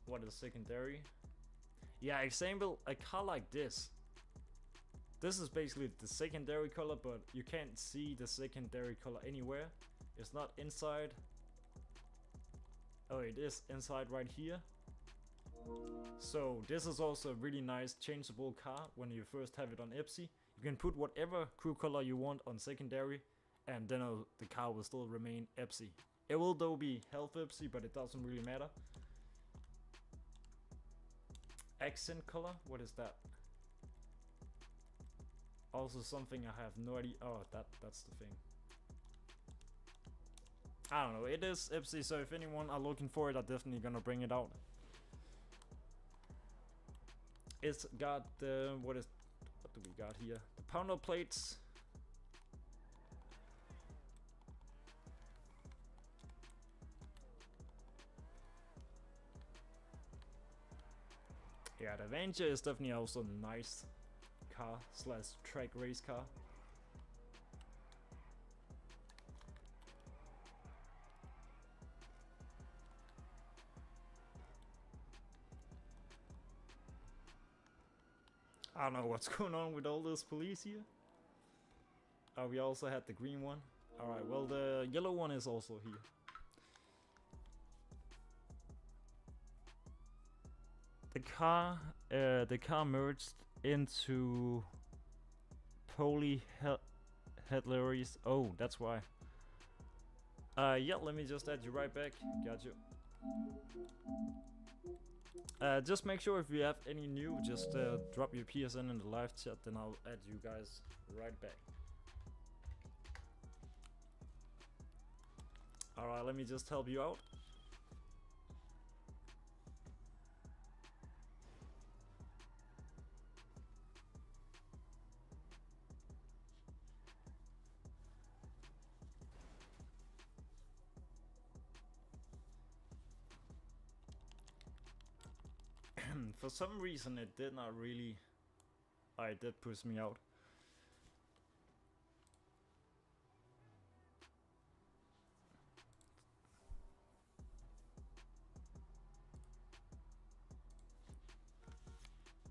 What is secondary? Yeah, example, a car like this. This is basically the secondary color, but you can't see the secondary color anywhere. It's not inside. Oh, it is inside right here. So this is also a really nice changeable car when you first have it on Epsi. You can put whatever crew color you want on secondary, and then the car will still remain Epsi. It will though be health Epsi, but it doesn't really matter. Accent color, what is that? Also something I have no idea. Oh, that's the thing. I don't know, it is Epsi, so if anyone are looking for it, I'm definitely gonna bring it out. It's got the, what do we got here? The pounder plates. Yeah, the Avenger is definitely also a nice car slash track race car. I don't know what's going on with all this police here. Oh, we also had the green one. Alright, well the yellow one is also here. The car merged into poly headlights. Oh, that's why. Yeah, let me just add you right back. Got you. Just make sure if you have any new, just drop your PSN in the live chat, then I'll add you guys right back. Alright, let me just help you out. For some reason it did not really... it did push me out.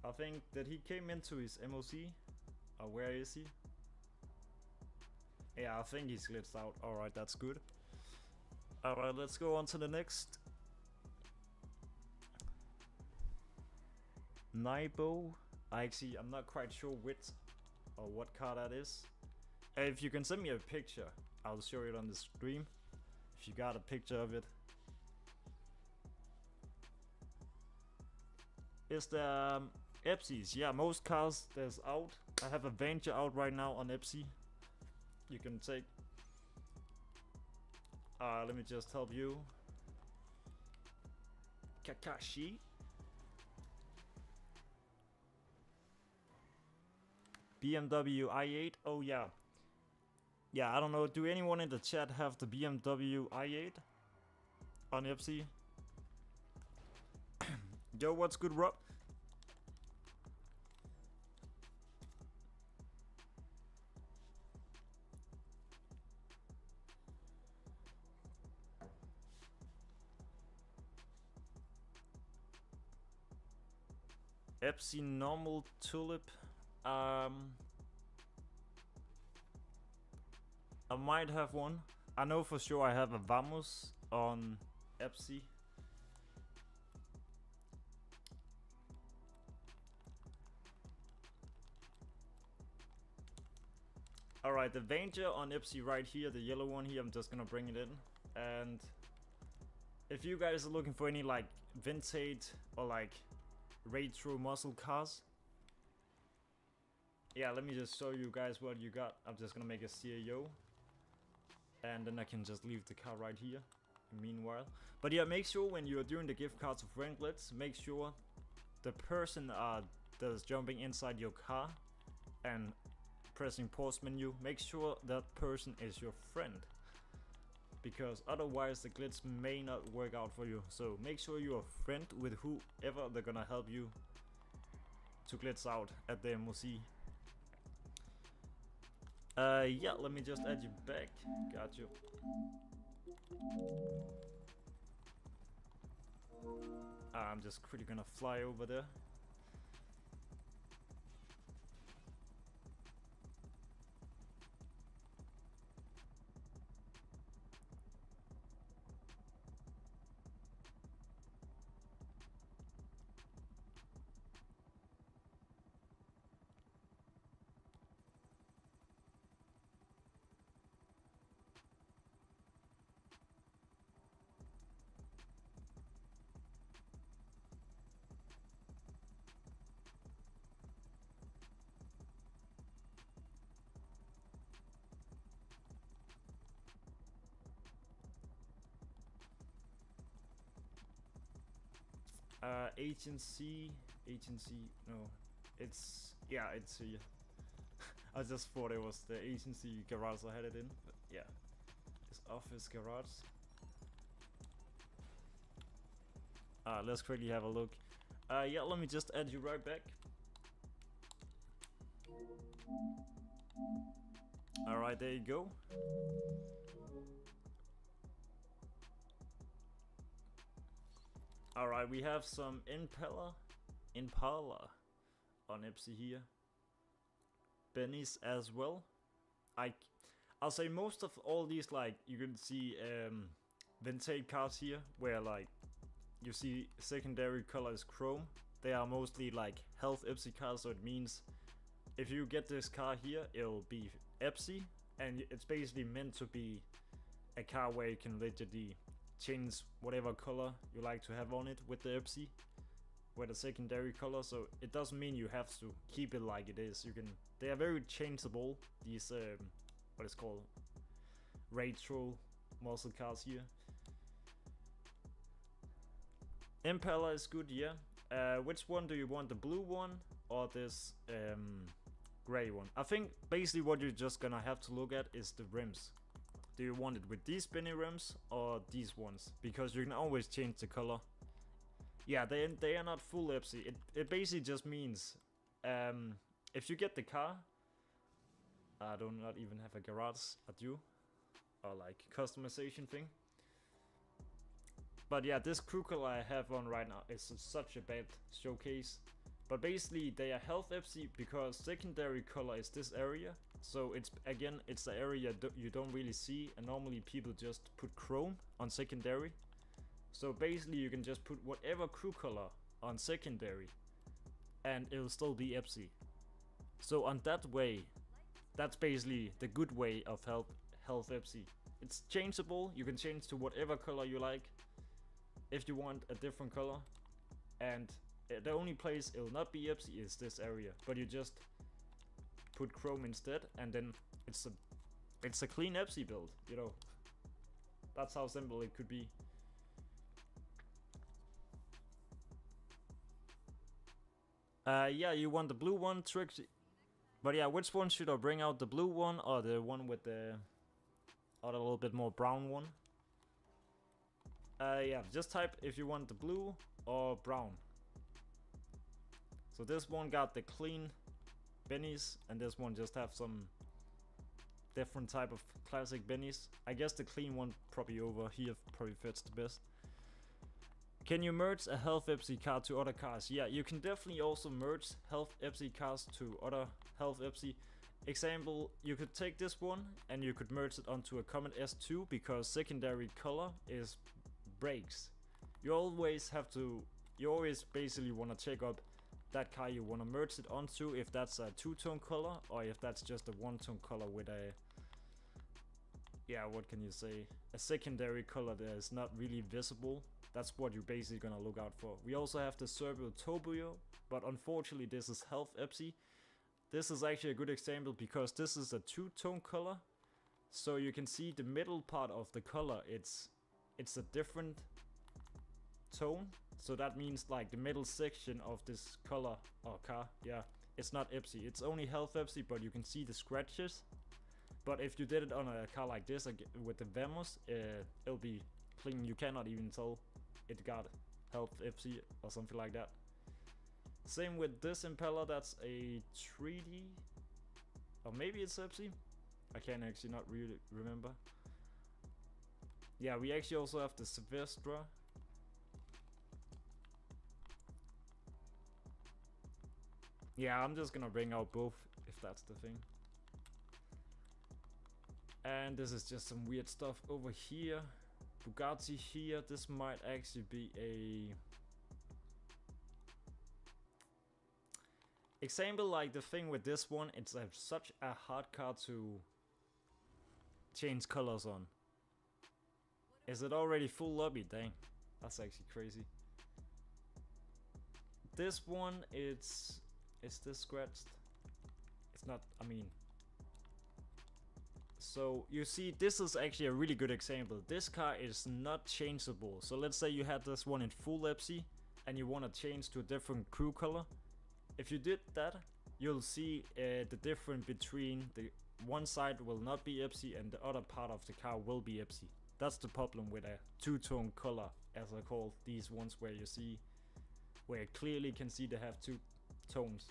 I think that he came into his MOC. Where is he? Yeah, I think he's glitched out. Alright, that's good. Alright, let's go on to the next. Naibo. I'm not quite sure which or what car that is. If you can send me a picture, I'll show it on the stream. If you got a picture of it. Is the Epsis? Yeah, most cars there's out. I have a Venger out right now on Epsi. You can take. Let me just help you. Kakashi. BMW i8. Oh yeah. Yeah, I don't know. Do anyone in the chat have the BMW i8 on Epsi? Yo, what's good, Rob? Epsi normal tulip. I might have one. I know for sure I have a Vamos on Epsi. Alright, the Venger on Epsi right here, the yellow one here, I'm just gonna bring it in. And if you guys are looking for any like vintage or like retro muscle cars. Yeah, let me just show you guys what you got. I'm just gonna make a CAO. And then I can just leave the car right here. Meanwhile. But yeah, make sure when you're doing the gift cards of Ranklets, make sure the person that's jumping inside your car and pressing pause menu, make sure that person is your friend. Because otherwise the glitch may not work out for you. So make sure you're a friend with whoever they're gonna help you to glitch out at the MOC. Yeah, let me just add you back. Got you. I'm just quickly gonna fly over there. Agency, no, it's, yeah, it's here. I just thought it was the agency garage I had it in, but yeah, it's office garage. Let's quickly have a look. Yeah, let me just add you right back. Alright, there you go. Alright, we have some Impala on Epsi here. Benny's as well. I'll say most of all these, like, you can see vintage cars here, where like you see secondary color is chrome. They are mostly like health Epsi cars, so it means if you get this car here, it'll be Epsi, and it's basically meant to be a car where you can literally change whatever color you like to have on it with the Epsi, with the secondary color. So it doesn't mean you have to keep it like it is. You can. They are very changeable. These what is called retro muscle cars here. Impala is good, yeah. Which one do you want? The blue one or this gray one? I think basically what you're just gonna have to look at is the rims. Do you want it with these spinny rims or these ones? Because you can always change the color. Yeah, they are not full Epsi. It basically just means if you get the car, I do not even have a garage at you, or like customization thing. But yeah, this crew color I have on right now is such a bad showcase. But basically they are health Epsi because secondary color is this area. So it's the area you don't really see, and normally people just put chrome on secondary. So basically you can just put whatever crew color on secondary and it'll still be Epsi. So on that way, that's basically the good way of health Epsi. It's changeable, you can change to whatever color you like if you want a different color, and the only place it'll not be Epsi is this area, but you just put chrome instead, and then it's a clean Epsi build, you know. That's how simple it could be. Yeah, you want the blue one, Trix. But yeah, which one should I bring out? The blue one or the one with the or a little bit more brown one? Yeah, just type if you want the blue or brown. So this one got the clean bennies, and this one just have some different type of classic bennies. I guess the clean one probably over here probably fits the best. Can you merge a health Epsi car to other cars? Yeah, you can definitely also merge health Epsi cars to other health Epsi. Example, you could take this one and you could merge it onto a Comet S2 because secondary color is brakes. You always basically want to check up that car you want to merge it onto, if that's a two-tone color or if that's just a one-tone color with a, yeah, what can you say, a secondary color that is not really visible That's what you're basically gonna look out for. We also have the Serbo Tobio, but unfortunately this is Health Epsi. This is actually a good example because this is a two-tone color. So you can see the middle part of the color, it's a different tone. So that means like the middle section of this color or car, yeah, it's not Epsi. It's only Health Epsi, but you can see the scratches. But if you did it on a car like this with the Vemos, it'll be clean. You cannot even tell it got Health Epsi or something like that. Same with this impeller, that's a 3D, or maybe it's Epsi. I can actually not really remember. Yeah, we actually also have the Silvestra. Yeah, I'm just gonna bring out both if that's the thing. And this is just some weird stuff over here. Bugatti here. This might actually be a example like the thing with this one. It's such a hard car to change colors on. Is it already full lobby? Dang, that's actually crazy. This one, is this scratched? It's not, I mean. So you see, this is actually a really good example. This car is not changeable. So let's say you had this one in full Epsi and you want to change to a different crew color. If you did that, you'll see the difference between the one side will not be Epsi and the other part of the car will be Epsi. That's the problem with a two-tone color, as I call these ones where you see, where you clearly can see they have two tones.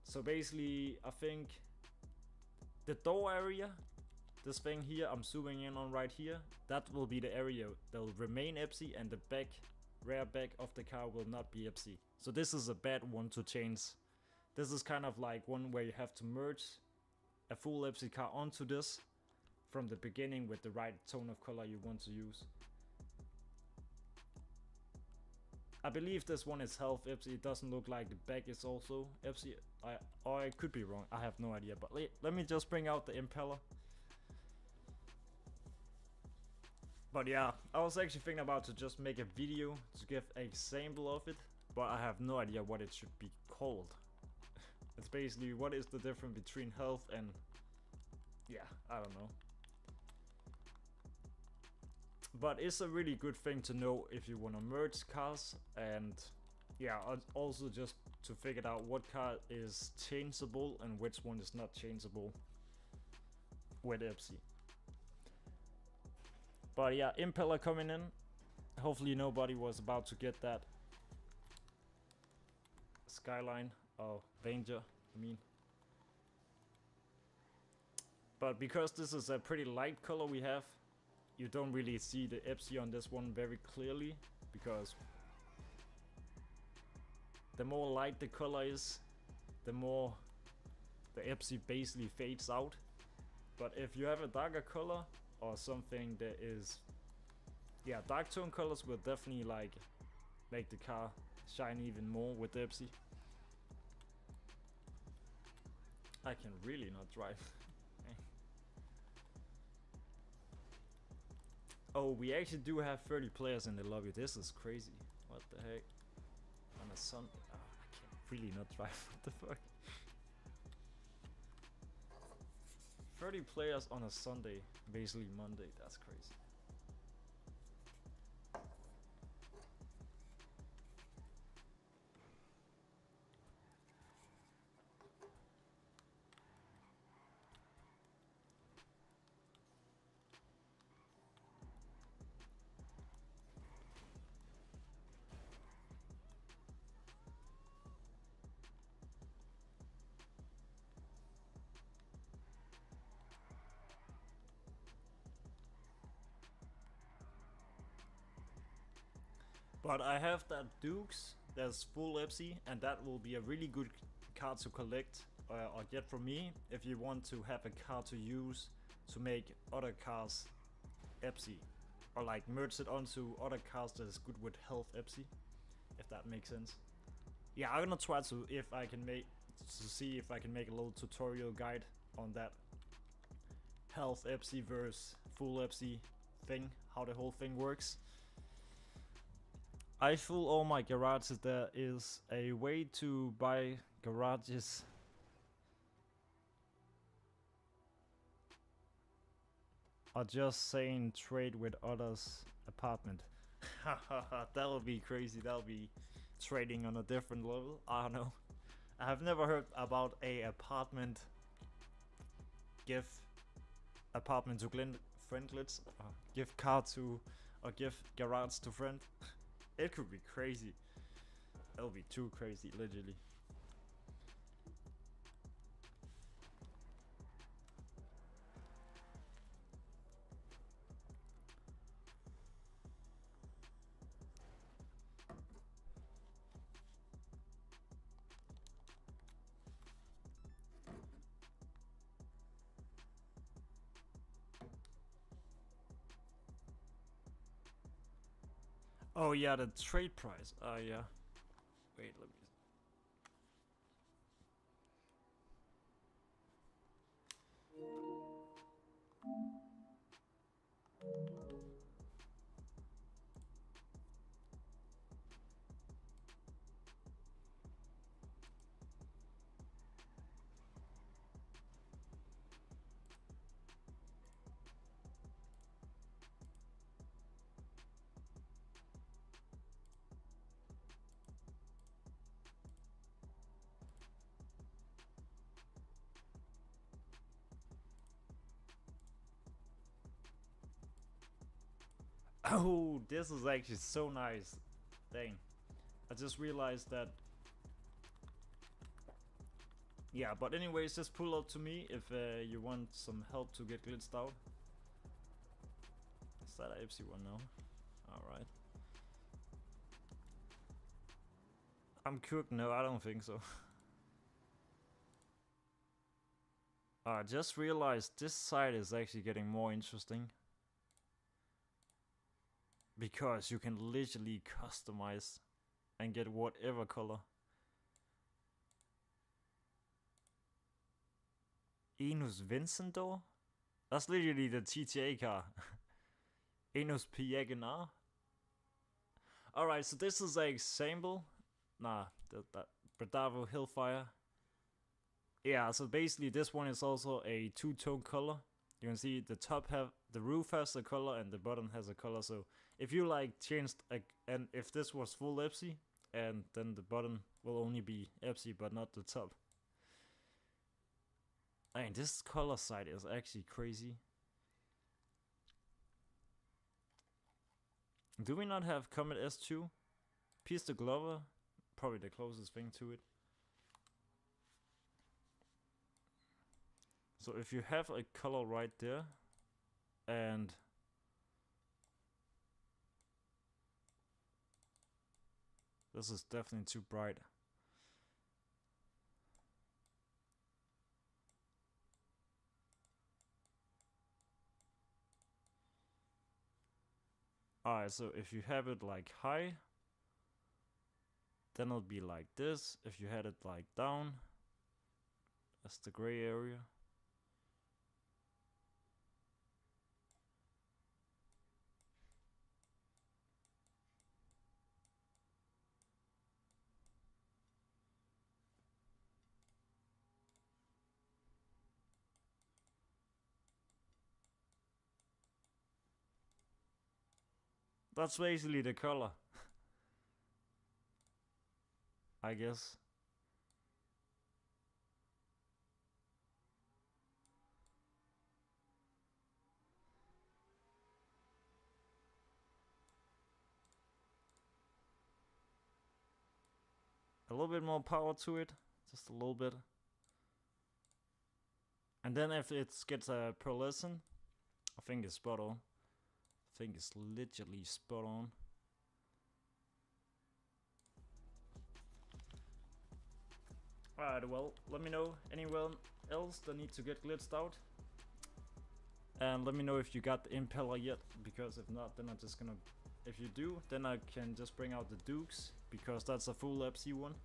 So basically, I think the door area, this thing here I'm zooming in on right here, that will be the area that will remain Epsi, and the back, rear back of the car will not be Epsi. So this is a bad one to change. This is kind of like one where you have to merge a full Epsi car onto this from the beginning with the right tone of color you want to use. I believe this one is Health Epsi. It doesn't look like the back is also Epsi. Or I could be wrong. I have no idea. But let me just bring out the impeller. But yeah, I was actually thinking about to just make a video to give an example of it. But I have no idea what it should be called. It's basically what is the difference between health and... yeah, I don't know. But it's a really good thing to know if you want to merge cars, and yeah, also just to figure out what car is changeable and which one is not changeable with Epsi. But yeah, impeller coming in. Hopefully nobody was about to get that Skyline or Danger, I mean. But because this is a pretty light color we have, you don't really see the Epsi on this one very clearly, because the more light the color is, the more the Epsi basically fades out. But if you have a darker color or something that is, yeah, dark tone colors will definitely like make the car shine even more with the Epsi. I can really not drive. Oh, we actually do have 30 players in the lobby. This is crazy. What the heck? On a Sunday. Oh, I can really not drive. What the fuck? 30 players on a Sunday. Basically Monday. That's crazy. But I have that Dukes that's full Epsi, and that will be a really good car to collect or get from me if you want to have a car to use to make other cars Epsi, or like merge it onto other cars that is good with health Epsi, if that makes sense. Yeah, I'm gonna try to see if I can make a little tutorial guide on that health Epsi versus full Epsi thing, how the whole thing works. I fill all my garages. There is a way to buy garages. Or just saying trade with others apartment. That'll be crazy. That'll be trading on a different level. I don't know. I have never heard about a apartment give apartment to friendlets, give car to, or give garage to friend. It could be crazy. It'll be too crazy, literally. Oh yeah, the trade price. Yeah. Wait, let me. Oh, this is actually so nice. Dang. I just realized that. Yeah, but anyways, just pull up to me if you want some help to get glitched out. Is that an Epsi one now? Alright. I'm cooked? No, I don't think so. I just realized this side is actually getting more interesting. Because you can literally customize and get whatever color. Enus Vincendor? That's literally the GTA car. Enus Piagenar. Alright, so this is a sample. Nah, that Bravo Hillfire. Yeah, so basically this one is also a two-tone color. You can see the top the roof has a color and the bottom has a color. So if you like changed and if this was full Epsi, and then the bottom will only be Epsi but not the top. I mean, this color side is actually crazy. Do we not have Comet S2? Piece the Glover, probably the closest thing to it. So if you have a color right there, and this is definitely too bright. Alright, so if you have it like high, then it'll be like this. If you had it like down, that's the gray area. That's basically the color. I guess. A little bit more power to it, just a little bit. And then if it gets a pearlescent, I think it's spot on. I think it's literally spot on. Alright, well, let me know anyone else that needs to get glitched out. And let me know if you got the impeller yet, because if not, then I'm just gonna... If you do, then I can just bring out the Dukes, because that's a full Epsi one.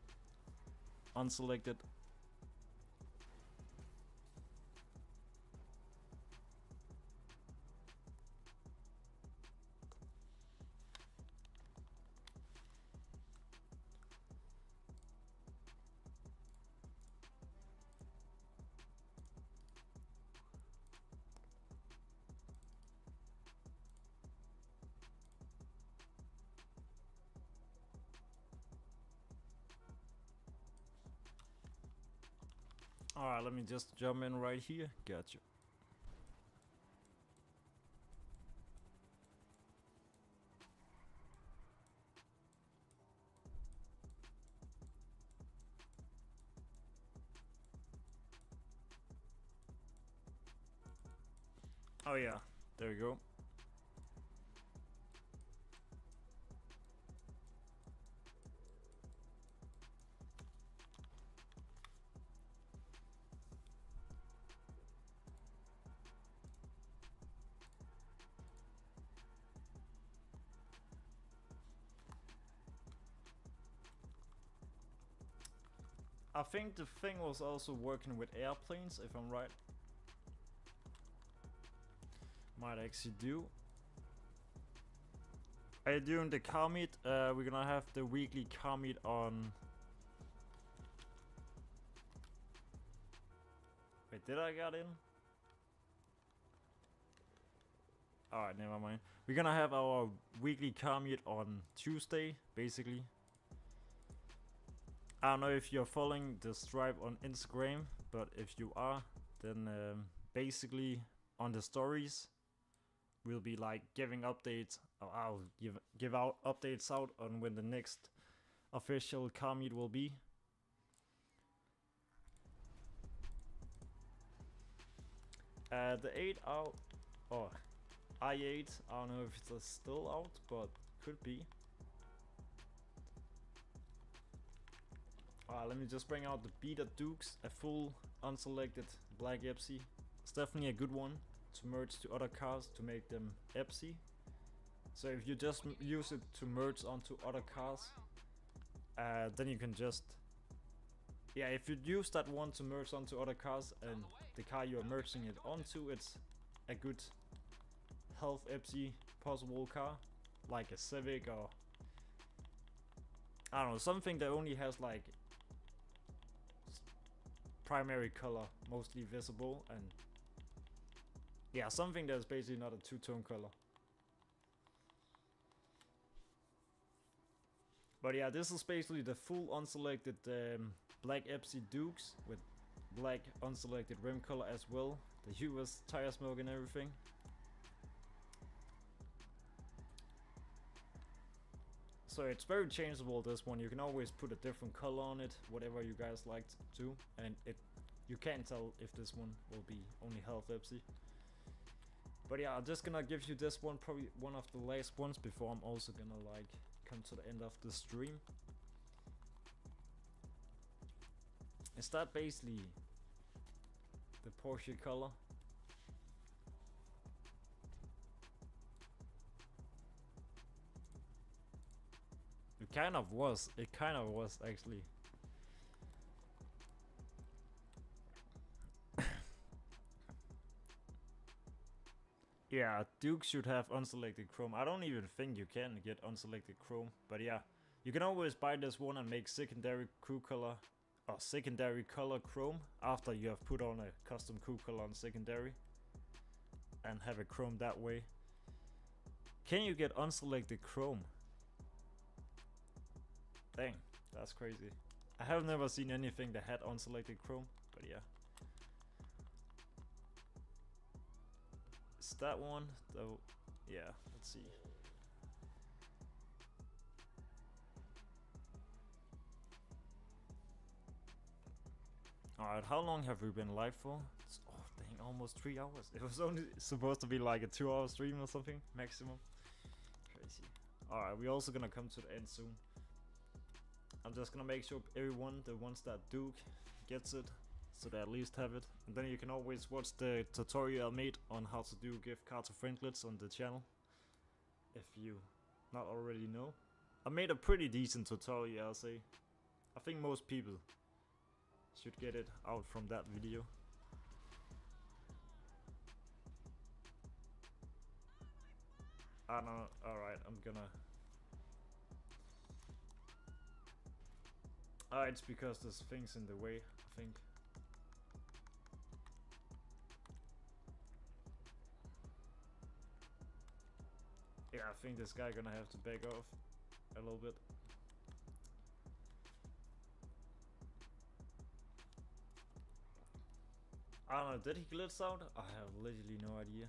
Unselected. Alright, let me just jump in right here. Gotcha. Oh yeah, there we go. I think the thing was also working with airplanes, if I'm right. Might actually do. During the car meet, we're gonna have the weekly car meet on... Wait, did I get in? Alright, never mind. We're gonna have our weekly car meet on Tuesday, basically. I don't know if you're following the Stripe on Instagram, but if you are, then basically on the stories, we'll be like giving updates, or I'll give out updates out on when the next official car meet will be. The 8 out, or i8, I don't know if it's still out, but could be. Let me just bring out the Beta Dukes, a full unselected black Epsi. It's definitely a good one to merge to other cars to make them Epsi. So if you just use it to merge onto other cars, then you can just... Yeah, if you use that one to merge onto other cars and the car you're merging it onto, it's a good health Epsi possible car, like a Civic or... I don't know, something that only has like primary color mostly visible, and yeah, something that's basically not a two-tone color. But yeah, this is basically the full unselected black Epsi Dukes with black unselected rim color as well, the US tire smoke and everything. So it's very changeable, this one. You can always put a different color on it, whatever you guys like to, and you can't tell if this one will be only health Epsi. But yeah, I'm just gonna give you this one, probably one of the last ones, before I'm also gonna like come to the end of the stream. Is that basically the Porsche color? It kind of was actually. Yeah, Duke should have unselected chrome. I don't even think you can get unselected chrome, but yeah, you can always buy this one and make secondary crew color or secondary color chrome after you have put on a custom crew color on secondary and have it chrome that way. Can you get unselected chrome? Dang, that's crazy. I have never seen anything that had unselected chrome, but yeah. Is that one though? Yeah, let's see. Alright, how long have we been live for? It's, oh dang, almost 3 hours. It was only supposed to be like a 2-hour stream or something, maximum. Crazy. Alright, we're also gonna come to the end soon. I'm just gonna make sure everyone, the ones that Duke, gets it, so they at least have it. And then you can always watch the tutorial I made on how to do gift cards to friendlets on the channel, if you not already know. I made a pretty decent tutorial, I'll say. I think most people should get it out from that video. I don't know. Alright, I'm gonna... it's because there's things in the way, I think. Yeah, I think this guy gonna have to back off a little bit. I don't know, did he glitch out? I have literally no idea.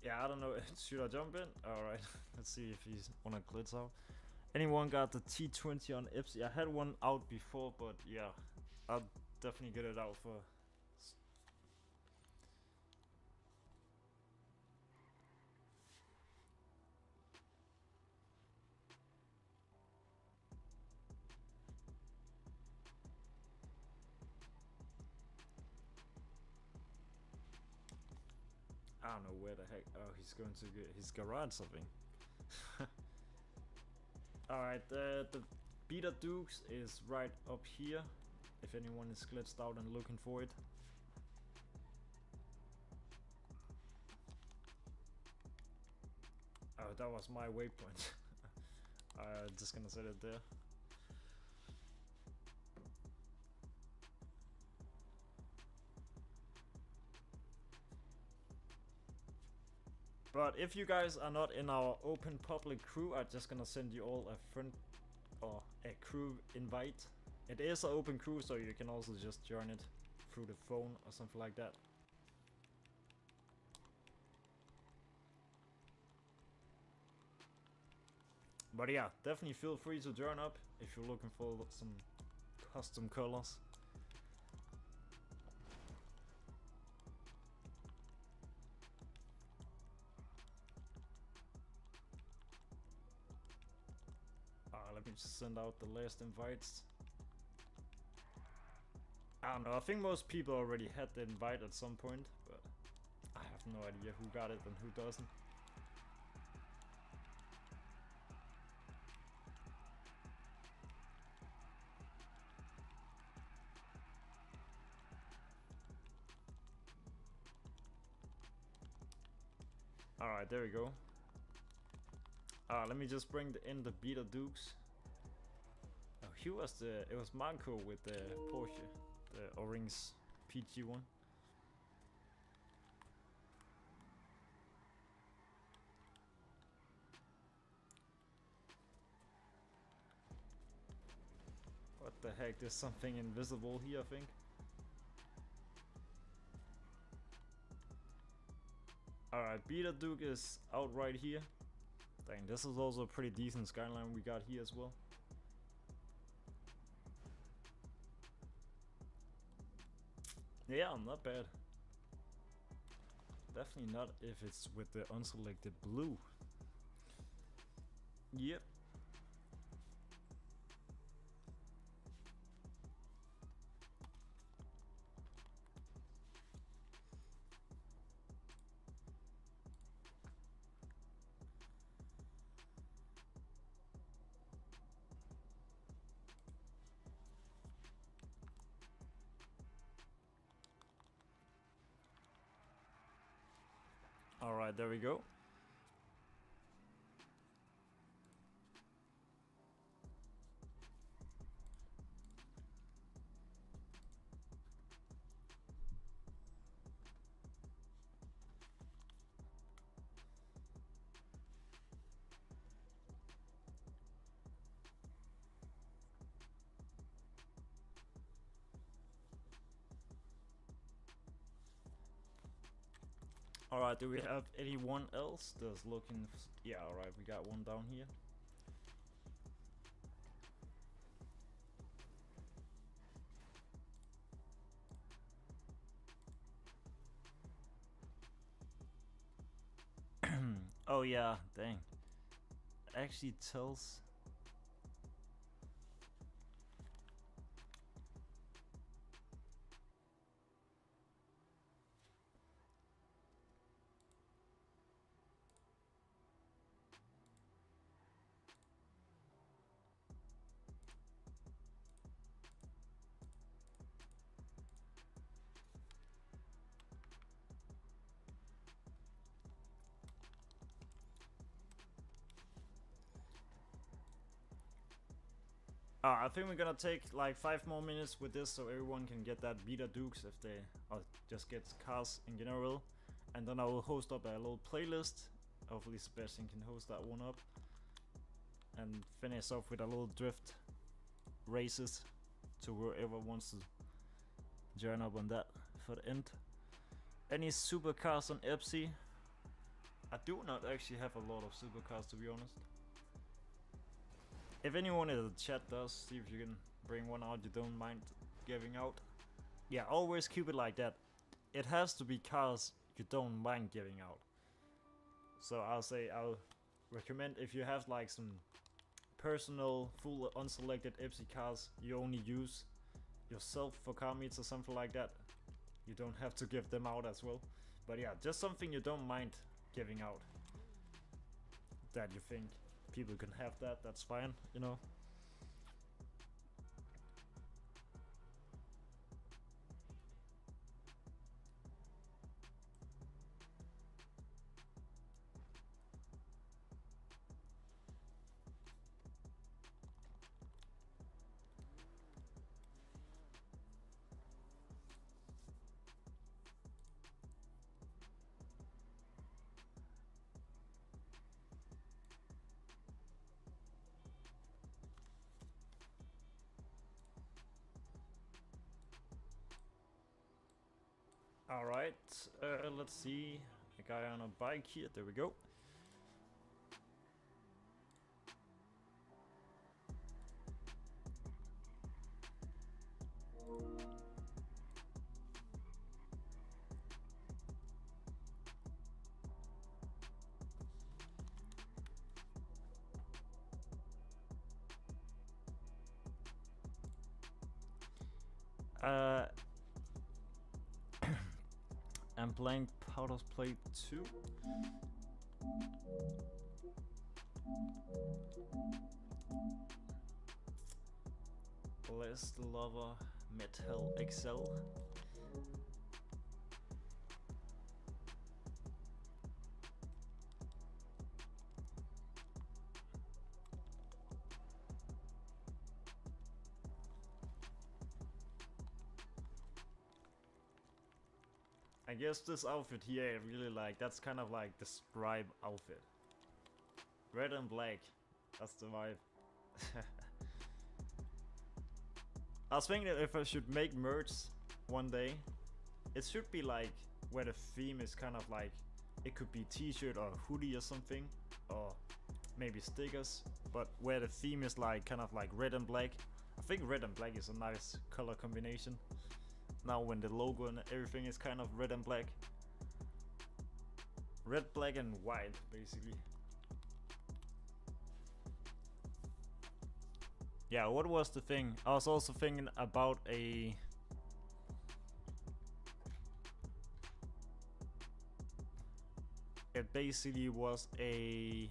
Yeah, I don't know. Should I jump in? Alright, let's see if he's wanna glitch out. Anyone got the T20 on Epsi? I had one out before, but yeah, I'll definitely get it out for. I don't know where the heck. Oh, he's going to get his garage something. Alright, the Beta Dukes is right up here. If anyone is glitched out and looking for it. Oh, that was my waypoint. Just gonna set it there. But if you guys are not in our open public crew, I'm just gonna send you all a friend or a crew invite. It is an open crew, so you can also just join it through the phone or something like that. But yeah, definitely feel free to join up if you're looking for some custom colors. Let me just send out the last invites. I don't know, I think most people already had the invite at some point, but I have no idea who got it and who doesn't. Alright, there we go. Let me just bring in the Beta Dukes. Oh, it was Marco with the Porsche, the orange PG one. What the heck, there's something invisible here, I think. Alright, Beta Duke is out right here. Dang, this is also a pretty decent skyline we got here as well. Yeah, not bad. Definitely not if it's with the unselected blue. Yep. Alright, there we go. Alright, do we have anyone else that's looking? Yeah, alright, we got one down here. Oh yeah, dang. Actually tells. I think we're gonna take like 5 more minutes with this so everyone can get that Beta Dukes if they just get cars in general. And then I will host up a little playlist. Hopefully Sebastian can host that one up. And finish off with a little drift races. to whoever wants to join up on that for the end. Any supercars on Epsi? I do not actually have a lot of supercars, to be honest. If anyone in the chat does, see if you can bring one out you don't mind giving out. Yeah, always keep it like that. It has to be cars you don't mind giving out. So I'll recommend, if you have like some personal full unselected Epsi cars you only use yourself for car meets or something like that, you don't have to give them out as well. But yeah, just something you don't mind giving out, that you think people can have, that's fine, you know. Alright, let's see. A guy on a bike here, there we go. I'm playing Powder's Play 2. Blessed Lover Metal XL. I guess this outfit here I really like. That's kind of like the scribe outfit. Red and black. That's the vibe. I was thinking that if I should make merch one day, it should be like where the theme is kind of like, it could be t-shirt or hoodie or something, or maybe stickers, but where the theme is like kind of like red and black. I think red and black is a nice color combination. Now when the logo and everything is kind of red and black. Red, black and white, basically. Yeah, what was the thing? I was also thinking about a... It basically was a...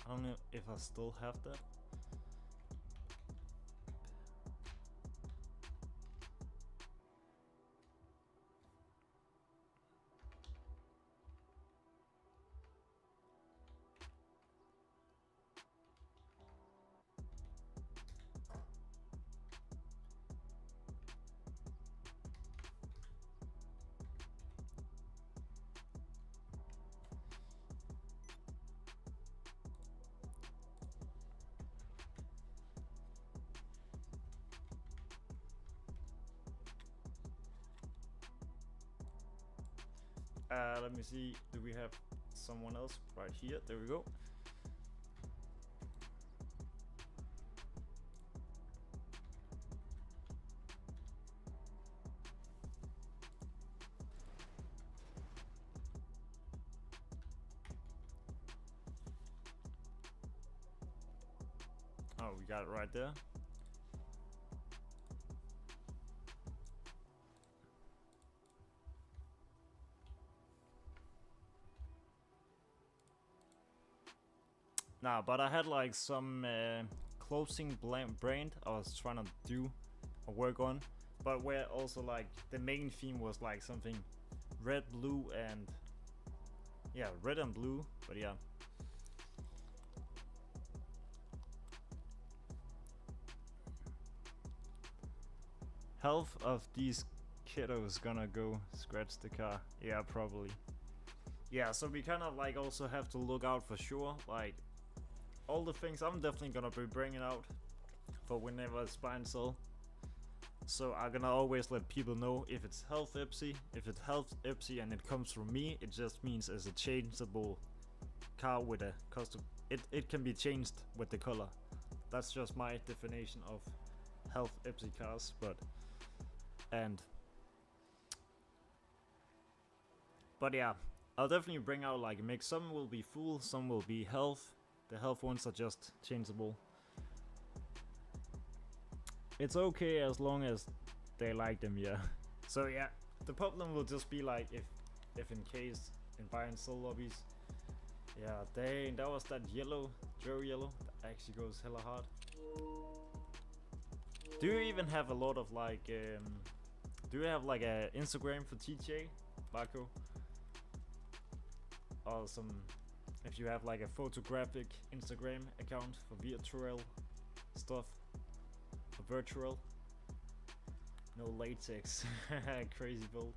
I don't know if I still have that. Let me see, do we have someone else right here? There we go. Oh, we got it right there. Nah, but I had like some clothing brand I was trying to do or work on, but where also like the main theme was like something red, blue, and yeah, red and blue. But yeah, half of these kiddos gonna go scratch the car. Yeah, probably. Yeah, so we kind of like also have to look out for sure, like all the things I'm definitely gonna be bringing out for whenever it's buy and sell. So I'm gonna always let people know if it's health Epsi. If it's health Epsi and it comes from me, it just means it's a changeable car with a custom. It can be changed with the color. That's just my definition of health Epsi cars. But yeah, I'll definitely bring out like a mix. Some will be full, some will be health. The health ones are just changeable. It's okay as long as they like them, yeah. So yeah, the problem will just be like if in case in buy and sell lobbies. Yeah, dang, that was that yellow, Joe yellow, that actually goes hella hard. Do you even have a lot of like, do you have like a Instagram for TJ, Marco? Or some, if you have like a photographic Instagram account for virtual stuff. Virtual, no latex. Crazy build.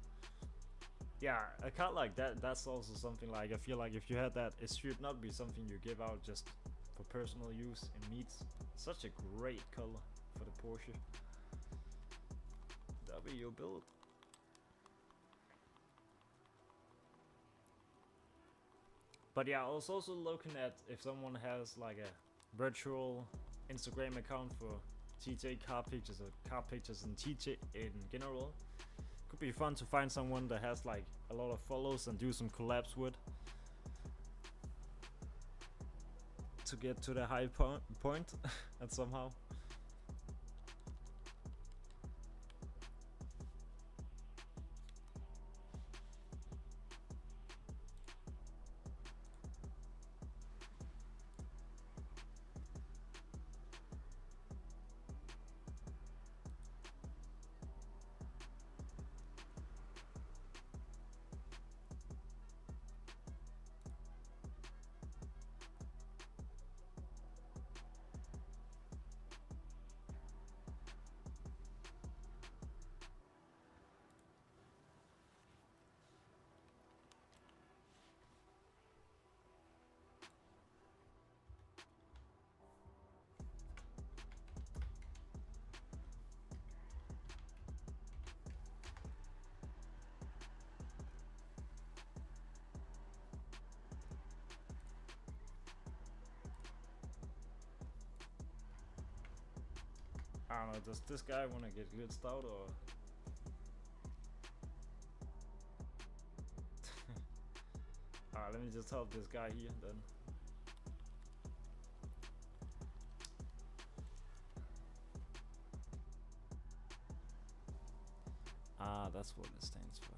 Yeah, a car like that, that's also something like, I feel like if you had that, it should not be something you give out just for personal use in meets. Such a great color for the Porsche. That'll be your build. But yeah, I was also looking at if someone has like a virtual Instagram account for TJ car pictures or car pictures in TJ in general. Could be fun to find someone that has like a lot of follows and do some collabs with to get to the high point and somehow. I don't know, does this guy want to get glitched out or? Alright, let me just help this guy here then. Ah, that's what it stands for.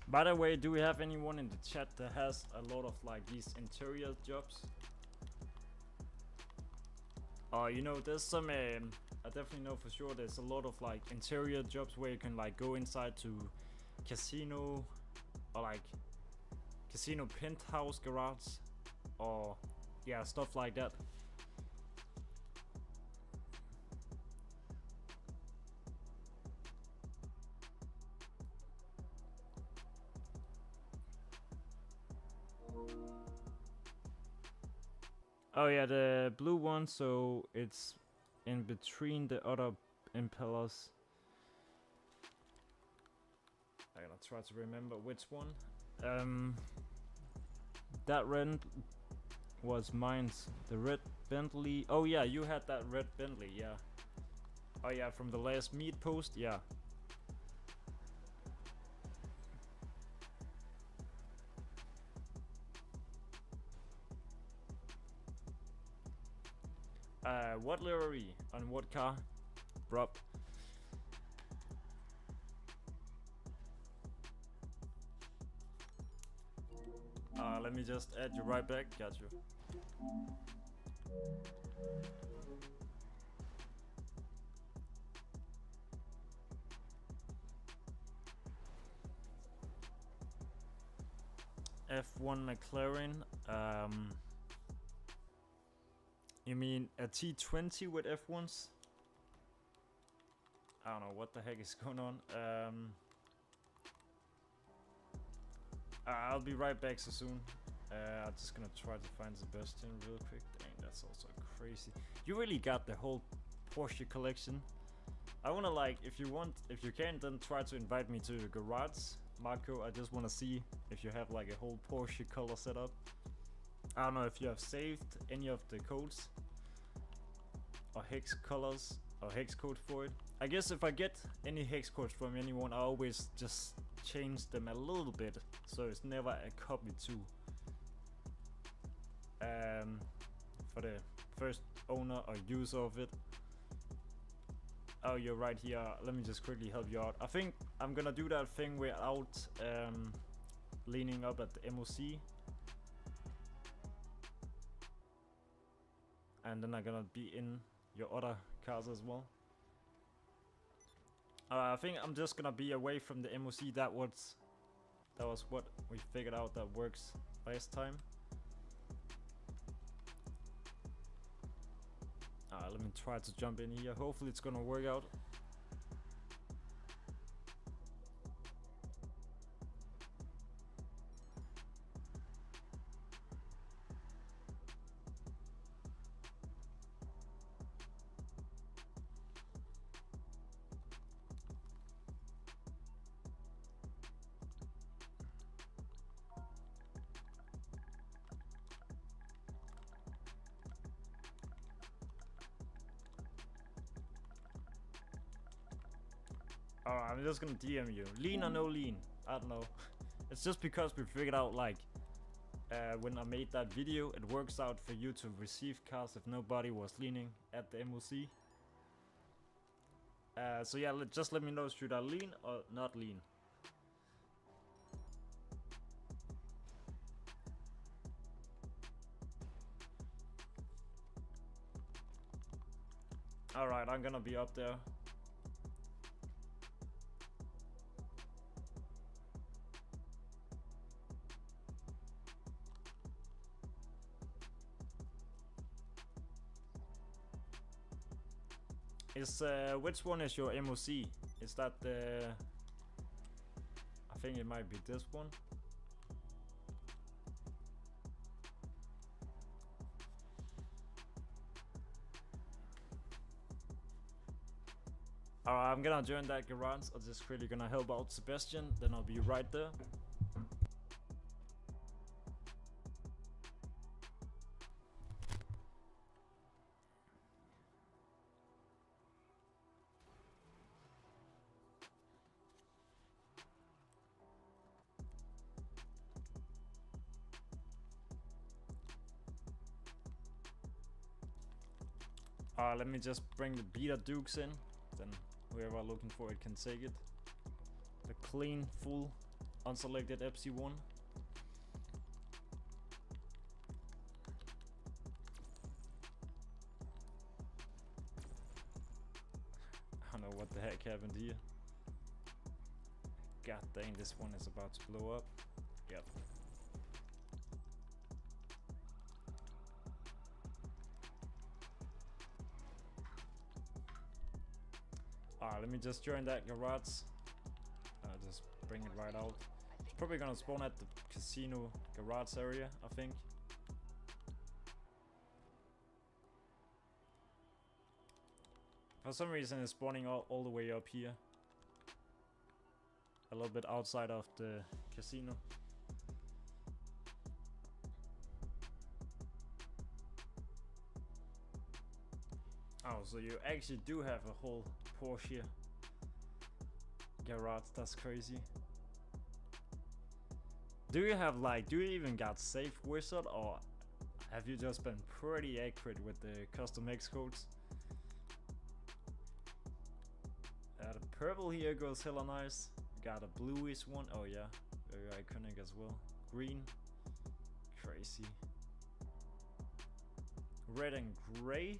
By the way, do we have anyone in the chat that has a lot of like these interior jobs? You know, there's some, I definitely know for sure there's a lot of like interior jobs where you can like go inside to casino or like casino penthouse garage or yeah, stuff like that. Oh yeah, the blue one, so it's in between the other impellers. I gotta try to remember which one. That red was mine's. The red Bentley. Oh yeah, you had that red Bentley, yeah. Oh yeah, from the last meet post, yeah. What livery on what car? Bro. Let me just add you right back. Got you. F1 McLaren. You mean a T20 with F1s? I don't know what the heck is going on. I'll be right back so soon. I'm just gonna try to find Sebastian real quick. Dang, that's also crazy. You really got the whole Porsche collection. I wanna, like, if you can, then try to invite me to your garage, Marco. I just wanna see if you have like a whole Porsche color setup. I don't know if you have saved any of the codes or hex colors or hex code for it. I guess if I get any hex codes from anyone, I always just change them a little bit, so it's never a copy too. For the first owner or user of it. Oh, you're right here. Let me just quickly help you out. I think I'm gonna do that thing without leaning up at the MOC. And then I'm gonna be in your other cars as well. I think I'm just gonna be away from the MOC. That was what we figured out that works last time. Let me try to jump in here. Hopefully it's gonna work out. I'm just gonna DM you. Lean or no lean? I don't know. It's just because we figured out, like, when I made that video, it works out for you to receive cars if nobody was leaning at the MOC. So yeah, just let me know, should I lean or not lean? Alright, I'm gonna be up there. Which one is your MOC? Is that the... I think it might be this one. Alright, I'm gonna join that garage. I'm just really gonna help out Sebastian, then I'll be right there. Let me just bring the Beta Dukes in, then whoever looking for it can take it. The clean, full, unselected Epsi one. I don't know what the heck happened here. God dang, this one is about to blow up. Yep. Let me just join that garage. Just bring it right out. It's probably gonna spawn at the casino garage area, I think. For some reason it's spawning all the way up here. A little bit outside of the casino. Oh, so you actually do have a whole Porsche garage. That's crazy. Do you have, like, do you even got safe wizard, or have you just been pretty accurate with the custom X codes? The purple here goes hella nice. Got a bluish one. Oh yeah, very iconic as well. Green. Crazy. Red and gray,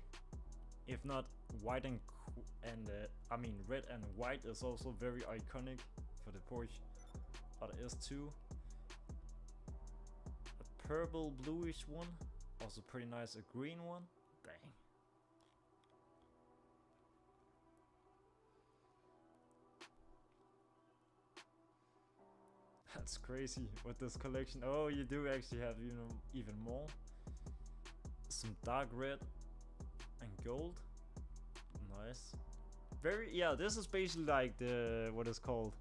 if not white and I mean red and white is also very iconic for the Porsche or the S2. A purple bluish one, also pretty nice. A green one, dang. That's crazy with this collection. Oh, you do actually have, you know, even more. Some dark red and gold. Nice. Very, yeah, this is basically like the, what is called.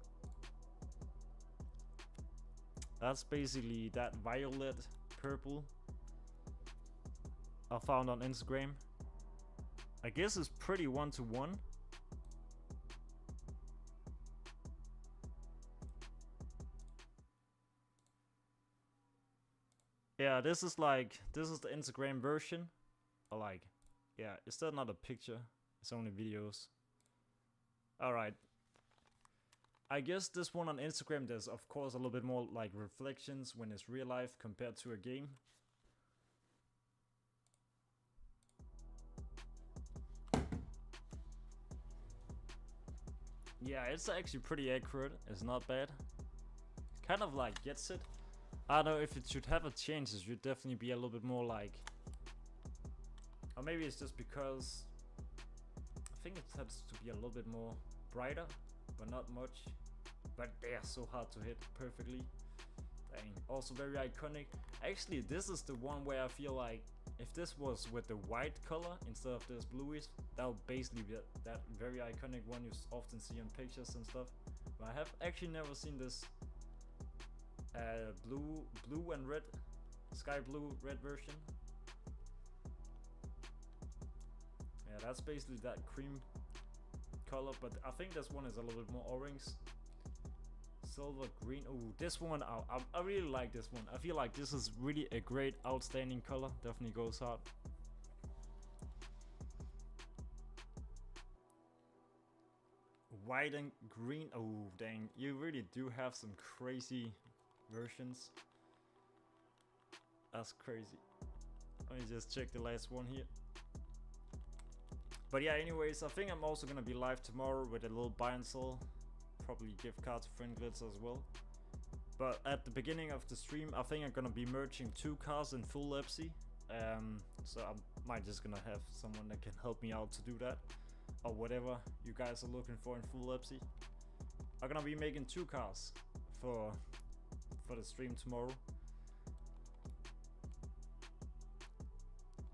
That's basically that violet purple I found on Instagram. I guess it's pretty 1-to-1. Yeah, this is like, this is the Instagram version. Or like, yeah, is that not a picture? It's only videos. Alright. I guess this one on Instagram, there's of course a little bit more like reflections when it's real life compared to a game. Yeah, it's actually pretty accurate. It's not bad. Kind of like gets it. I don't know if it should have a change. It should definitely be a little bit more like, or maybe it's just because I think it has to be a little bit more brighter, but not much. But they are so hard to hit perfectly. Dang. Also very iconic. Actually, this is the one where I feel like if this was with the white color instead of this bluish, that would basically be that very iconic one you often see on pictures and stuff. But I have actually never seen this blue and red, sky blue red version. Yeah, that's basically that cream color, but I think this one is a little bit more orange. Silver green. Oh, this one I really like this one. I feel like this is really a great outstanding color. Definitely goes hard. White and green. Oh dang, you really do have some crazy versions. That's crazy. Let me just check the last one here. But yeah, anyways, I think I'm also gonna be live tomorrow with a little buy and sell. Probably gift cards to friend glitz as well. But at the beginning of the stream, I think I'm gonna be merging 2 cars in full Epsi. So I might just gonna have someone that can help me out to do that, or whatever you guys are looking for in full Epsi. I'm gonna be making 2 cars for the stream tomorrow.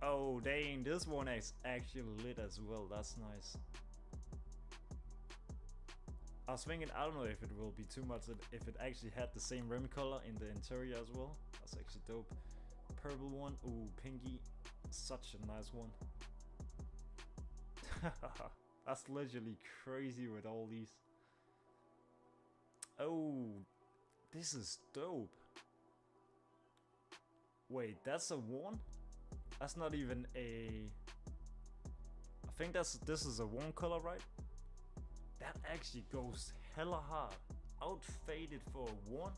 Oh dang, this one is actually lit as well. That's nice. I was thinking, I don't know if it will be too much if it actually had the same rim color in the interior as well. That's actually dope. Purple one, ooh, pinky, such a nice one. That's literally crazy with all these. Oh, this is dope. Wait, that's a one? That's not even a... I think this is a one color, right? That actually goes hella hard. Outfaded for a 1.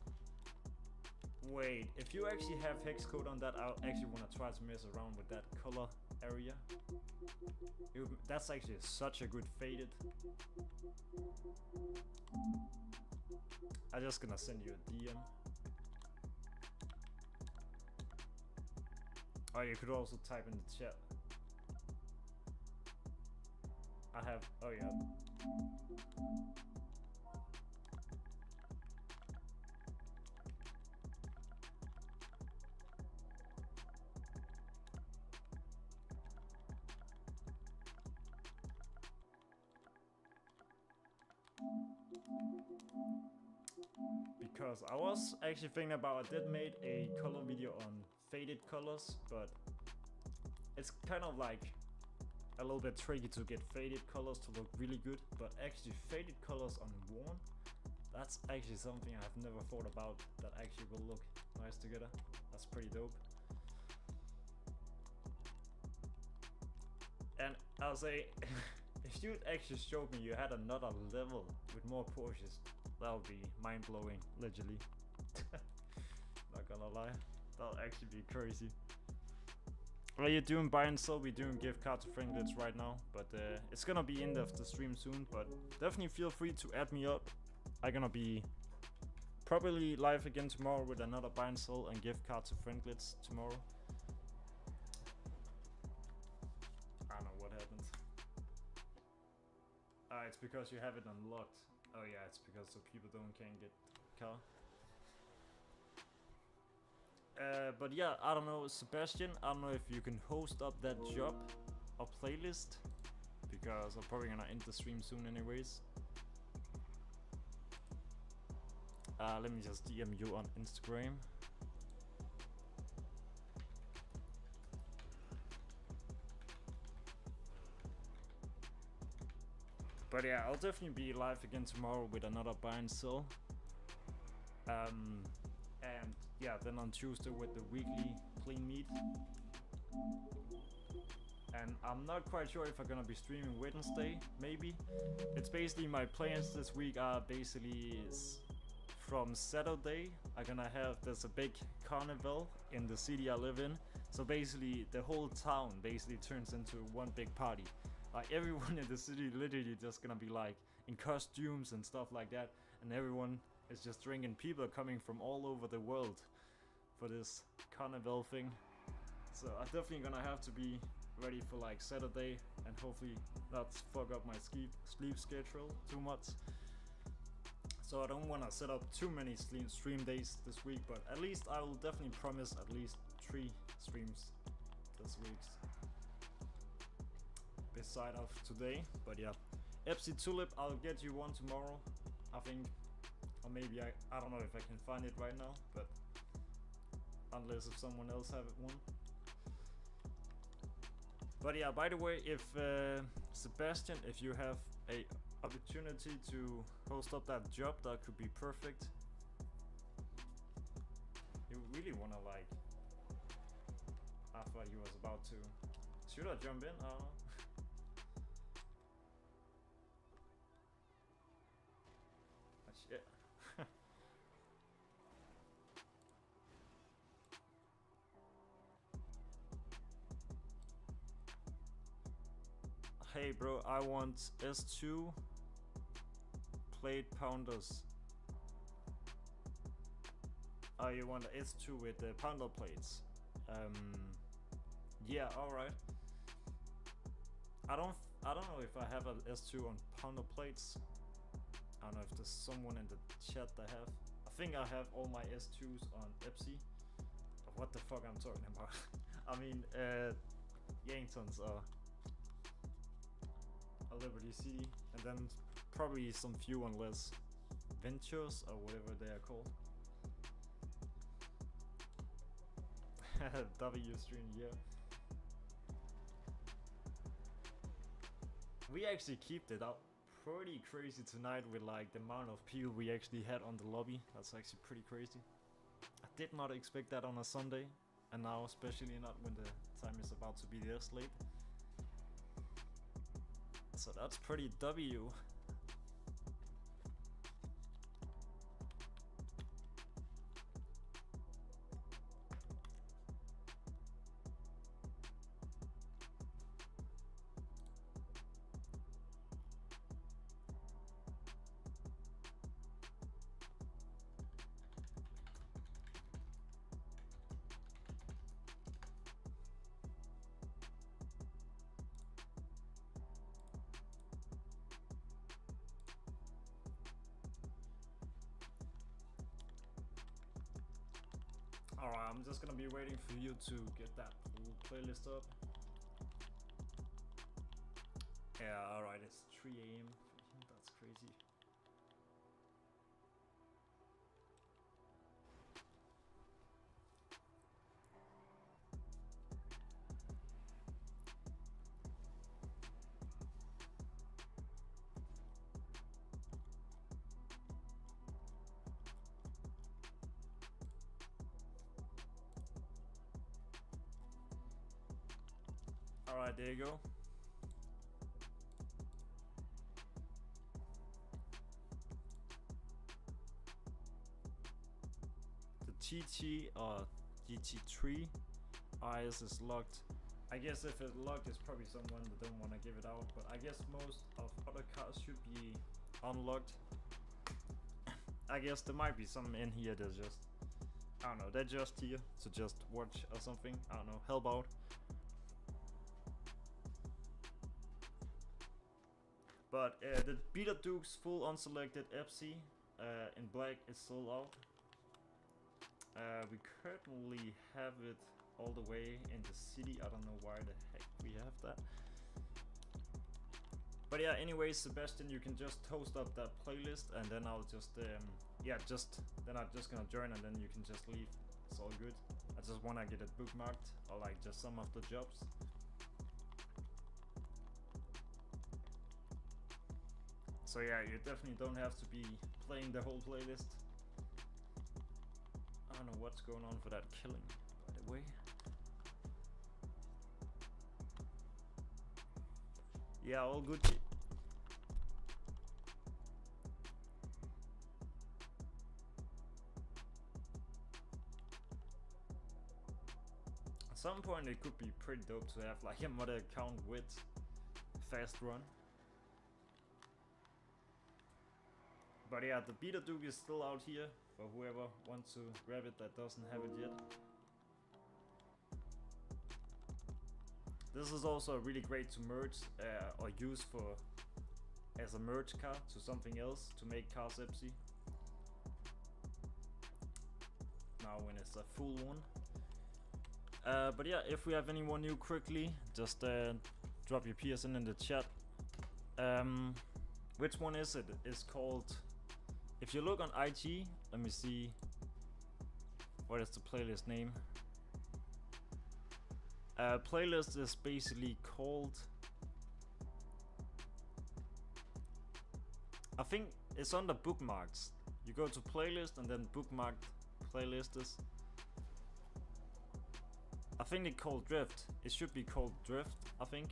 Wait, if you actually have hex code on that, I actually want to try to mess around with that color area. That's actually such a good faded. I'm just gonna send you a DM. Oh, you could also type in the chat. I have, oh yeah. Because I was actually thinking about, I did made a color video on faded colors, but it's kind of like a little bit tricky to get faded colors to look really good, but actually faded colors on worn, that's actually something I've never thought about that actually will look nice together. That's pretty dope. And I'll say, if you'd actually showed me you had another level with more Porsches, that would be mind-blowing, literally. Not gonna lie. That'll actually be crazy. Well, you're doing buy and sell, we're doing gift cards to Franklins right now, but it's gonna be end of the stream soon, but definitely feel free to add me up. I'm gonna be probably live again tomorrow with another buy and sell and gift cards to Franklins tomorrow. I don't know what happened. It's because you have it unlocked. Oh yeah, it's because so people can't get car. But yeah, I don't know, Sebastian, I don't know if you can host up that job or playlist, because I'm probably gonna end the stream soon anyways. Let me just DM you on Instagram. But yeah, I'll definitely be live again tomorrow with another buy and sell. And yeah, then on Tuesday with the weekly clean meat. And I'm not quite sure if I'm gonna be streaming Wednesday, maybe. It's basically my plans this week are basically from Saturday. I'm gonna have, there's a big carnival in the city I live in. So basically the whole town basically turns into one big party. Like everyone in the city literally just gonna be like in costumes and stuff like that. And everyone is just drinking. People are coming from all over the world for this carnival thing. So I'm definitely gonna have to be ready for like Saturday and hopefully not fuck up my sleep schedule too much. So I don't want to set up too many stream days this week, but at least I will definitely promise at least 3 streams this week beside of today. But yeah, Epsi Tulip, I'll get you one tomorrow, I think. Or maybe I don't know if I can find it right now, but unless if someone else have it one. But yeah, by the way, if Sebastian, if you have a opportunity to host up that job, that could be perfect. You really wanna like, I thought he was about to. Should I jump in? I don't know. Ah, shit. Hey bro, I want S2 plate pounders. Oh, you want the S2 with the pounder plates? Yeah, alright. I don't know if I have an S2 on pounder plates. I don't know if there's someone in the chat that have. I think I have all my S2s on Epsi. What the fuck I'm talking about? I mean, Yanktons are a Liberty City, and then probably some few on less Ventures or whatever they are called. W stream, yeah. We actually kept it up pretty crazy tonight with like the amount of people we actually had on the lobby. That's actually pretty crazy. I did not expect that on a Sunday, and now especially not when the time is about to be this late. So that's pretty W. Alright, I'm just gonna be waiting for you to get that playlist up. Yeah, alright, it's 3 AM. That's crazy. Alright, there you go. The TT or GT3 IS is locked. I guess if it's locked, it's probably someone that don't want to give it out, but I guess most of other cars should be unlocked. I guess there might be some in here that's just, I don't know, they're just here to just watch or something. I don't know, help out. But the Beta Duke's full unselected Epsi in black is sold out. We currently have it all the way in the city. I don't know why the heck we have that. But yeah, anyways, Sebastian, you can just host up that playlist, and then I'll just yeah, then I'm just gonna join, and then you can just leave. It's all good. I just wanna get it bookmarked, or like just some of the jobs. So yeah, you definitely don't have to be playing the whole playlist. I don't know what's going on for that killing, by the way. Yeah, all good. At some point it could be pretty dope to have like a modded account with fast run. But yeah, the Beta Duke is still out here for whoever wants to grab it that doesn't have it yet. This is also really great to merge or use for as a merge car to something else to make cars Epsi. Now when it's a full one. But yeah, if we have anyone new quickly, just drop your PSN in the chat. Which one is it? It's called, if you look on IG, let me see, what is the playlist name? Playlist is basically called, I think it's under bookmarks. You go to playlist and then bookmarked playlists. I think it's called Drift. It should be called Drift, I think.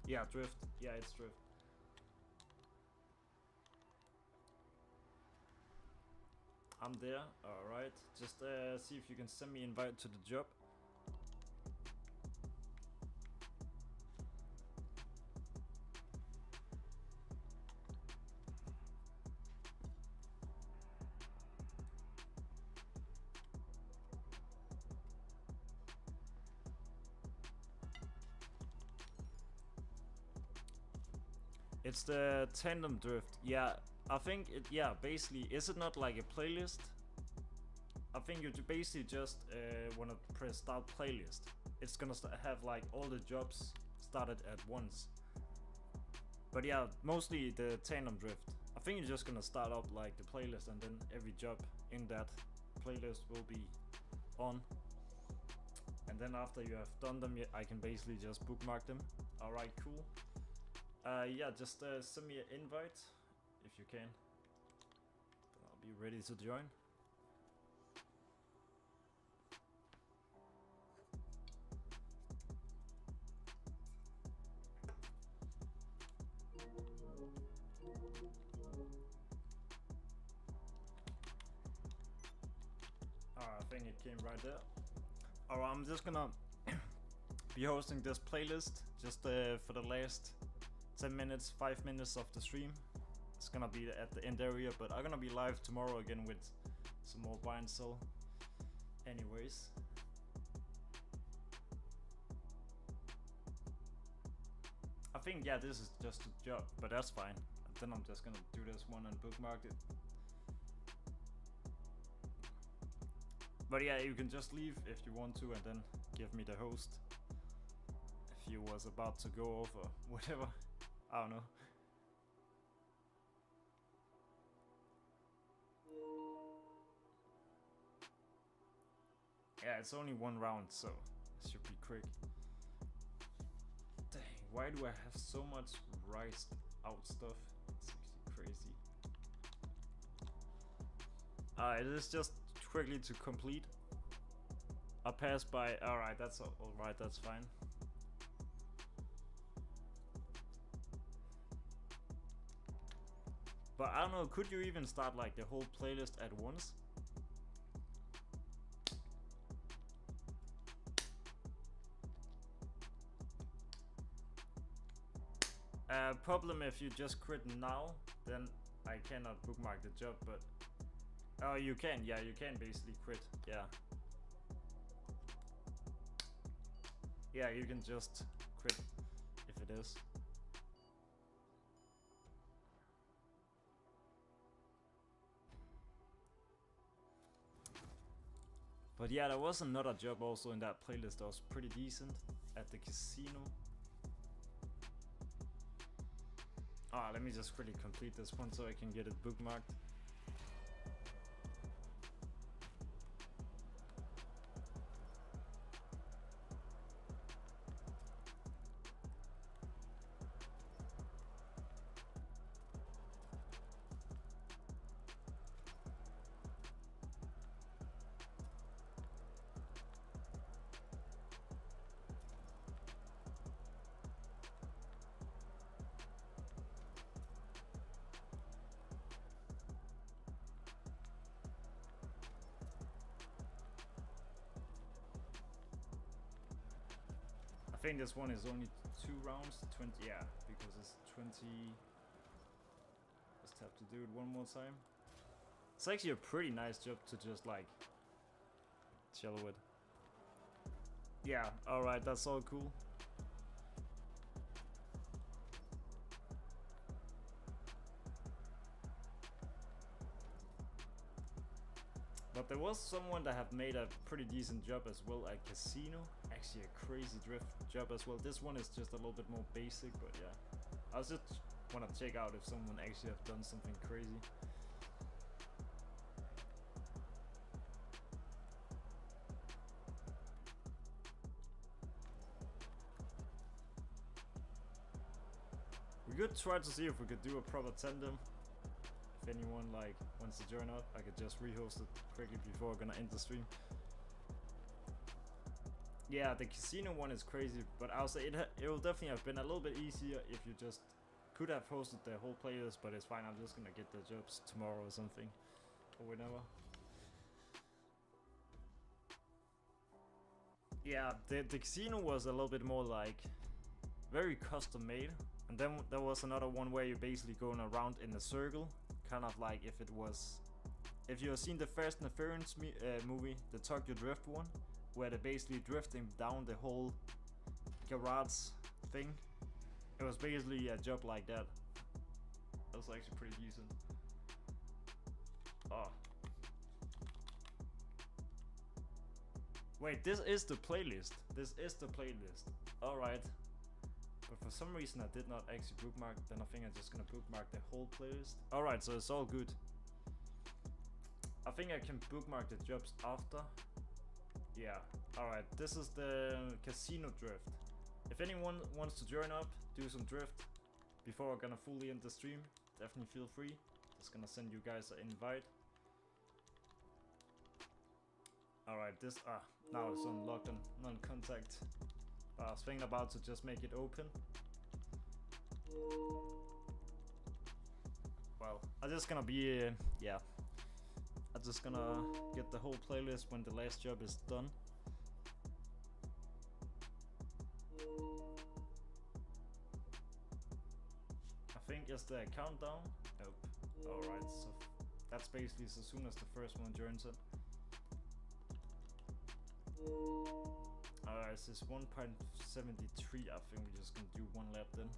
Yeah, Drift. Yeah, it's Drift. I'm there. Alright. Just see if you can send me invite to the job. It's the tandem drift. Yeah, I think it, yeah, basically, is it not like a playlist? I think you basically just want to press start playlist. It's gonna have like all the jobs started at once. But yeah, mostly the tandem drift. I think you're just gonna start up like the playlist, and then every job in that playlist will be on. And then after you have done them, I can basically just bookmark them. Alright, cool. Yeah, just send me an invite if you can. I'll be ready to join. I think it came right there. Alright, I'm just gonna be hosting this playlist just for the last 10 minutes, 5 minutes of the stream. It's gonna be at the end area, but I'm gonna be live tomorrow again with some more buy and sell. Anyways. I think, yeah, this is just a job, but that's fine. Then I'm just gonna do this one and bookmark it. But yeah, you can just leave if you want to, and then give me the host if you was about to go off or whatever. I don't know. Yeah, it's only one round, so it should be quick. Dang, why do I have so much rised out stuff? It's actually crazy. It is just quickly to complete. I passed by. Alright, that's alright, that's fine. But I don't know, could you even start like the whole playlist at once? Problem if you just quit now, then I cannot bookmark the job, but oh, you can, yeah, you can basically quit, yeah. Yeah, you can just quit if it is. But yeah, there was another job also in that playlist that was pretty decent at the casino. Ah, let me just quickly complete this one so I can get it bookmarked. I think this one is only 2 rounds, 20, yeah, because it's 20. Just have to do it one more time. It's actually a pretty nice job to just like chill with. Yeah, alright, that's all cool. But there was someone that have made a pretty decent job as well at casino. Actually a crazy drift job as well. This one is just a little bit more basic, but yeah. I was just want to check out if someone actually have done something crazy. We could try to see if we could do a proper tandem. If anyone like wants to join up, I could just rehost it quickly before we're gonna end the stream. Yeah, the casino one is crazy, but I'll say it will definitely have been a little bit easier if you just could have hosted the whole playlist, but it's fine. I'm just gonna get the jobs tomorrow or something, or whenever. Yeah, the casino was a little bit more like very custom made, and then there was another one where you're basically going around in a circle, kind of like if you have seen the Fast and the Furious movie, the Tokyo Drift one, where they're basically drifting down the whole garage thing. It was basically a job like that. That was actually pretty decent. Oh. Wait, this is the playlist. This is the playlist. Alright. But for some reason I did not actually bookmark, then I think I'm just gonna bookmark the whole playlist. Alright, so it's all good. I think I can bookmark the jobs after. Yeah, alright, this is the casino drift. If anyone wants to join up, do some drift before we're gonna fully end the stream, definitely feel free. Just gonna send you guys an invite. Alright, this, now it's unlocked and non-contact. I was thinking about to just make it open. Well, I'm just gonna be, yeah. I'm just gonna get the whole playlist when the last job is done. I think it's the countdown. Nope. Alright, so that's basically as soon as the first one joins it. Alright, this is 1.73. I think we're just gonna do one lap then.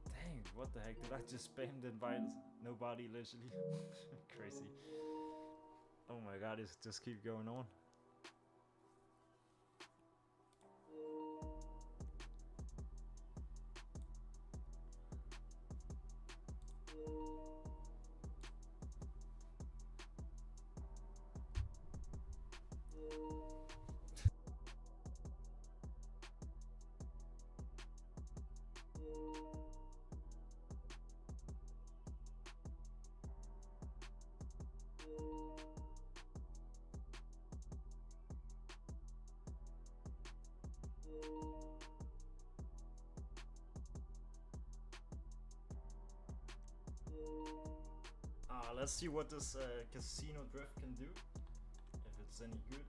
Dang, what the heck? Did I just spam the invite? Nobody, literally. Crazy. Oh my god, it just keep going on. let's see what this casino drift can do. If it's any good.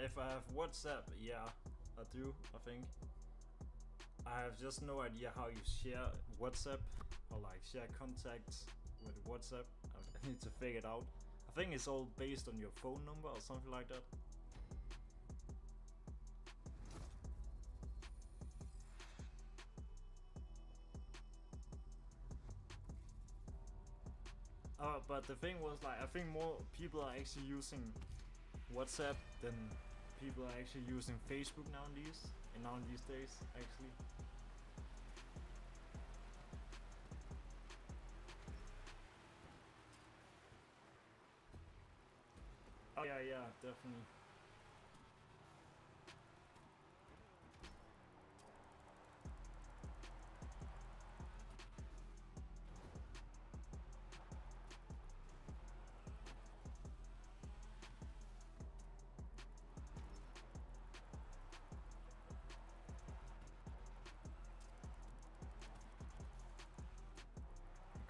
If I have WhatsApp, yeah, I do, I think. I have just no idea how you share WhatsApp or like share contacts with WhatsApp. I need to figure it out. I think it's all based on your phone number or something like that. But the thing was like, I think more people are actually using WhatsApp than people are actually using Facebook nowadays days actually. Oh yeah, definitely.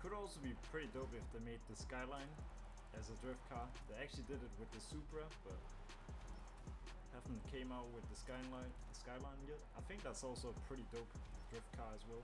Could also be pretty dope if they made the Skyline as a drift car. They actually did it with the Supra, but haven't came out with the Skyline yet. I think that's also a pretty dope drift car as well.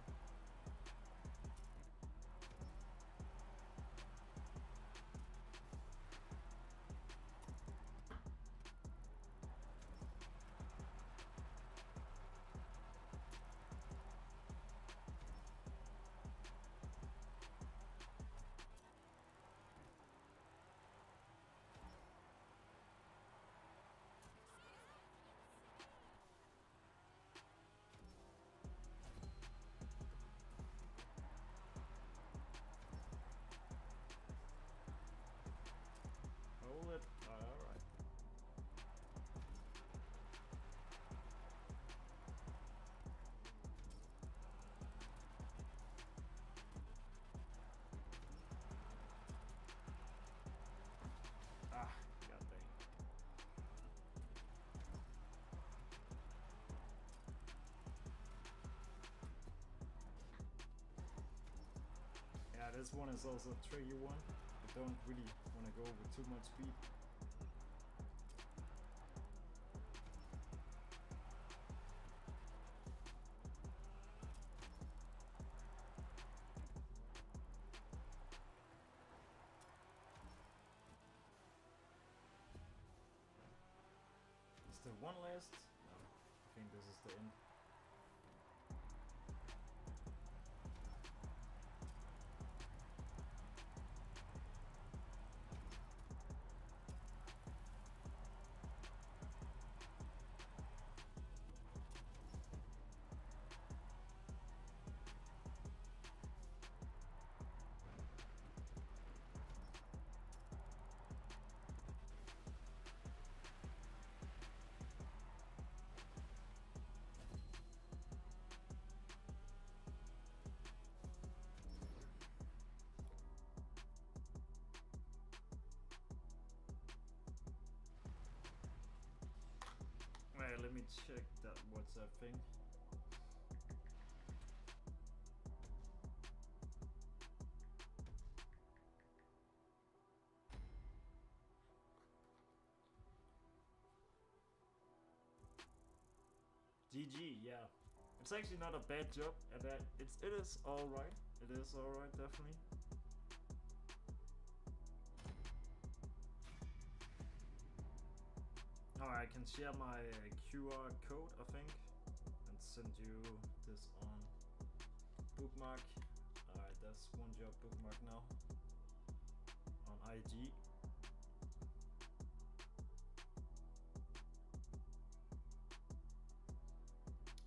Hold it. Alright. Ah, god dang. Yeah, this one is also a tricky one. I don't really want to go with too much speed. Is there one last? No, I think this is the end. Alright, let me check that WhatsApp thing. GG, yeah. It's actually not a bad job at that. It is alright. It is alright, definitely. Alright, I can share my QR code, I think, and send you this on bookmark. Alright, that's one job bookmark now on IG.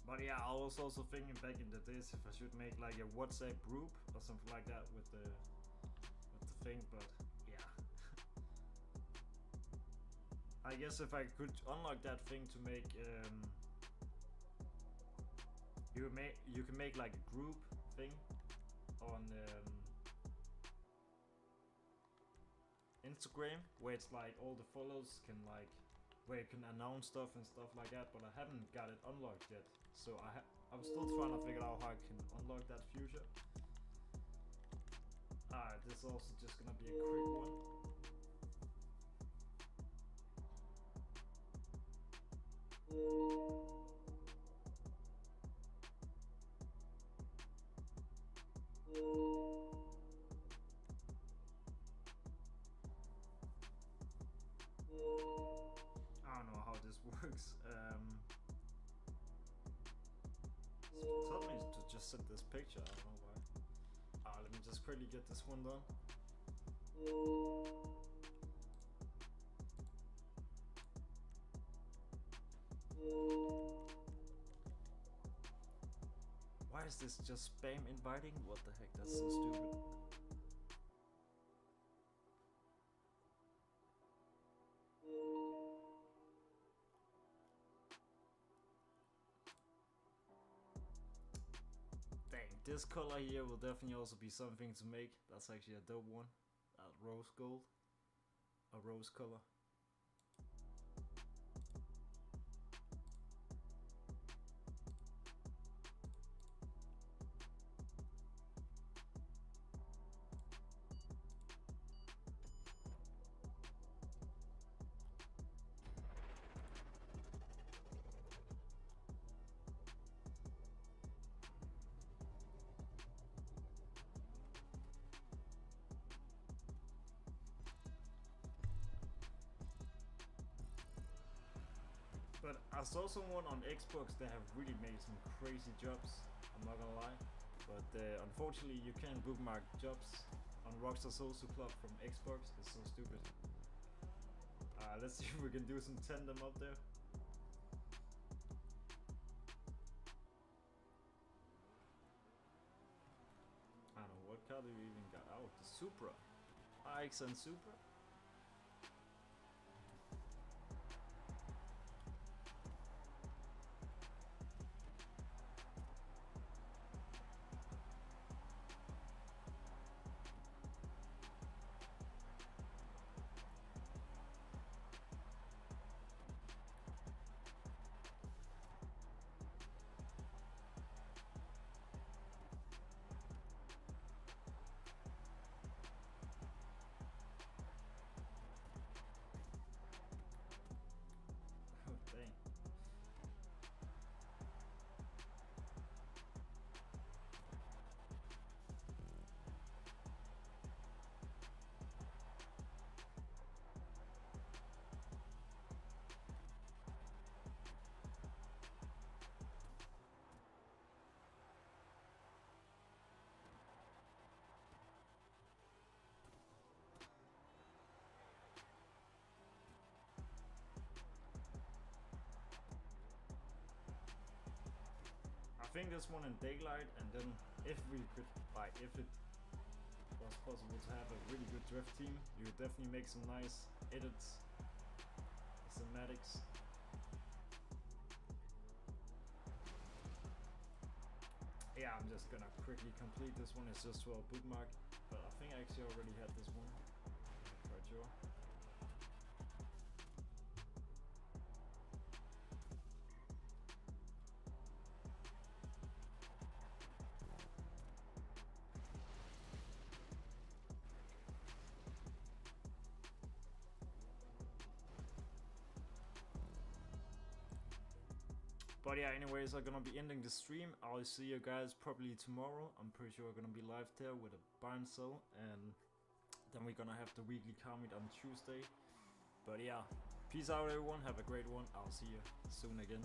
But yeah, I was also thinking back into this if I should make like a WhatsApp group or something like that with the thing, but yeah. I guess if I could unlock that thing to make you can make like a group thing on Instagram where it's like all the follows can like where you can announce stuff and stuff like that, but I haven't got it unlocked yet, so I'm still trying to figure out how I can unlock that future. Alright, this is also just gonna be a quick one. I don't know how this works. Tell me to just set this picture, I don't know why. Let me just quickly get this one done. Why is this just spam inviting? What the heck, that's so stupid. This color here will definitely also be something to make. That's actually a dope one. Rose gold. A rose color. But I saw someone on Xbox that have really made some crazy jobs, I'm not gonna lie. But unfortunately you can't bookmark jobs on Rockstar Social Club from Xbox, it's so stupid. Let's see if we can do some tandem up there. I don't know, what car do we even got out? The Supra. RX and Supra? I think this one in daylight, and then if we could, like, if it was possible to have a really good drift team, you would definitely make some nice edits, cinematics. Yeah, I'm just gonna quickly complete this one. It's just for a bookmark, but I think I actually already had this one. Quite sure. But yeah, anyways, I'm gonna be ending the stream. I'll see you guys probably tomorrow. I'm pretty sure we're gonna be live there with a barn sale, and then we're gonna have the weekly comic on Tuesday. But yeah, peace out everyone, have a great one. I'll see you soon again.